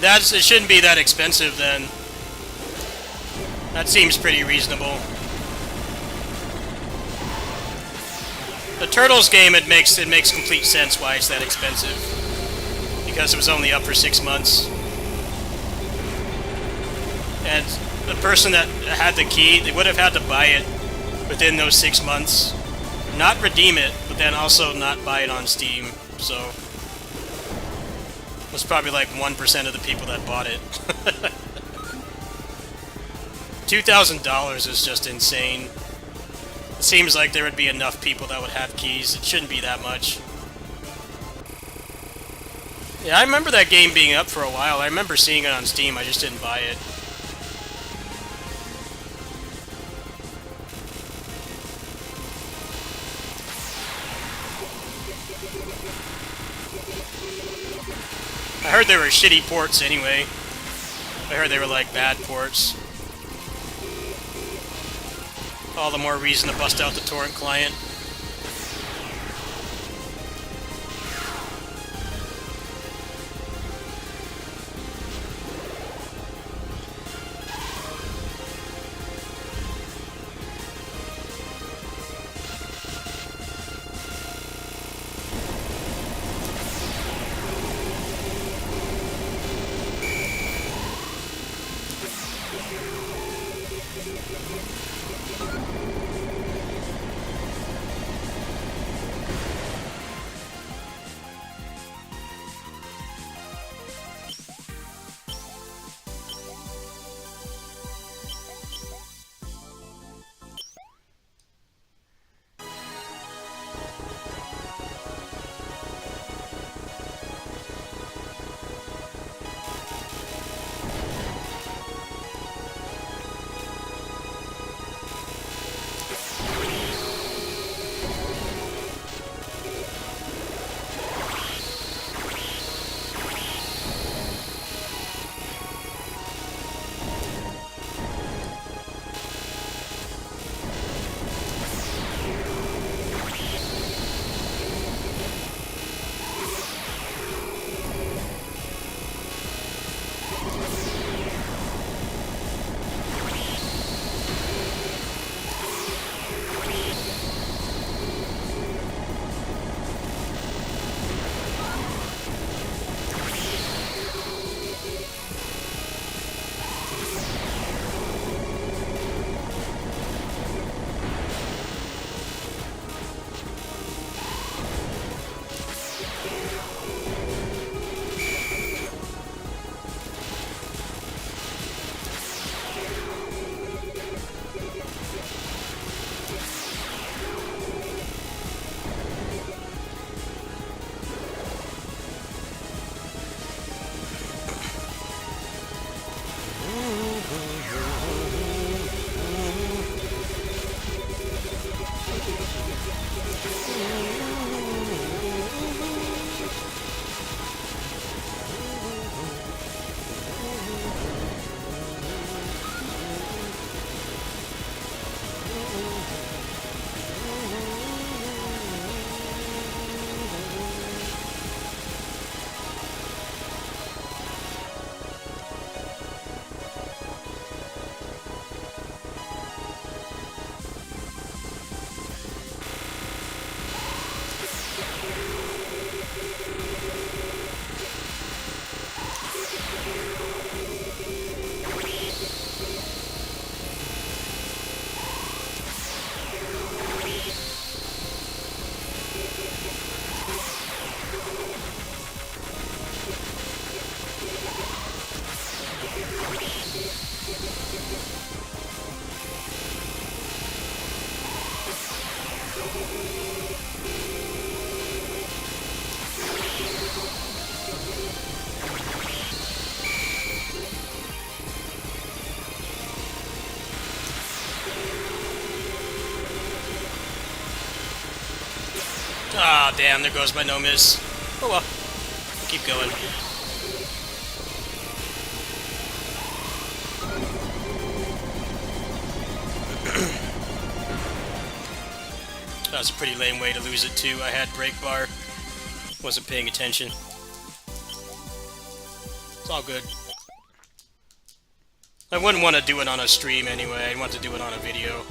It shouldn't be that expensive then. That seems pretty reasonable. The Turtles game, it makes complete sense why it's that expensive. Because it was only up for 6 months. And the person that had the key, they would have had to buy it within those 6 months. Not redeem it, but then also not buy it on Steam, so it was probably like 1% of the people that bought it. $2,000 is just insane. It seems like there would be enough people that would have keys. It shouldn't be that much. Yeah, I remember that game being up for a while. I remember seeing it on Steam, I just didn't buy it. heard they were shitty ports anyway. I heard they were like bad ports. All the more reason to bust out the torrent client. Ah, damn, there goes my no miss. Oh well. Keep going. That was a pretty lame way to lose it too. I had brake bar. Wasn't paying attention. It's all good. I wouldn't want to do it on a stream anyway. I'd want to do it on a video.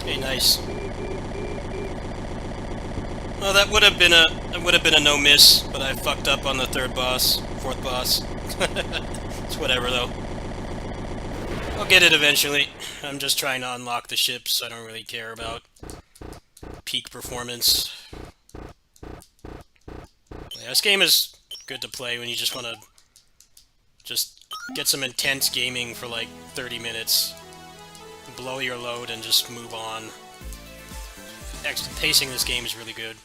Okay, nice. Well, that would have been a no miss, but I fucked up on the fourth boss. It's whatever though. I'll get it eventually. I'm just trying to unlock the ships. I don't really care about peak performance. Yeah, this game is good to play when you just want to just get some intense gaming for like 30 minutes. Blow your load and just move on. Pacing this game is really good.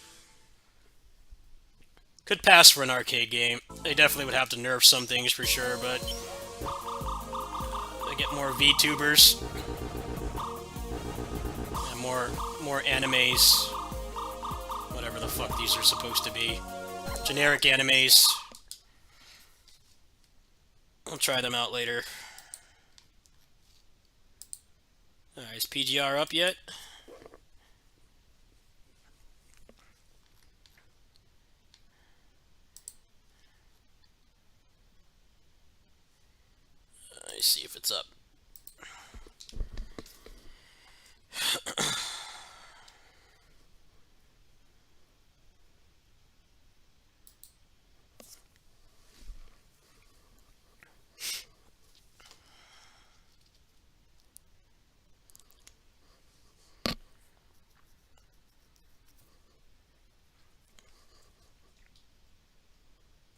Could pass for an arcade game. They definitely would have to nerf some things for sure, but they get more VTubers and more animes, whatever the fuck these are supposed to be. Generic animes. I'll try them out later. Alright, is PGR up yet? Let's see if it's up.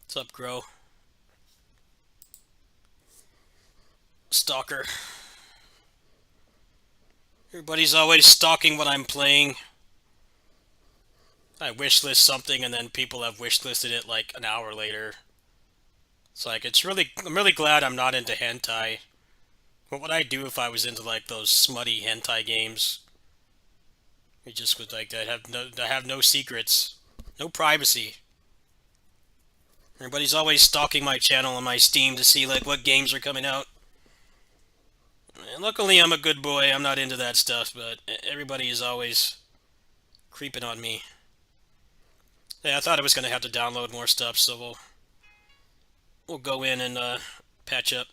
What's up, Grow? Stalker. Everybody's always stalking what I'm playing. I wishlist something and then people have wishlisted it like an hour later. It's like, I'm really glad I'm not into hentai. What would I do if I was into like those smutty hentai games? It just would like, I have no secrets. No privacy. Everybody's always stalking my channel on my Steam to see like what games are coming out. And luckily I'm a good boy, I'm not into that stuff, but everybody is always creeping on me. Yeah, I thought I was going to have to download more stuff, so we'll go in and patch up.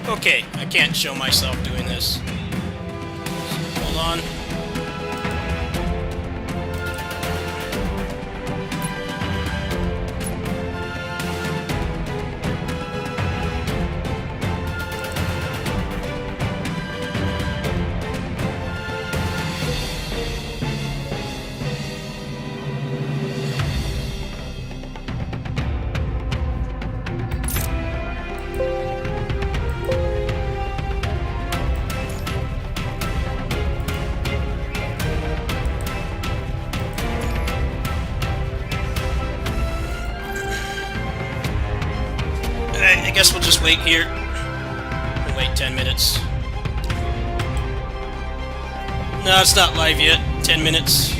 Okay, I can't show myself doing this. Hold on. I guess we'll just wait here. We'll wait 10 minutes. No, it's not live yet. 10 minutes.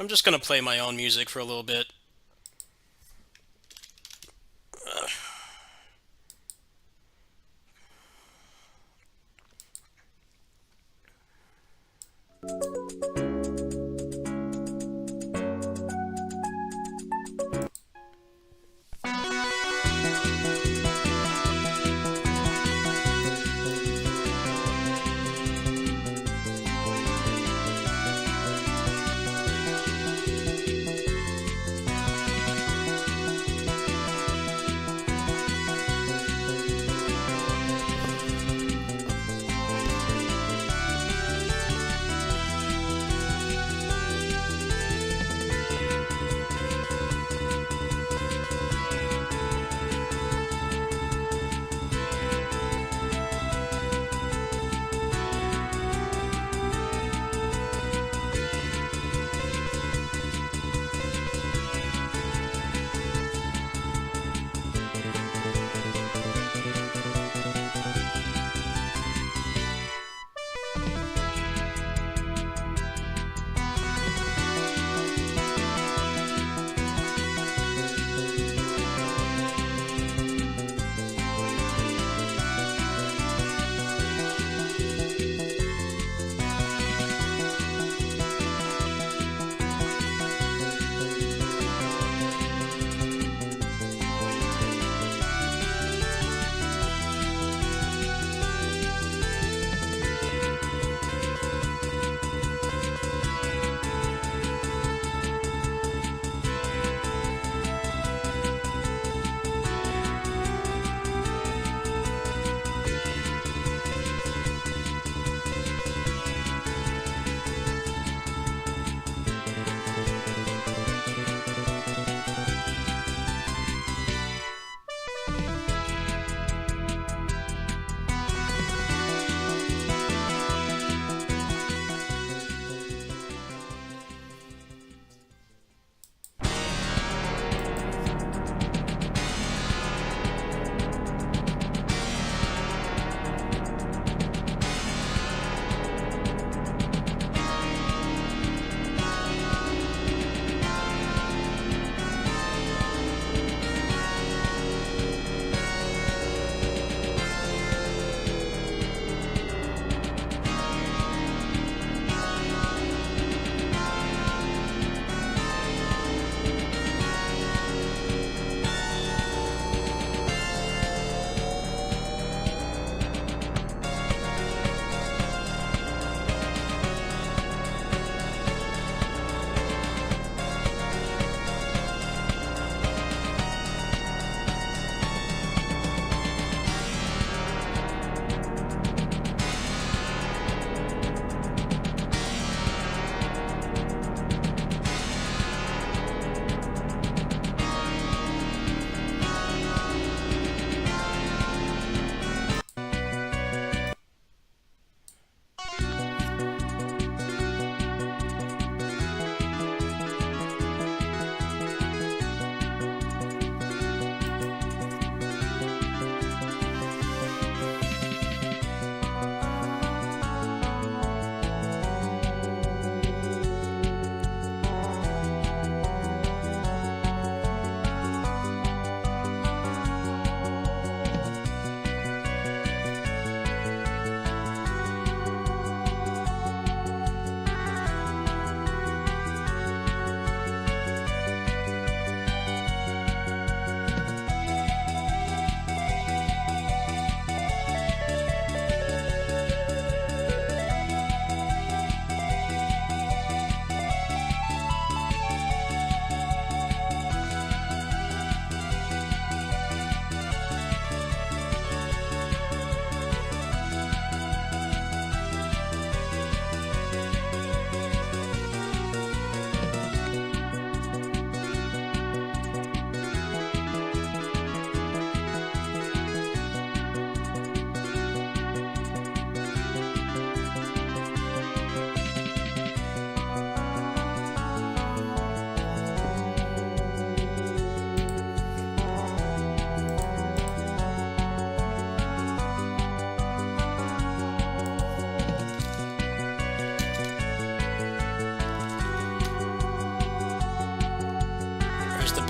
I'm just gonna play my own music for a little bit.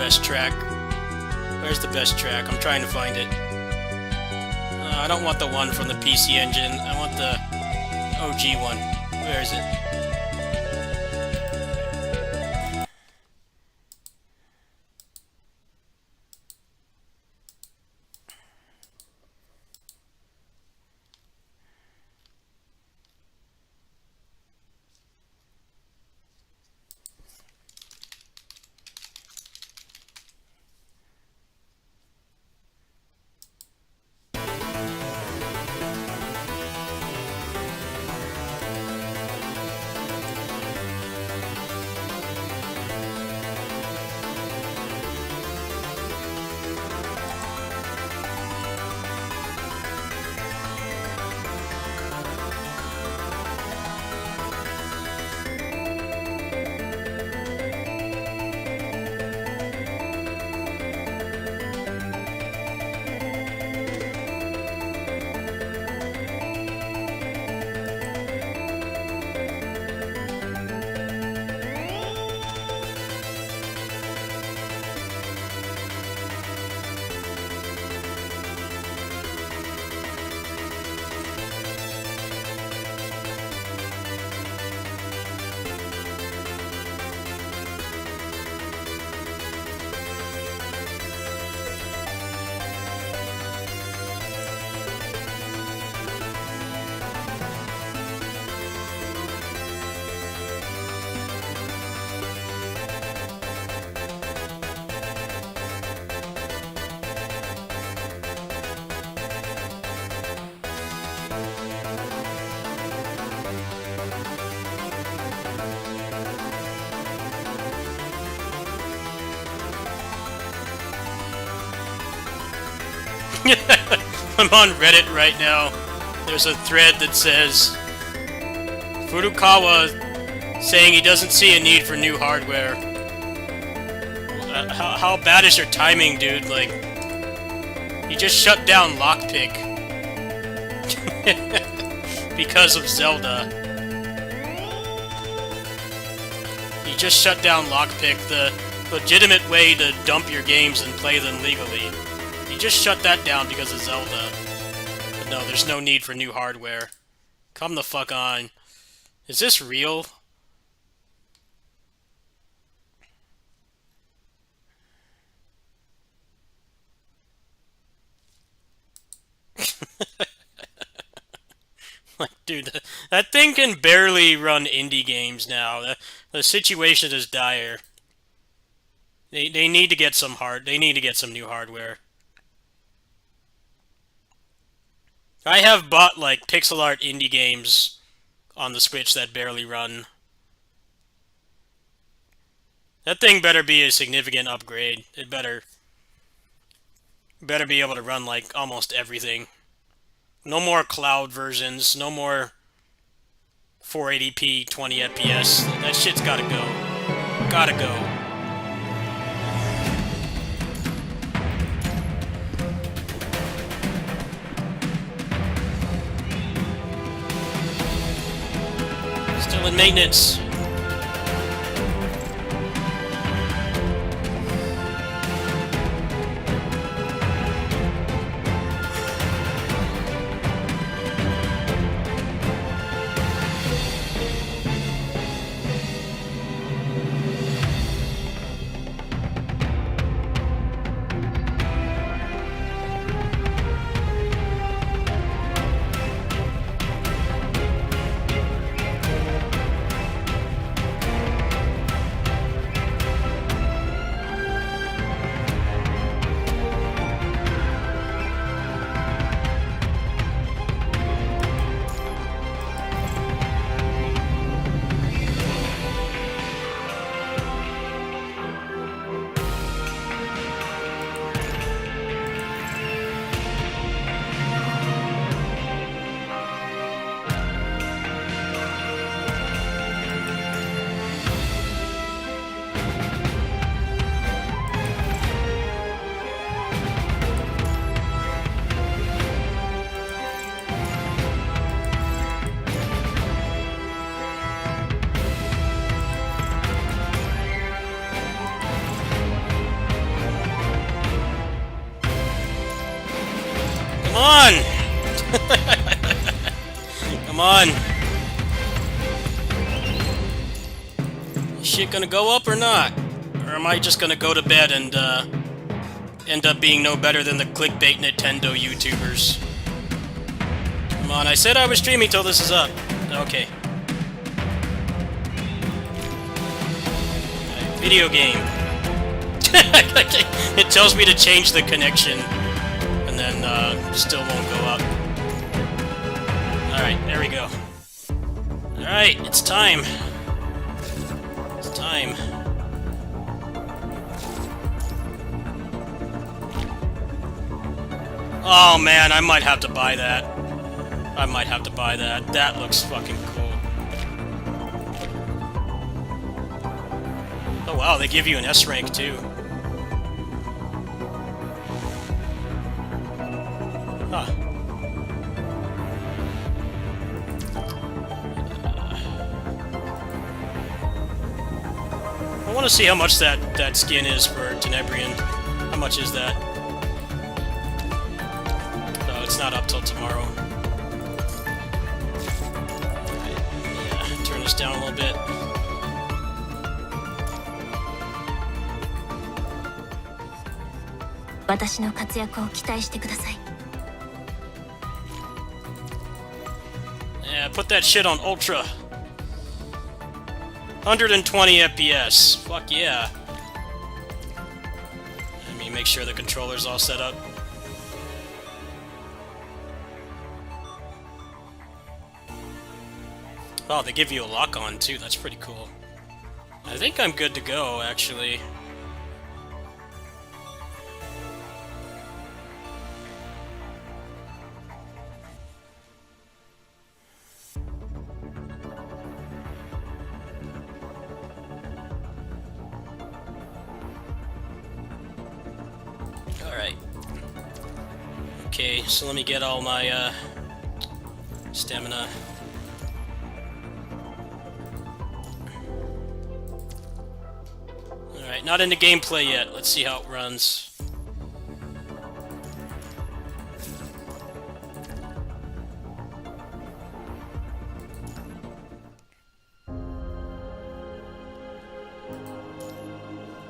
best track? Where's the best track? I'm trying to find it. I don't want the one from the PC Engine. I want the OG one. Where is it? I'm on Reddit right now. There's a thread that says Furukawa saying he doesn't see a need for new hardware. How bad is your timing, dude? Like, you just shut down Lockpick because of Zelda. You just shut down Lockpick, the legitimate way to dump your games and play them legally. You just shut that down because of Zelda. But no, there's no need for new hardware. Come the fuck on. Is this real? Like, dude, that thing can barely run indie games now. The situation is dire. They need to get some they need to get some new hardware. I have bought, like, pixel art indie games on the Switch that barely run. That thing better be a significant upgrade. It better be able to run, like, almost everything. No more cloud versions, no more 480p 20 FPS. That shit's gotta go. Gotta go. Still in maintenance. on! Come on! Is shit gonna go up or not? Or am I just gonna go to bed and, end up being no better than the clickbait Nintendo YouTubers? Come on, I said I was streaming till this is up. Okay. Video game. It tells me to change the connection, and then still won't go up. Alright, there we go. Alright, it's time. It's time. Oh man, I might have to buy that. I might have to buy that. That looks fucking cool. Oh wow, they give you an S rank too. Huh. I want to see how much that skin is for Tenebrian. How much is that? Oh, it's not up till tomorrow. Yeah, turn this down a little bit. Yeah, put that shit on ultra. 120 FPS. Fuck yeah. Let me make sure the controller's all set up. Oh, they give you a lock-on too. That's pretty cool. I think I'm good to go, actually. Alright. Okay, so let me get all my, stamina. Alright, not into gameplay yet. Let's see how it runs.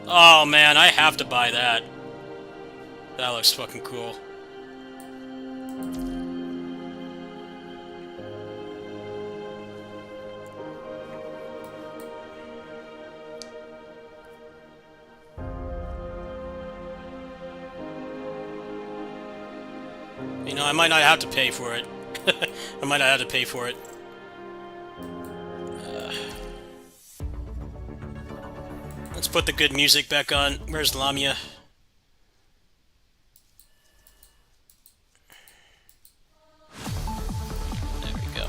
Oh man, I have to buy that. That looks fucking cool. You know, I might not have to pay for it. I might not have to pay for it. Let's put the good music back on. Where's Lamia? There we go.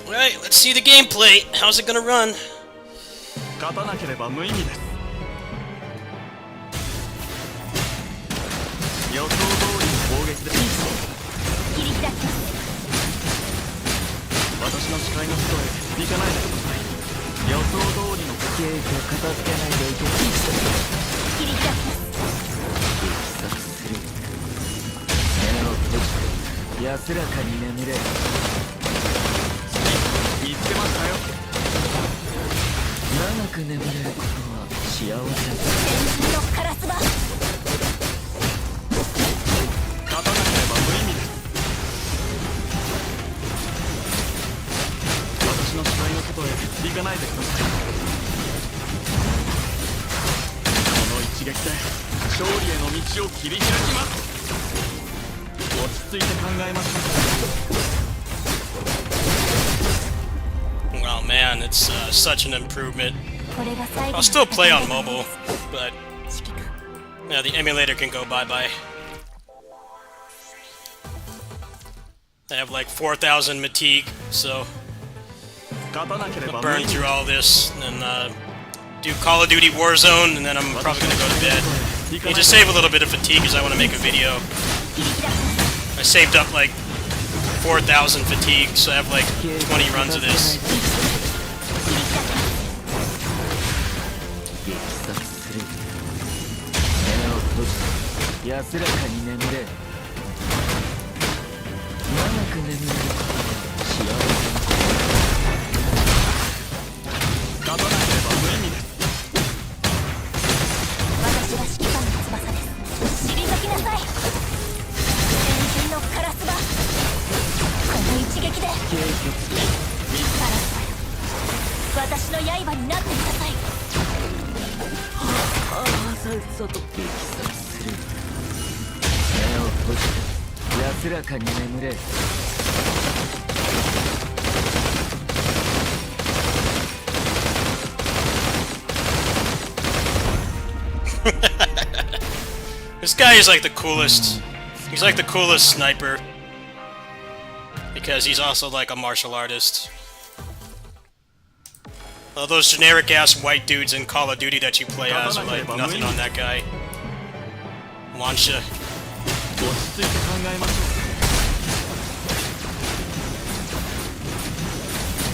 Alright, let's see the gameplay. How's it gonna run? 勝たなければ無意味です。予想通りの攻撃です。切り開きます。私の視界の外へ行かないでください。予想通りの経過片付けないでいけ。切り開きます。力作する。目を閉じて安らかに眠れ。見つけましたよ。長く眠れることは幸せだ。天神のカラスバ。勝たなければ無意味です。私の視界の外へ行かないでください。この一撃で勝利への道を切り開きます。落ち着いて考えましょう。Oh man, it's such an improvement. I'll still play on mobile, but Yeah, the emulator can go bye-bye. I have like 4,000 fatigue, so I'll burn through all this and do Call of Duty Warzone, and then I'm probably gonna go to bed. Need to save a little bit of fatigue because I want to make a video. I saved up like 4,000 fatigue, so I have like 20 runs of this. 安らかに眠れ。長く眠れることは幸せ。勝たなければ無意味です。私が指揮官の翼です。退きなさい。先人のカラスがこの一撃でカラスよ、私の刃になってください。ああ、さっさと激殺する。目を閉じて安らかに眠れ。This guy is like the coolest. He's like the coolest sniper. Because he's also like a martial artist. All those generic ass white dudes in Call of Duty that you play as are like nothing on that guy. Launcha.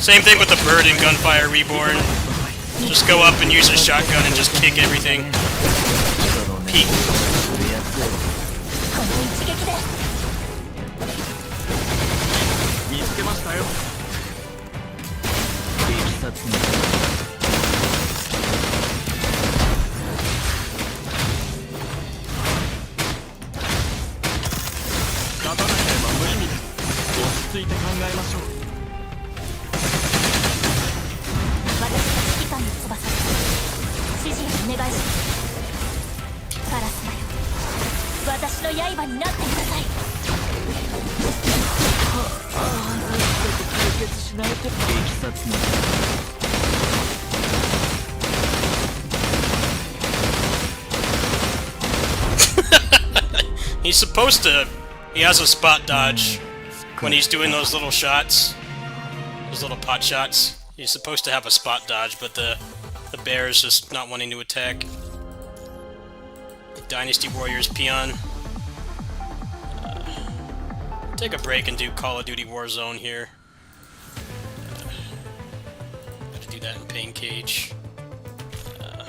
Same thing with the bird in Gunfire Reborn. Just go up and use a shotgun and just kick everything. Peek. この一撃で見つけましたよ。激殺に勝たなければ無意味です。落ち着いて考えましょう。私が指揮官の翼です。指示をお願いします。カラスだよ、私の刃になってください。解決しないと激殺のHe's supposed to. He has a spot dodge when he's doing those little shots, those little pot shots. He's supposed to have a spot dodge, but the bear is just not wanting to attack. Dynasty Warriors peon. Take a break and do Call of Duty Warzone here. Gotta do that in Pain Cage.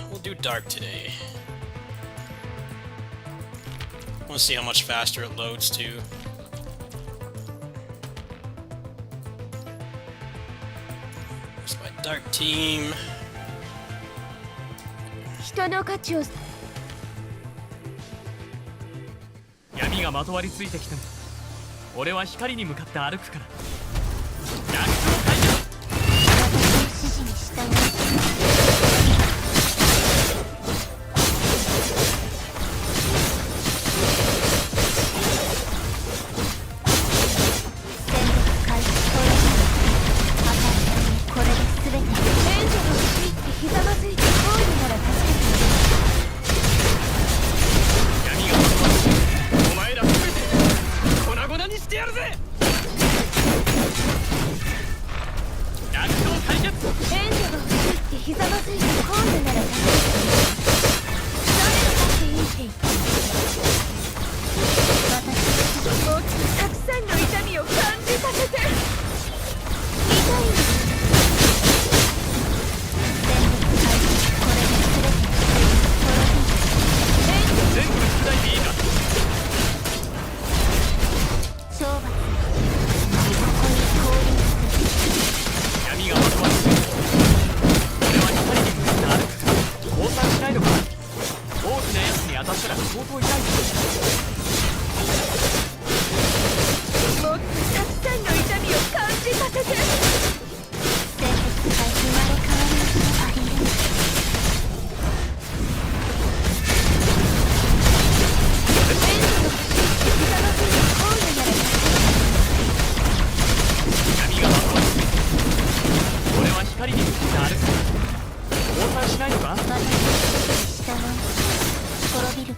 We'll do Dark today. I want to see how much faster it loads too. It's my Dark team. 人の価値を闇がまとわりついてきても俺は光に向かって歩くから。私の指示に従い滅びる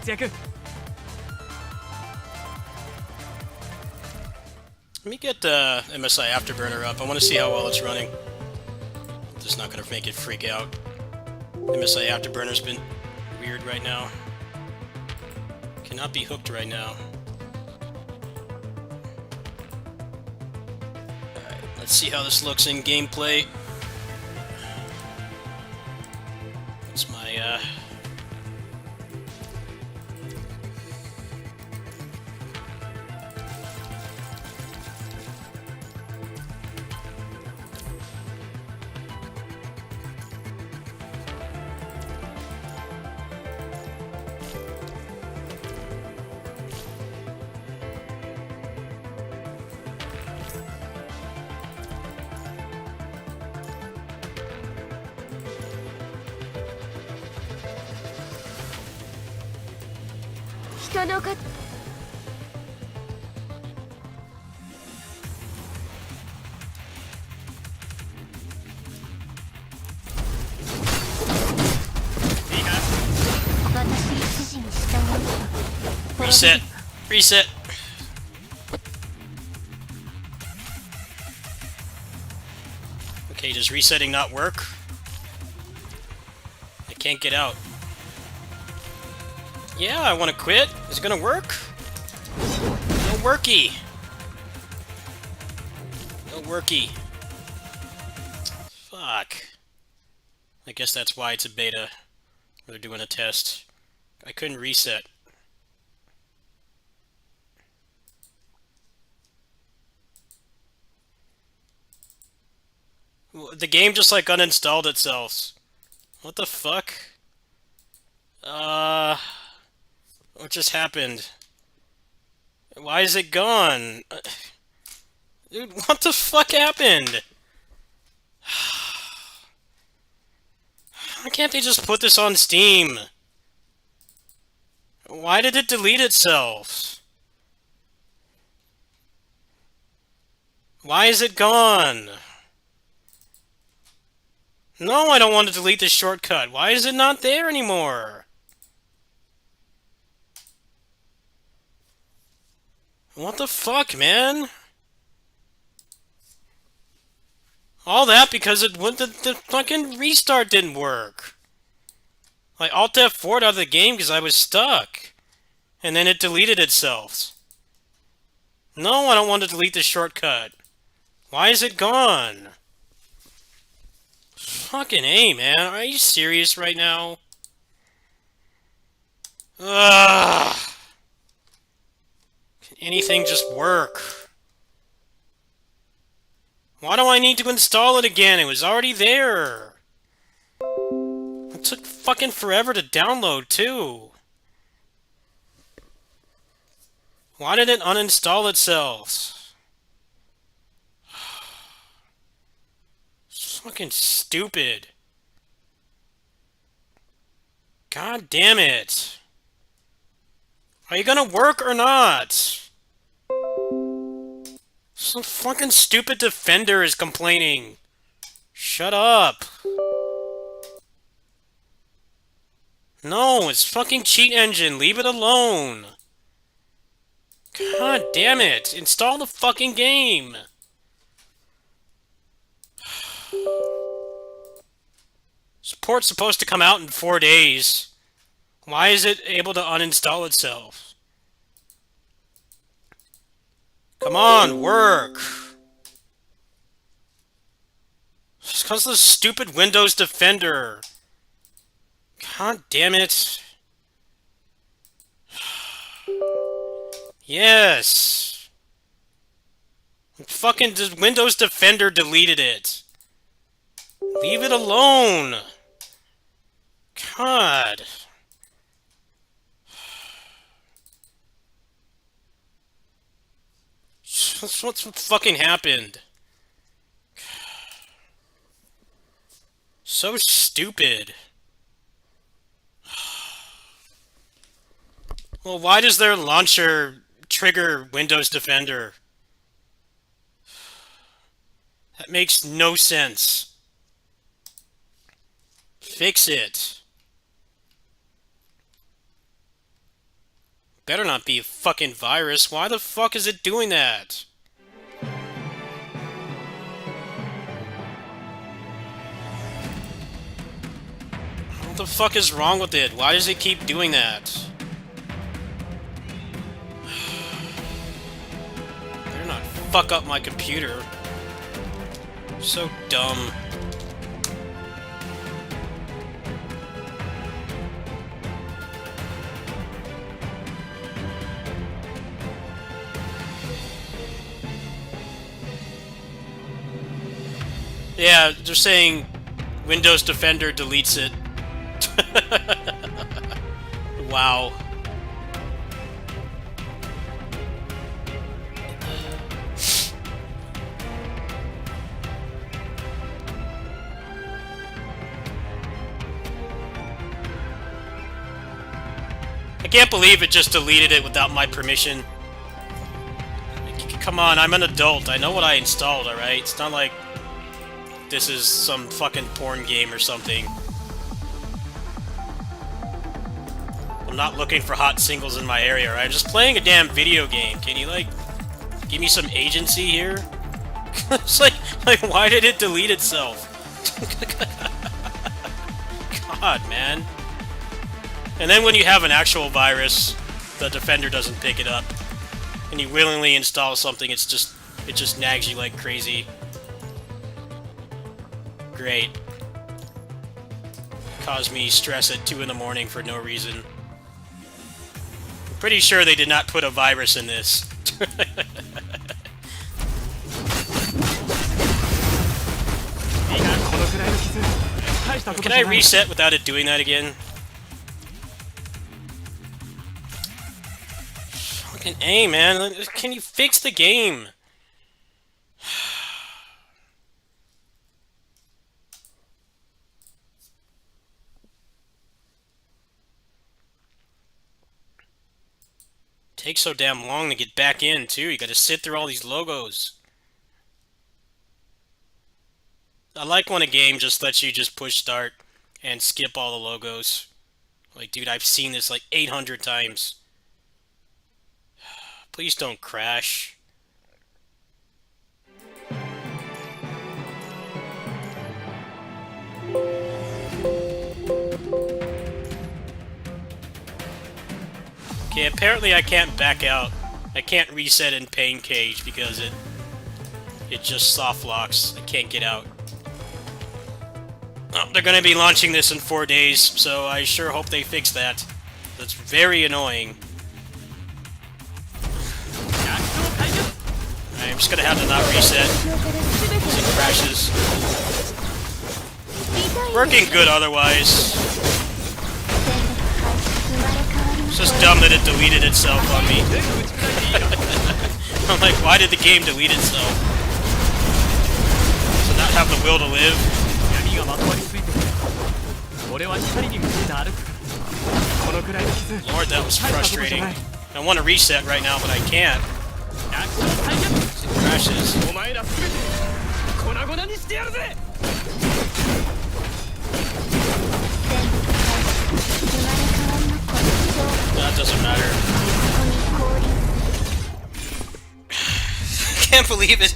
活躍。 Let me get MSI Afterburner up. I want to see how well it's running. Just not gonna make it freak out. MSI Afterburner's been weird right now. Cannot be hooked right now. Alright, let's see how this looks in gameplay. What's my reset? Reset. Okay, does resetting not work? I can't get out. Yeah, I want to quit. Is it gonna work? No worky. No worky. Fuck. I guess that's why it's a beta. They're doing a test. I couldn't reset. The game just like uninstalled itself. What the fuck? What just happened? Why is it gone? Dude, what the fuck happened? Why can't they just put this on Steam? Why did it delete itself? Why is it gone? No, I don't want to delete this shortcut. Why is it not there anymore? What the fuck, man? All that because the fucking restart didn't work. Like, Alt F4 out of the game because I was stuck. And then it deleted itself. No, I don't want to delete the shortcut. Why is it gone? Fucking A, man. Are you serious right now? Ugh. Can anything just work? Why do I need to install it again? It was already there. It took fucking forever to download, too. Why did it uninstall itself? It's fucking stupid. God damn it. Are you gonna work or not? Some fucking stupid defender is complaining. Shut up. No, it's fucking cheat engine. Leave it alone. God damn it. Install the fucking game. Support's supposed to come out in 4 days. Why is it able to uninstall itself? Come on, work! Just because of the stupid Windows Defender. God damn it. Yes! Fucking Windows Defender deleted it. Leave it alone! God. What's fucking happened? So stupid. Well, why does their launcher trigger Windows Defender? That makes no sense. Fix it. Better not be a fucking virus. Why the fuck is it doing that? What the fuck is wrong with it? Why does it keep doing that? Better not fuck up my computer. So dumb. Yeah, they're saying Windows Defender deletes it. Wow. I can't believe it just deleted it without my permission. Come on, I'm an adult. I know what I installed, alright? It's not like this is some fucking porn game or something. I'm not looking for hot singles in my area, right? I'm just playing a damn video game. Can you, like, give me some agency here? It's like, why did it delete itself? God, man. And then when you have an actual virus, the Defender doesn't pick it up. And you willingly install something, it just nags you like crazy. Great. Caused me stress at 2 in the morning for no reason. I'm pretty sure they did not put a virus in this. Can I reset without it doing that again? Fucking A, man. Can you fix the game? Takes so damn long to get back in, too. You gotta sit through all these logos. I like when a game just lets you just push start and skip all the logos. Like, dude, I've seen this like 800 times. Please don't crash. Okay, apparently I can't back out. I can't reset in Pain Cage because it just soft locks. I can't get out. Oh, they're gonna be launching this in 4 days, so I sure hope they fix that. That's very annoying. Alright, I'm just gonna have to not reset. Because it crashes. Working good otherwise. It's just dumb that it deleted itself on me. I'm like, why did the game delete itself? Does it not have the will to live? Lord, that was frustrating. I want to reset right now, but I can't. It crashes. That doesn't matter. I can't believe it.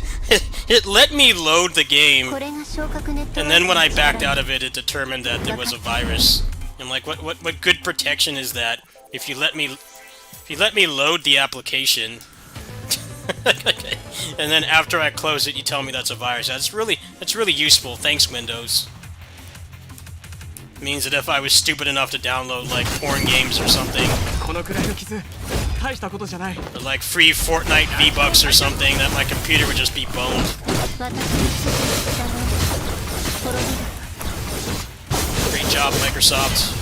It let me load the game, and then when I backed out of it, it determined that there was a virus. I'm like, what good protection is that? If you let me load the application, and then after I close it, you tell me that's a virus. That's really useful. Thanks, Windows. It means that if I was stupid enough to download like porn games or something, or like free Fortnite V-Bucks or something, that my computer would just be boned. Great job, Microsoft.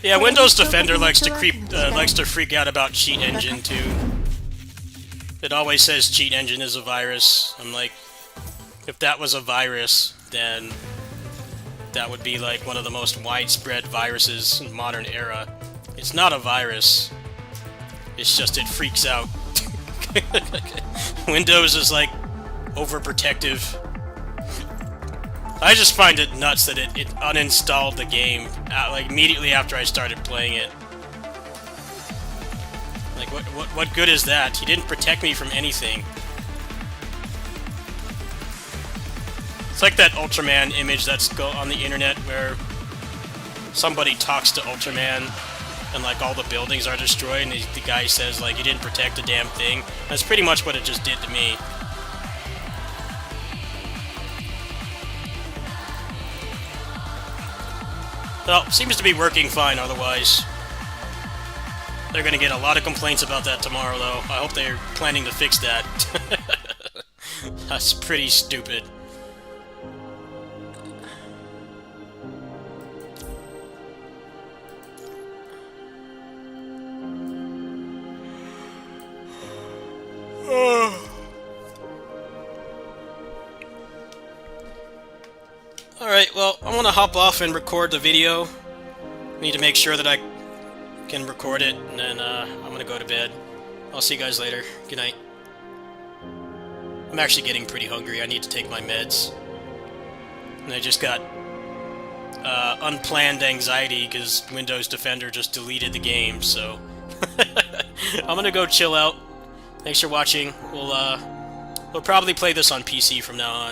Yeah, Windows Defender likes to freak out about cheat engine too. It always says cheat engine is a virus. I'm like, if that was a virus, then that would be like one of the most widespread viruses in modern era. It's not a virus. It's just it freaks out. Windows is like overprotective. I just find it nuts that it uninstalled the game like immediately after I started playing it. Like what good is that? He didn't protect me from anything. It's like that Ultraman image that's on the internet where somebody talks to Ultraman and like all the buildings are destroyed and the guy says like you didn't protect a damn thing. That's pretty much what it just did to me. Well, seems to be working fine otherwise. They're gonna get a lot of complaints about that tomorrow though. I hope they're planning to fix that. That's pretty stupid. Alright, well, I'm gonna hop off and record the video. Need to make sure that I can record it, and then I'm gonna go to bed. I'll see you guys later. Good night. I'm actually getting pretty hungry. I need to take my meds. And I just got unplanned anxiety because Windows Defender just deleted the game, so... I'm gonna go chill out. Thanks for watching. We'll probably play this on PC from now on.